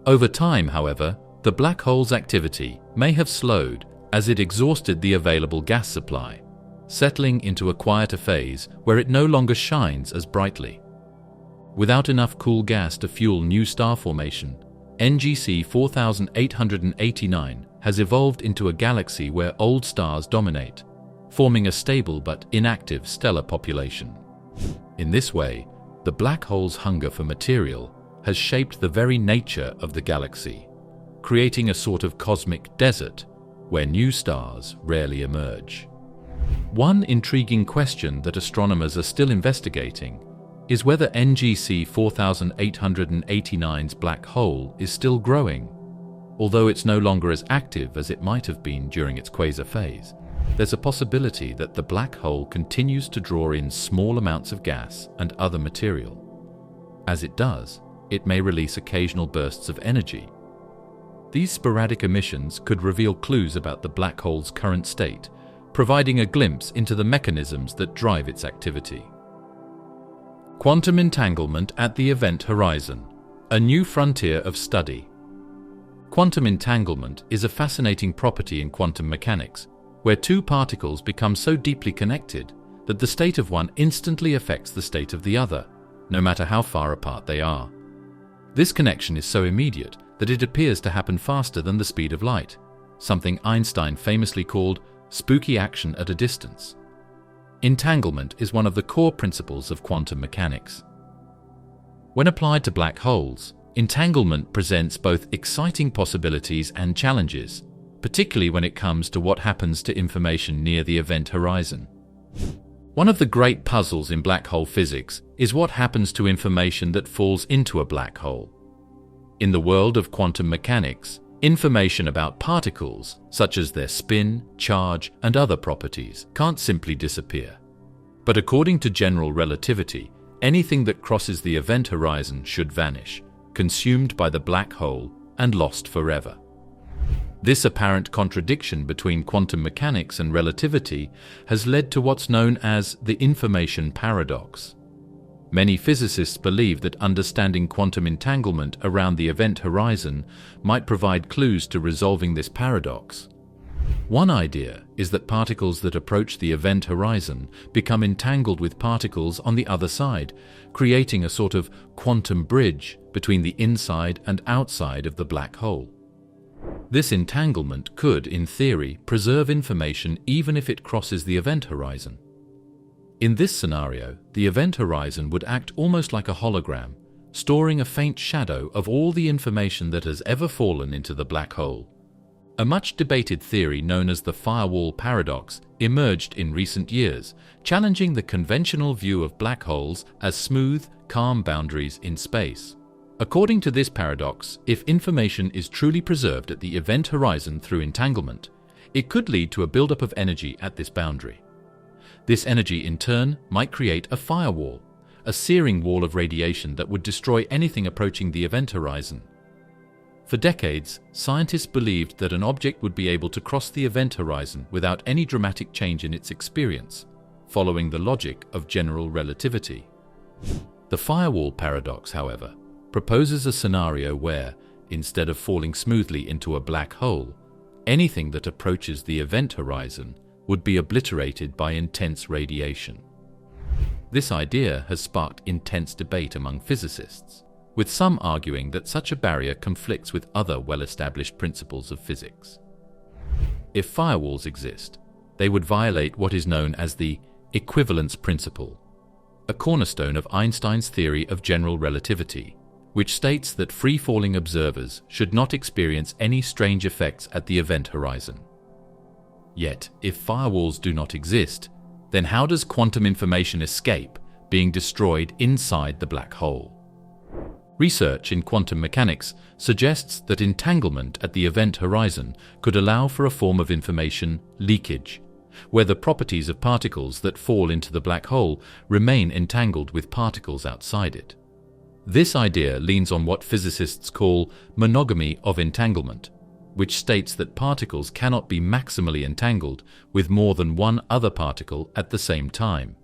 Over time, however, the black hole's activity may have slowed as it exhausted the available gas supply, settling into a quieter phase where it no longer shines as brightly. Without enough cool gas to fuel new star formation, NGC 4889 has evolved into a galaxy where old stars dominate, forming a stable but inactive stellar population. In this way, the black hole's hunger for material has shaped the very nature of the galaxy, creating a sort of cosmic desert where new stars rarely emerge. One intriguing question that astronomers are still investigating is whether NGC 4889's black hole is still growing. Although it's no longer as active as it might have been during its quasar phase, there's a possibility that the black hole continues to draw in small amounts of gas and other material. As it does, it may release occasional bursts of energy. These sporadic emissions could reveal clues about the black hole's current state, providing a glimpse into the mechanisms that drive its activity. Quantum entanglement at the event horizon, a new frontier of study. Quantum entanglement is a fascinating property in quantum mechanics, where two particles become so deeply connected that the state of one instantly affects the state of the other, no matter how far apart they are. This connection is so immediate that it appears to happen faster than the speed of light, something Einstein famously called spooky action at a distance. Entanglement is one of the core principles of quantum mechanics. When applied to black holes, entanglement presents both exciting possibilities and challenges, particularly when it comes to what happens to information near the event horizon. One of the great puzzles in black hole physics is what happens to information that falls into a black hole. In the world of quantum mechanics, information about particles, such as their spin, charge, and other properties, can't simply disappear. But according to general relativity, anything that crosses the event horizon should vanish, consumed by the black hole and lost forever. This apparent contradiction between quantum mechanics and relativity has led to what's known as the information paradox. Many physicists believe that understanding quantum entanglement around the event horizon might provide clues to resolving this paradox. One idea is that particles that approach the event horizon become entangled with particles on the other side, creating a sort of quantum bridge between the inside and outside of the black hole. This entanglement could, in theory, preserve information even if it crosses the event horizon. In this scenario, the event horizon would act almost like a hologram, storing a faint shadow of all the information that has ever fallen into the black hole. A much debated theory known as the firewall paradox emerged in recent years, challenging the conventional view of black holes as smooth, calm boundaries in space. According to this paradox, if information is truly preserved at the event horizon through entanglement, it could lead to a buildup of energy at this boundary. This energy, in turn, might create a firewall, a searing wall of radiation that would destroy anything approaching the event horizon. For decades, scientists believed that an object would be able to cross the event horizon without any dramatic change in its experience, following the logic of general relativity. The firewall paradox, however, proposes a scenario where, instead of falling smoothly into a black hole, anything that approaches the event horizon would be obliterated by intense radiation. This idea has sparked intense debate among physicists, with some arguing that such a barrier conflicts with other well-established principles of physics. If firewalls exist, they would violate what is known as the equivalence principle, a cornerstone of Einstein's theory of general relativity, which states that free-falling observers should not experience any strange effects at the event horizon. Yet, if firewalls do not exist, then how does quantum information escape, being destroyed inside the black hole? Research in quantum mechanics suggests that entanglement at the event horizon could allow for a form of information leakage, where the properties of particles that fall into the black hole remain entangled with particles outside it. This idea leans on what physicists call monogamy of entanglement, which states that particles cannot be maximally entangled with more than one other particle at the same time.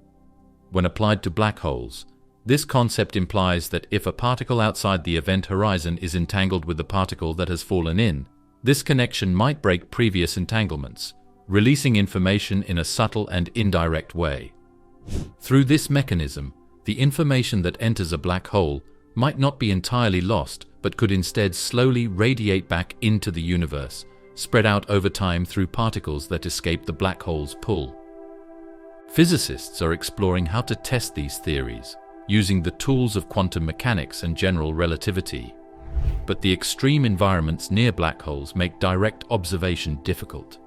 When applied to black holes, this concept implies that if a particle outside the event horizon is entangled with the particle that has fallen in, this connection might break previous entanglements, releasing information in a subtle and indirect way. Through this mechanism, the information that enters a black hole might not be entirely lost, but could instead slowly radiate back into the universe, spread out over time through particles that escape the black hole's pull. Physicists are exploring how to test these theories, using the tools of quantum mechanics and general relativity. But the extreme environments near black holes make direct observation difficult.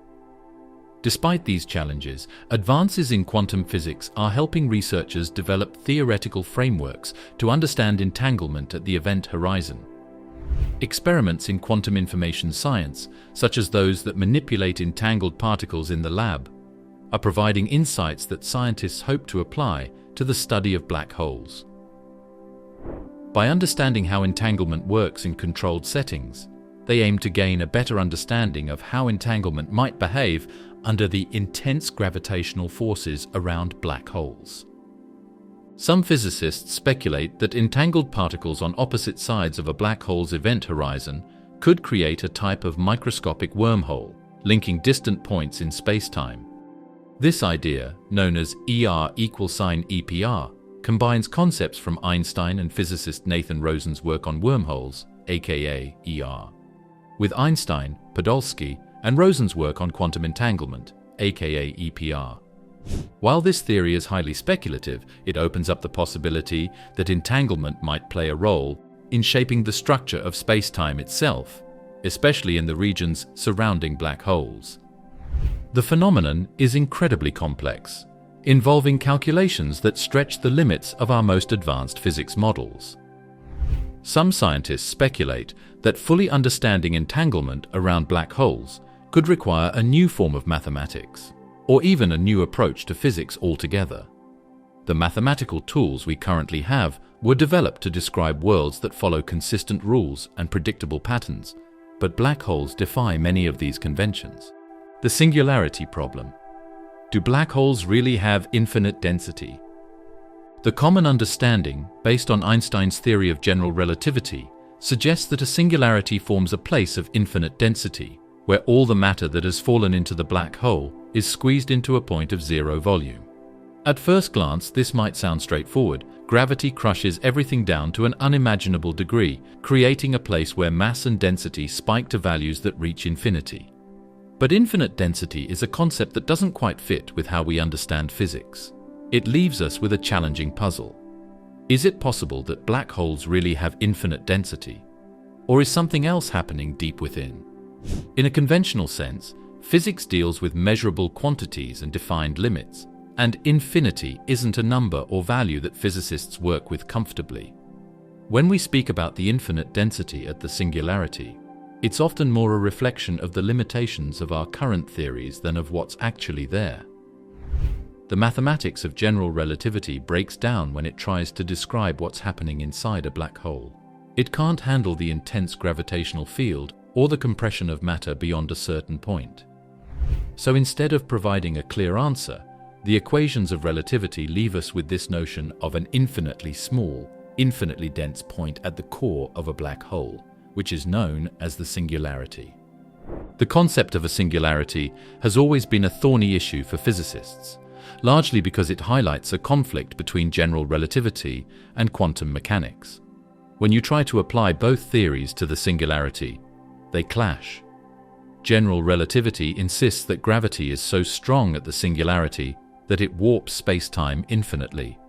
Despite these challenges, advances in quantum physics are helping researchers develop theoretical frameworks to understand entanglement at the event horizon. Experiments in quantum information science, such as those that manipulate entangled particles in the lab, are providing insights that scientists hope to apply to the study of black holes. By understanding how entanglement works in controlled settings, they aim to gain a better understanding of how entanglement might behave under the intense gravitational forces around black holes. Some physicists speculate that entangled particles on opposite sides of a black hole's event horizon could create a type of microscopic wormhole, linking distant points in spacetime. This idea, known as ER=EPR, combines concepts from Einstein and physicist Nathan Rosen's work on wormholes, aka ER, with Einstein, Podolsky, and Rosen's work on quantum entanglement, aka EPR. While this theory is highly speculative, it opens up the possibility that entanglement might play a role in shaping the structure of space-time itself, especially in the regions surrounding black holes. The phenomenon is incredibly complex, involving calculations that stretch the limits of our most advanced physics models. Some scientists speculate that fully understanding entanglement around black holes could require a new form of mathematics, or even a new approach to physics altogether. The mathematical tools we currently have were developed to describe worlds that follow consistent rules and predictable patterns, but black holes defy many of these conventions. The singularity problem. Do black holes really have infinite density? The common understanding, based on Einstein's theory of general relativity, suggests that a singularity forms a place of infinite density, where all the matter that has fallen into the black hole is squeezed into a point of zero volume. At first glance, this might sound straightforward. Gravity crushes everything down to an unimaginable degree, creating a place where mass and density spike to values that reach infinity. But infinite density is a concept that doesn't quite fit with how we understand physics. It leaves us with a challenging puzzle. Is it possible that black holes really have infinite density? Or is something else happening deep within? In a conventional sense, physics deals with measurable quantities and defined limits, and infinity isn't a number or value that physicists work with comfortably. When we speak about the infinite density at the singularity, it's often more a reflection of the limitations of our current theories than of what's actually there. The mathematics of general relativity breaks down when it tries to describe what's happening inside a black hole. It can't handle the intense gravitational field or the compression of matter beyond a certain point. So instead of providing a clear answer, the equations of relativity leave us with this notion of an infinitely small, infinitely dense point at the core of a black hole, which is known as the singularity. The concept of a singularity has always been a thorny issue for physicists, largely because it highlights a conflict between general relativity and quantum mechanics. When you try to apply both theories to the singularity, they clash. General relativity insists that gravity is so strong at the singularity that it warps space-time infinitely.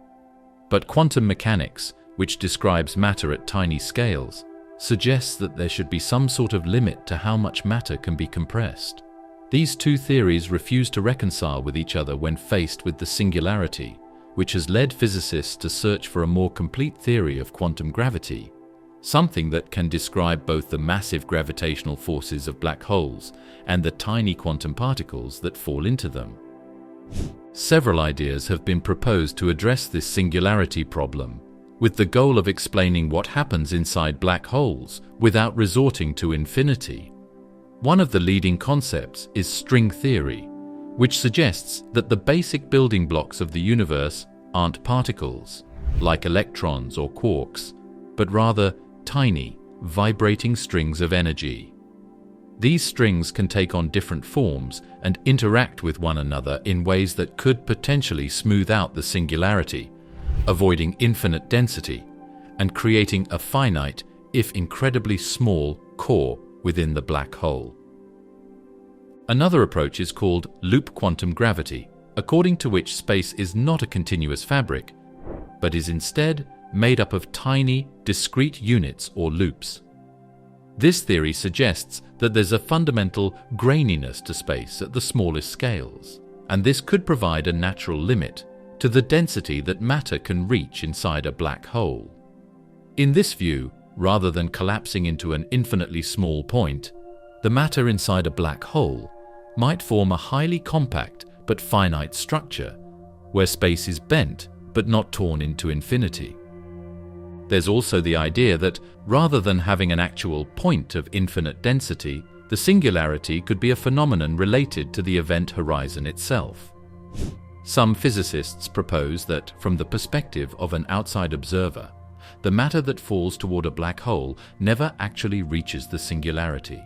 But quantum mechanics, which describes matter at tiny scales, suggests that there should be some sort of limit to how much matter can be compressed. These two theories refuse to reconcile with each other when faced with the singularity, which has led physicists to search for a more complete theory of quantum gravity, something that can describe both the massive gravitational forces of black holes and the tiny quantum particles that fall into them. Several ideas have been proposed to address this singularity problem, with the goal of explaining what happens inside black holes without resorting to infinity. One of the leading concepts is string theory, which suggests that the basic building blocks of the universe aren't particles, like electrons or quarks, but rather tiny, vibrating strings of energy. These strings can take on different forms and interact with one another in ways that could potentially smooth out the singularity, avoiding infinite density and creating a finite, if incredibly small, core within the black hole. Another approach is called loop quantum gravity, according to which space is not a continuous fabric, but is instead made up of tiny, discrete units or loops. This theory suggests that there's a fundamental graininess to space at the smallest scales, and this could provide a natural limit to the density that matter can reach inside a black hole. In this view, rather than collapsing into an infinitely small point, the matter inside a black hole might form a highly compact but finite structure, where space is bent but not torn into infinity. There's also the idea that, rather than having an actual point of infinite density, the singularity could be a phenomenon related to the event horizon itself. Some physicists propose that, from the perspective of an outside observer, the matter that falls toward a black hole never actually reaches the singularity.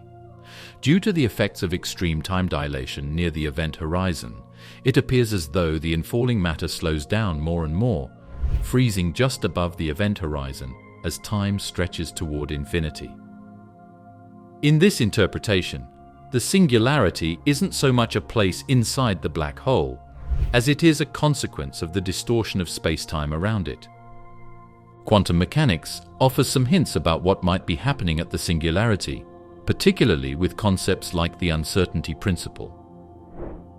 Due to the effects of extreme time dilation near the event horizon, it appears as though the infalling matter slows down more and more, freezing just above the event horizon as time stretches toward infinity. In this interpretation, the singularity isn't so much a place inside the black hole, as it is a consequence of the distortion of space-time around it. Quantum mechanics offers some hints about what might be happening at the singularity, particularly with concepts like the uncertainty principle.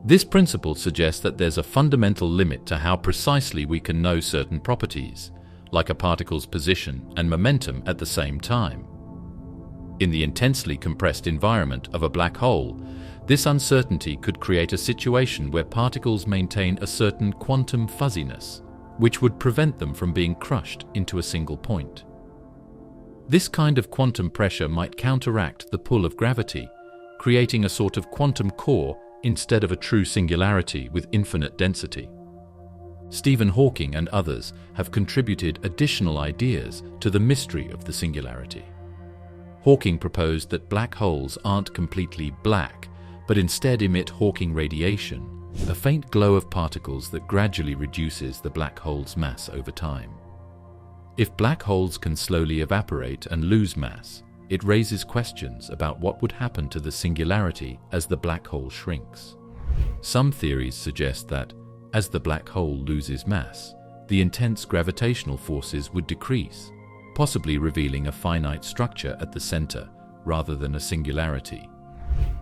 This principle suggests that there's a fundamental limit to how precisely we can know certain properties, like a particle's position and momentum at the same time. In the intensely compressed environment of a black hole, this uncertainty could create a situation where particles maintain a certain quantum fuzziness, which would prevent them from being crushed into a single point. This kind of quantum pressure might counteract the pull of gravity, creating a sort of quantum core instead of a true singularity with infinite density. Stephen Hawking and others have contributed additional ideas to the mystery of the singularity. Hawking proposed that black holes aren't completely black, but instead emit Hawking radiation, a faint glow of particles that gradually reduces the black hole's mass over time. If black holes can slowly evaporate and lose mass, it raises questions about what would happen to the singularity as the black hole shrinks. Some theories suggest that, as the black hole loses mass, the intense gravitational forces would decrease, possibly revealing a finite structure at the center rather than a singularity.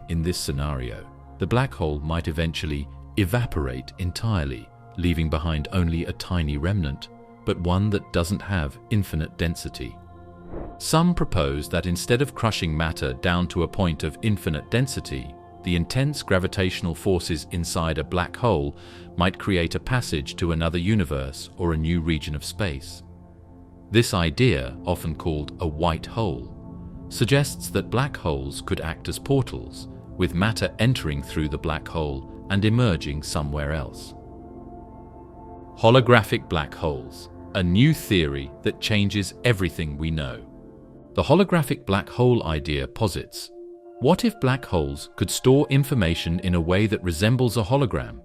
In this scenario, the black hole might eventually evaporate entirely, leaving behind only a tiny remnant, but one that doesn't have infinite density. Some propose that instead of crushing matter down to a point of infinite density, the intense gravitational forces inside a black hole might create a passage to another universe or a new region of space. This idea, often called a white hole, suggests that black holes could act as portals, with matter entering through the black hole and emerging somewhere else. Holographic black holes, a new theory that changes everything we know. The holographic black hole idea posits, what if black holes could store information in a way that resembles a hologram?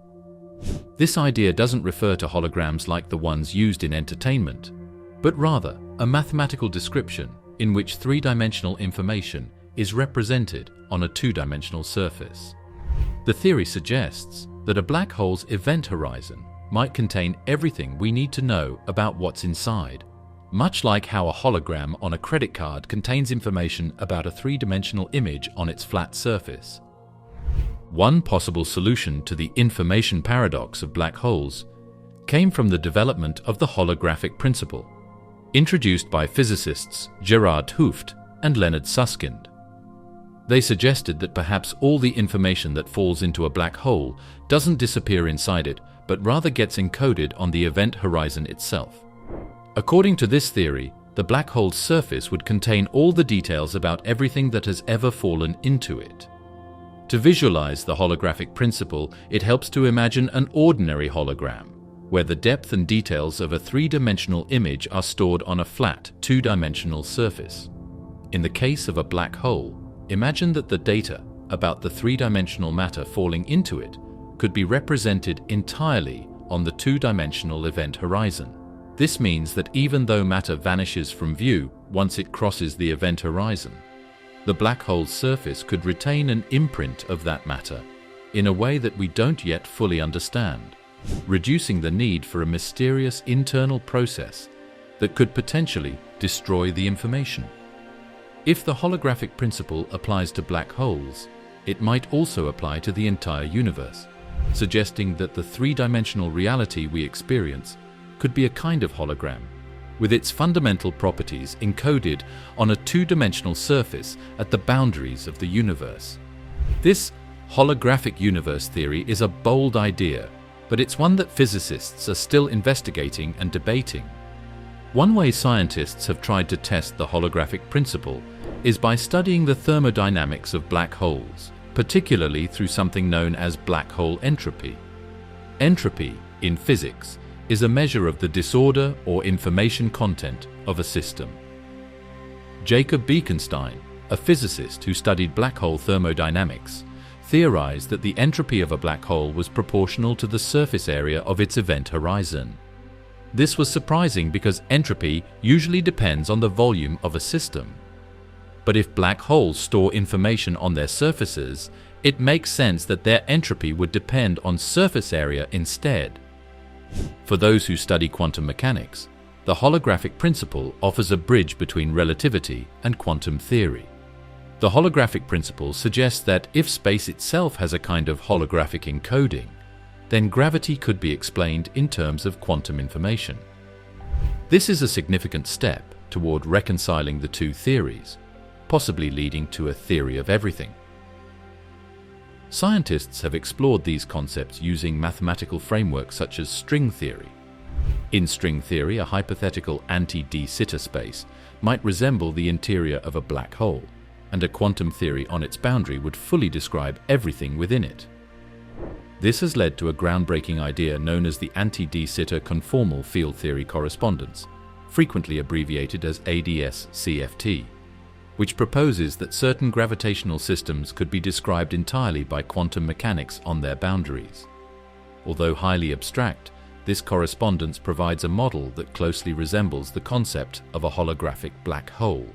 This idea doesn't refer to holograms like the ones used in entertainment, but rather a mathematical description in which three-dimensional information is represented on a two-dimensional surface. The theory suggests that a black hole's event horizon might contain everything we need to know about what's inside, much like how a hologram on a credit card contains information about a three-dimensional image on its flat surface. One possible solution to the information paradox of black holes came from the development of the holographic principle, introduced by physicists Gerard Hooft and Leonard Susskind. They suggested that perhaps all the information that falls into a black hole doesn't disappear inside it, but rather gets encoded on the event horizon itself. According to this theory, the black hole's surface would contain all the details about everything that has ever fallen into it. To visualize the holographic principle, it helps to imagine an ordinary hologram, where the depth and details of a three-dimensional image are stored on a flat, two-dimensional surface. In the case of a black hole, imagine that the data about the three-dimensional matter falling into it could be represented entirely on the two-dimensional event horizon. This means that even though matter vanishes from view once it crosses the event horizon, the black hole's surface could retain an imprint of that matter in a way that we don't yet fully understand, reducing the need for a mysterious internal process that could potentially destroy the information. If the holographic principle applies to black holes, it might also apply to the entire universe, suggesting that the three-dimensional reality we experience could be a kind of hologram, with its fundamental properties encoded on a two-dimensional surface at the boundaries of the universe. This holographic universe theory is a bold idea, but it's one that physicists are still investigating and debating. One way scientists have tried to test the holographic principle is by studying the thermodynamics of black holes, particularly through something known as black hole entropy. Entropy, in physics, is a measure of the disorder or information content of a system. Jacob Bekenstein, a physicist who studied black hole thermodynamics, theorized that the entropy of a black hole was proportional to the surface area of its event horizon. This was surprising because entropy usually depends on the volume of a system. But if black holes store information on their surfaces, it makes sense that their entropy would depend on surface area instead. For those who study quantum mechanics, the holographic principle offers a bridge between relativity and quantum theory. The holographic principle suggests that if space itself has a kind of holographic encoding, then gravity could be explained in terms of quantum information. This is a significant step toward reconciling the two theories, possibly leading to a theory of everything. Scientists have explored these concepts using mathematical frameworks such as string theory. In string theory, a hypothetical anti-de Sitter space might resemble the interior of a black hole, and a quantum theory on its boundary would fully describe everything within it. This has led to a groundbreaking idea known as the anti-de Sitter conformal field theory correspondence, frequently abbreviated as ADS-CFT, which proposes that certain gravitational systems could be described entirely by quantum mechanics on their boundaries. Although highly abstract, this correspondence provides a model that closely resembles the concept of a holographic black hole,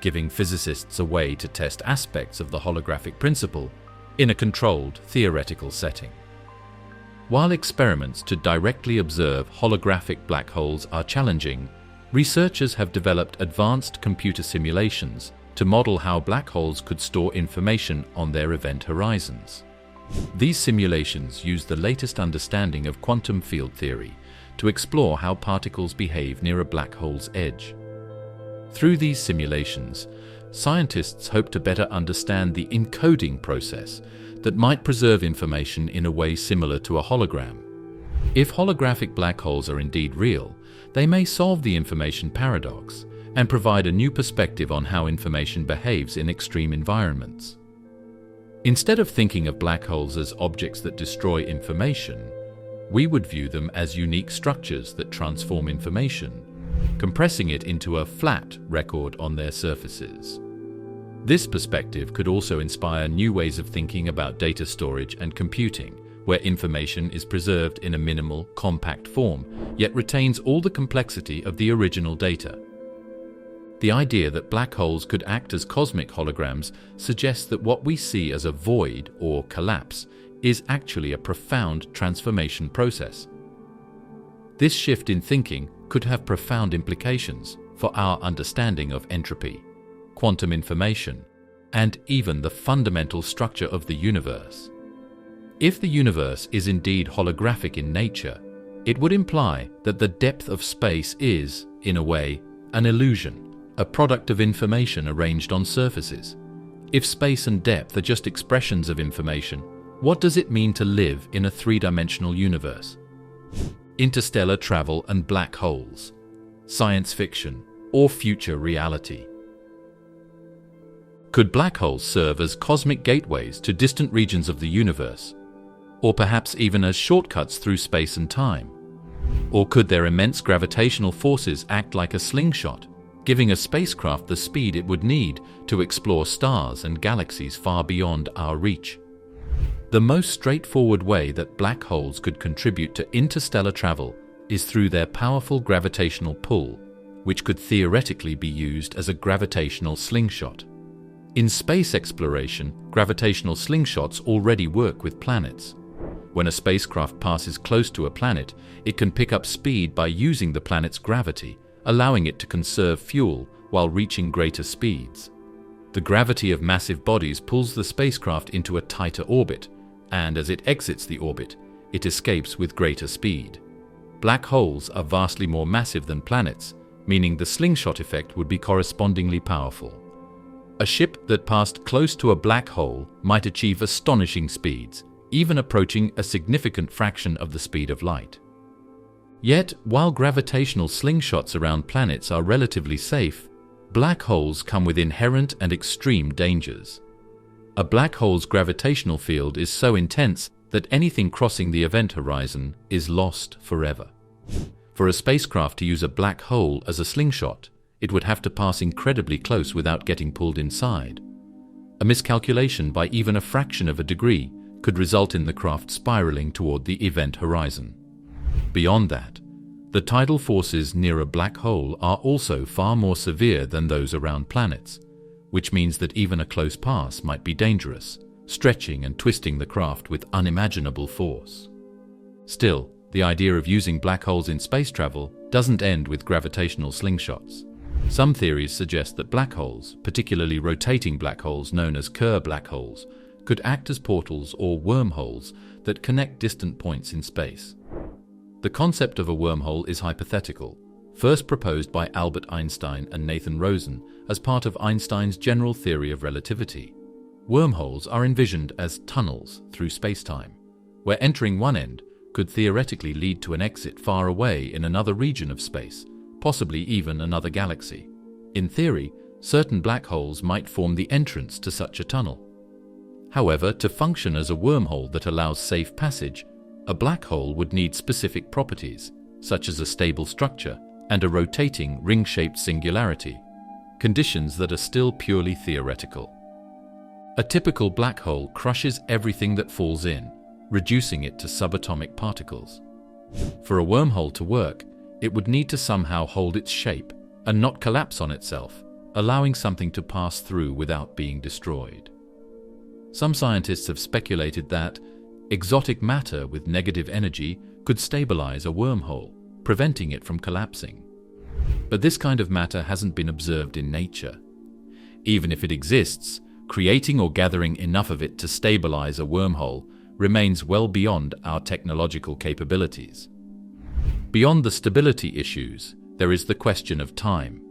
giving physicists a way to test aspects of the holographic principle in a controlled theoretical setting. While experiments to directly observe holographic black holes are challenging, researchers have developed advanced computer simulations to model how black holes could store information on their event horizons. These simulations use the latest understanding of quantum field theory to explore how particles behave near a black hole's edge. Through these simulations, scientists hope to better understand the encoding process that might preserve information in a way similar to a hologram. If holographic black holes are indeed real, they may solve the information paradox and provide a new perspective on how information behaves in extreme environments. Instead of thinking of black holes as objects that destroy information, we would view them as unique structures that transform information, compressing it into a flat record on their surfaces. This perspective could also inspire new ways of thinking about data storage and computing, where information is preserved in a minimal, compact form, yet retains all the complexity of the original data. The idea that black holes could act as cosmic holograms suggests that what we see as a void or collapse is actually a profound transformation process. This shift in thinking could have profound implications for our understanding of entropy, quantum information, and even the fundamental structure of the universe. If the universe is indeed holographic in nature, it would imply that the depth of space is, in a way, an illusion, a product of information arranged on surfaces. If space and depth are just expressions of information, what does it mean to live in a three-dimensional universe? Interstellar travel and black holes, science fiction, or future reality? Could black holes serve as cosmic gateways to distant regions of the universe, or perhaps even as shortcuts through space and time? Or could their immense gravitational forces act like a slingshot, giving a spacecraft the speed it would need to explore stars and galaxies far beyond our reach? The most straightforward way that black holes could contribute to interstellar travel is through their powerful gravitational pull, which could theoretically be used as a gravitational slingshot. In space exploration, gravitational slingshots already work with planets. When a spacecraft passes close to a planet, it can pick up speed by using the planet's gravity, allowing it to conserve fuel while reaching greater speeds. The gravity of massive bodies pulls the spacecraft into a tighter orbit, and as it exits the orbit, it escapes with greater speed. Black holes are vastly more massive than planets, meaning the slingshot effect would be correspondingly powerful. A ship that passed close to a black hole might achieve astonishing speeds, even approaching a significant fraction of the speed of light. Yet, while gravitational slingshots around planets are relatively safe, black holes come with inherent and extreme dangers. A black hole's gravitational field is so intense that anything crossing the event horizon is lost forever. For a spacecraft to use a black hole as a slingshot, it would have to pass incredibly close without getting pulled inside. A miscalculation by even a fraction of a degree could result in the craft spiraling toward the event horizon. Beyond that, the tidal forces near a black hole are also far more severe than those around planets, which means that even a close pass might be dangerous, stretching and twisting the craft with unimaginable force. Still, the idea of using black holes in space travel doesn't end with gravitational slingshots. Some theories suggest that black holes, particularly rotating black holes known as Kerr black holes, could act as portals or wormholes that connect distant points in space. The concept of a wormhole is hypothetical, first proposed by Albert Einstein and Nathan Rosen as part of Einstein's general theory of relativity. Wormholes are envisioned as tunnels through space-time, where entering one end could theoretically lead to an exit far away in another region of space, possibly even another galaxy. In theory, certain black holes might form the entrance to such a tunnel. However, to function as a wormhole that allows safe passage, a black hole would need specific properties, such as a stable structure and a rotating ring-shaped singularity, conditions that are still purely theoretical. A typical black hole crushes everything that falls in, reducing it to subatomic particles. For a wormhole to work, it would need to somehow hold its shape and not collapse on itself, allowing something to pass through without being destroyed. Some scientists have speculated that exotic matter with negative energy could stabilize a wormhole, preventing it from collapsing. But this kind of matter hasn't been observed in nature. Even if it exists, creating or gathering enough of it to stabilize a wormhole remains well beyond our technological capabilities. Beyond the stability issues, there is the question of time.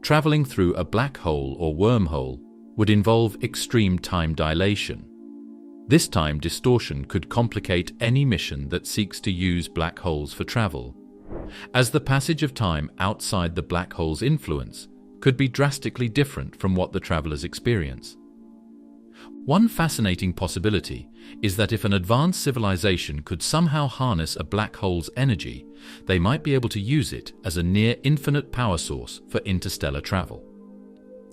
Traveling through a black hole or wormhole would involve extreme time dilation. This time distortion could complicate any mission that seeks to use black holes for travel, as the passage of time outside the black hole's influence could be drastically different from what the travelers experience. One fascinating possibility is that if an advanced civilization could somehow harness a black hole's energy, they might be able to use it as a near-infinite power source for interstellar travel.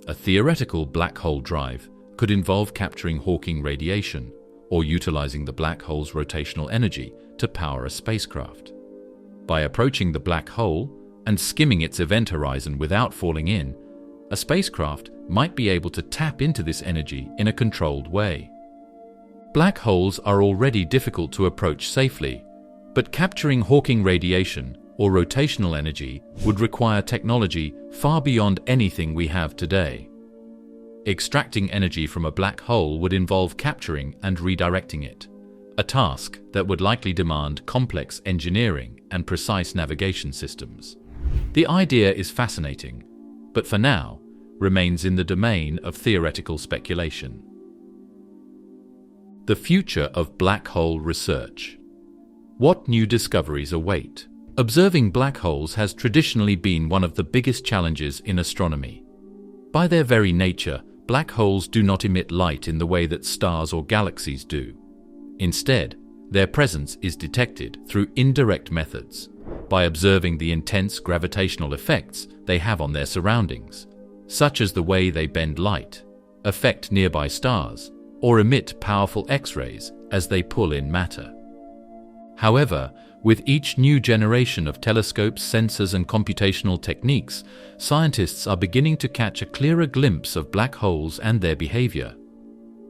A theoretical black hole drive could involve capturing Hawking radiation or utilizing the black hole's rotational energy to power a spacecraft. By approaching the black hole and skimming its event horizon without falling in, a spacecraft might be able to tap into this energy in a controlled way. Black holes are already difficult to approach safely, but capturing Hawking radiation or rotational energy would require technology far beyond anything we have today. Extracting energy from a black hole would involve capturing and redirecting it, a task that would likely demand complex engineering and precise navigation systems. The idea is fascinating, but for now remains in the domain of theoretical speculation. The future of black hole research. What new discoveries await? Observing black holes has traditionally been one of the biggest challenges in astronomy. By their very nature, black holes do not emit light in the way that stars or galaxies do. Instead, their presence is detected through indirect methods, by observing the intense gravitational effects they have on their surroundings, such as the way they bend light, affect nearby stars, or emit powerful X-rays as they pull in matter. However, with each new generation of telescopes, sensors, and computational techniques, scientists are beginning to catch a clearer glimpse of black holes and their behavior.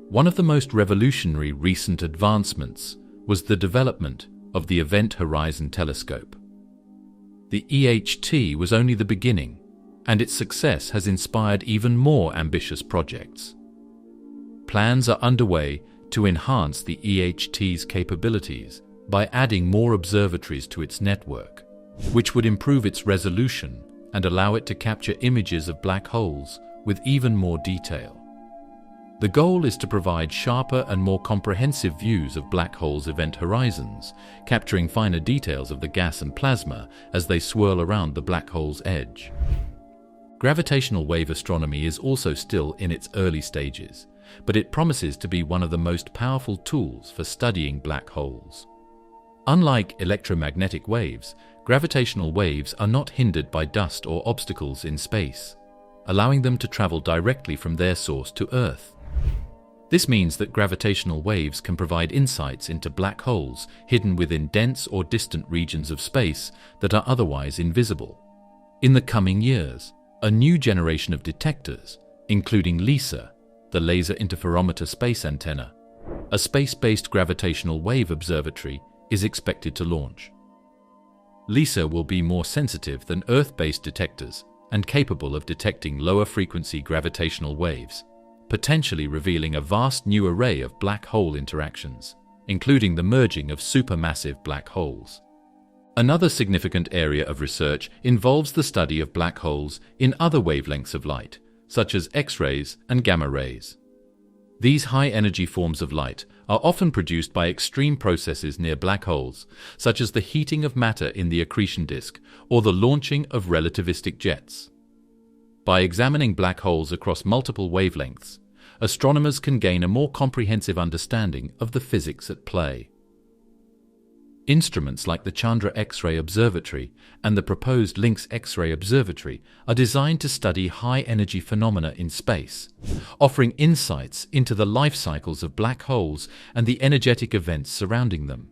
One of the most revolutionary recent advancements was the development of the Event Horizon Telescope. The EHT was only the beginning, and its success has inspired even more ambitious projects. Plans are underway to enhance the EHT's capabilities by adding more observatories to its network, which would improve its resolution and allow it to capture images of black holes with even more detail. The goal is to provide sharper and more comprehensive views of black holes' event horizons, capturing finer details of the gas and plasma as they swirl around the black hole's edge. Gravitational wave astronomy is also still in its early stages, but it promises to be one of the most powerful tools for studying black holes. Unlike electromagnetic waves, gravitational waves are not hindered by dust or obstacles in space, allowing them to travel directly from their source to Earth. This means that gravitational waves can provide insights into black holes hidden within dense or distant regions of space that are otherwise invisible. In the coming years, a new generation of detectors, including LISA, the Laser Interferometer Space Antenna, a space-based gravitational wave observatory, is expected to launch. LISA will be more sensitive than Earth-based detectors and capable of detecting lower-frequency gravitational waves, potentially revealing a vast new array of black hole interactions, including the merging of supermassive black holes. Another significant area of research involves the study of black holes in other wavelengths of light, such as X-rays and gamma rays. These high-energy forms of light are often produced by extreme processes near black holes, such as the heating of matter in the accretion disk or the launching of relativistic jets. By examining black holes across multiple wavelengths, astronomers can gain a more comprehensive understanding of the physics at play. Instruments like the Chandra X-ray Observatory and the proposed Lynx X-ray Observatory are designed to study high-energy phenomena in space, offering insights into the life cycles of black holes and the energetic events surrounding them.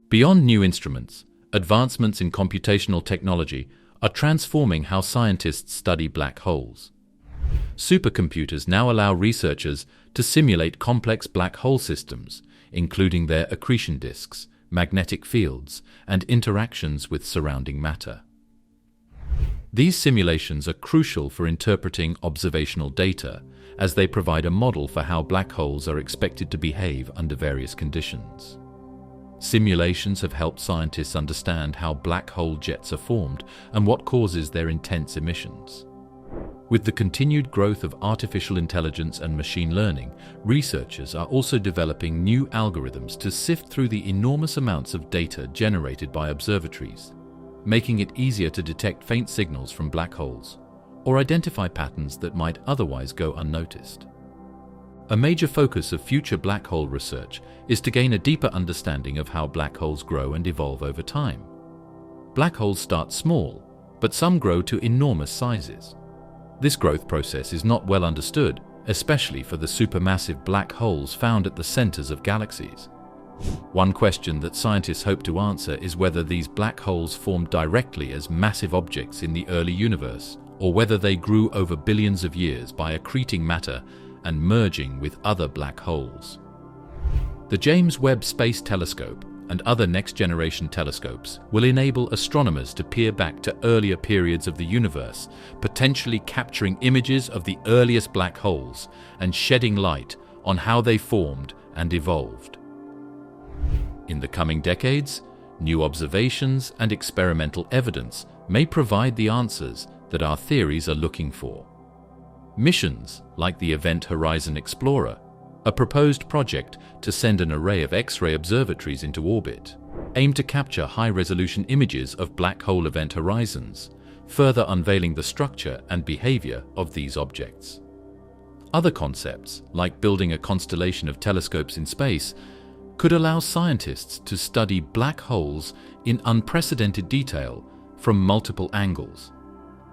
Beyond new instruments, advancements in computational technology are transforming how scientists study black holes. Supercomputers now allow researchers to simulate complex black hole systems, including their accretion disks, magnetic fields, and interactions with surrounding matter. These simulations are crucial for interpreting observational data, as they provide a model for how black holes are expected to behave under various conditions. Simulations have helped scientists understand how black hole jets are formed and what causes their intense emissions. With the continued growth of artificial intelligence and machine learning, researchers are also developing new algorithms to sift through the enormous amounts of data generated by observatories, making it easier to detect faint signals from black holes or identify patterns that might otherwise go unnoticed. A major focus of future black hole research is to gain a deeper understanding of how black holes grow and evolve over time. Black holes start small, but some grow to enormous sizes. This growth process is not well understood, especially for the supermassive black holes found at the centers of galaxies. One question that scientists hope to answer is whether these black holes formed directly as massive objects in the early universe, or whether they grew over billions of years by accreting matter and merging with other black holes. The James Webb Space Telescope and other next-generation telescopes will enable astronomers to peer back to earlier periods of the universe, potentially capturing images of the earliest black holes and shedding light on how they formed and evolved. In the coming decades, new observations and experimental evidence may provide the answers that our theories are looking for. Missions like the Event Horizon Explorer, a proposed project to send an array of X-ray observatories into orbit, aim to capture high-resolution images of black hole event horizons, further unveiling the structure and behavior of these objects. Other concepts, like building a constellation of telescopes in space, could allow scientists to study black holes in unprecedented detail from multiple angles,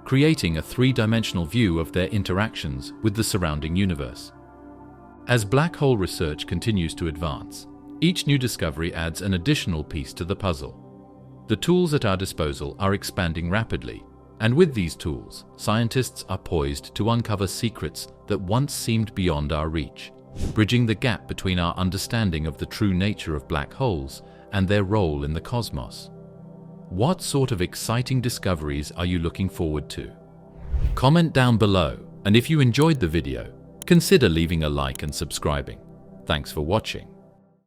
creating a three-dimensional view of their interactions with the surrounding universe. As black hole research continues to advance, each new discovery adds an additional piece to the puzzle. The tools at our disposal are expanding rapidly, and with these tools, scientists are poised to uncover secrets that once seemed beyond our reach, bridging the gap between our understanding of the true nature of black holes and their role in the cosmos. What sort of exciting discoveries are you looking forward to? Comment down below, and if you enjoyed the video, consider leaving a like and subscribing. Thanks for watching.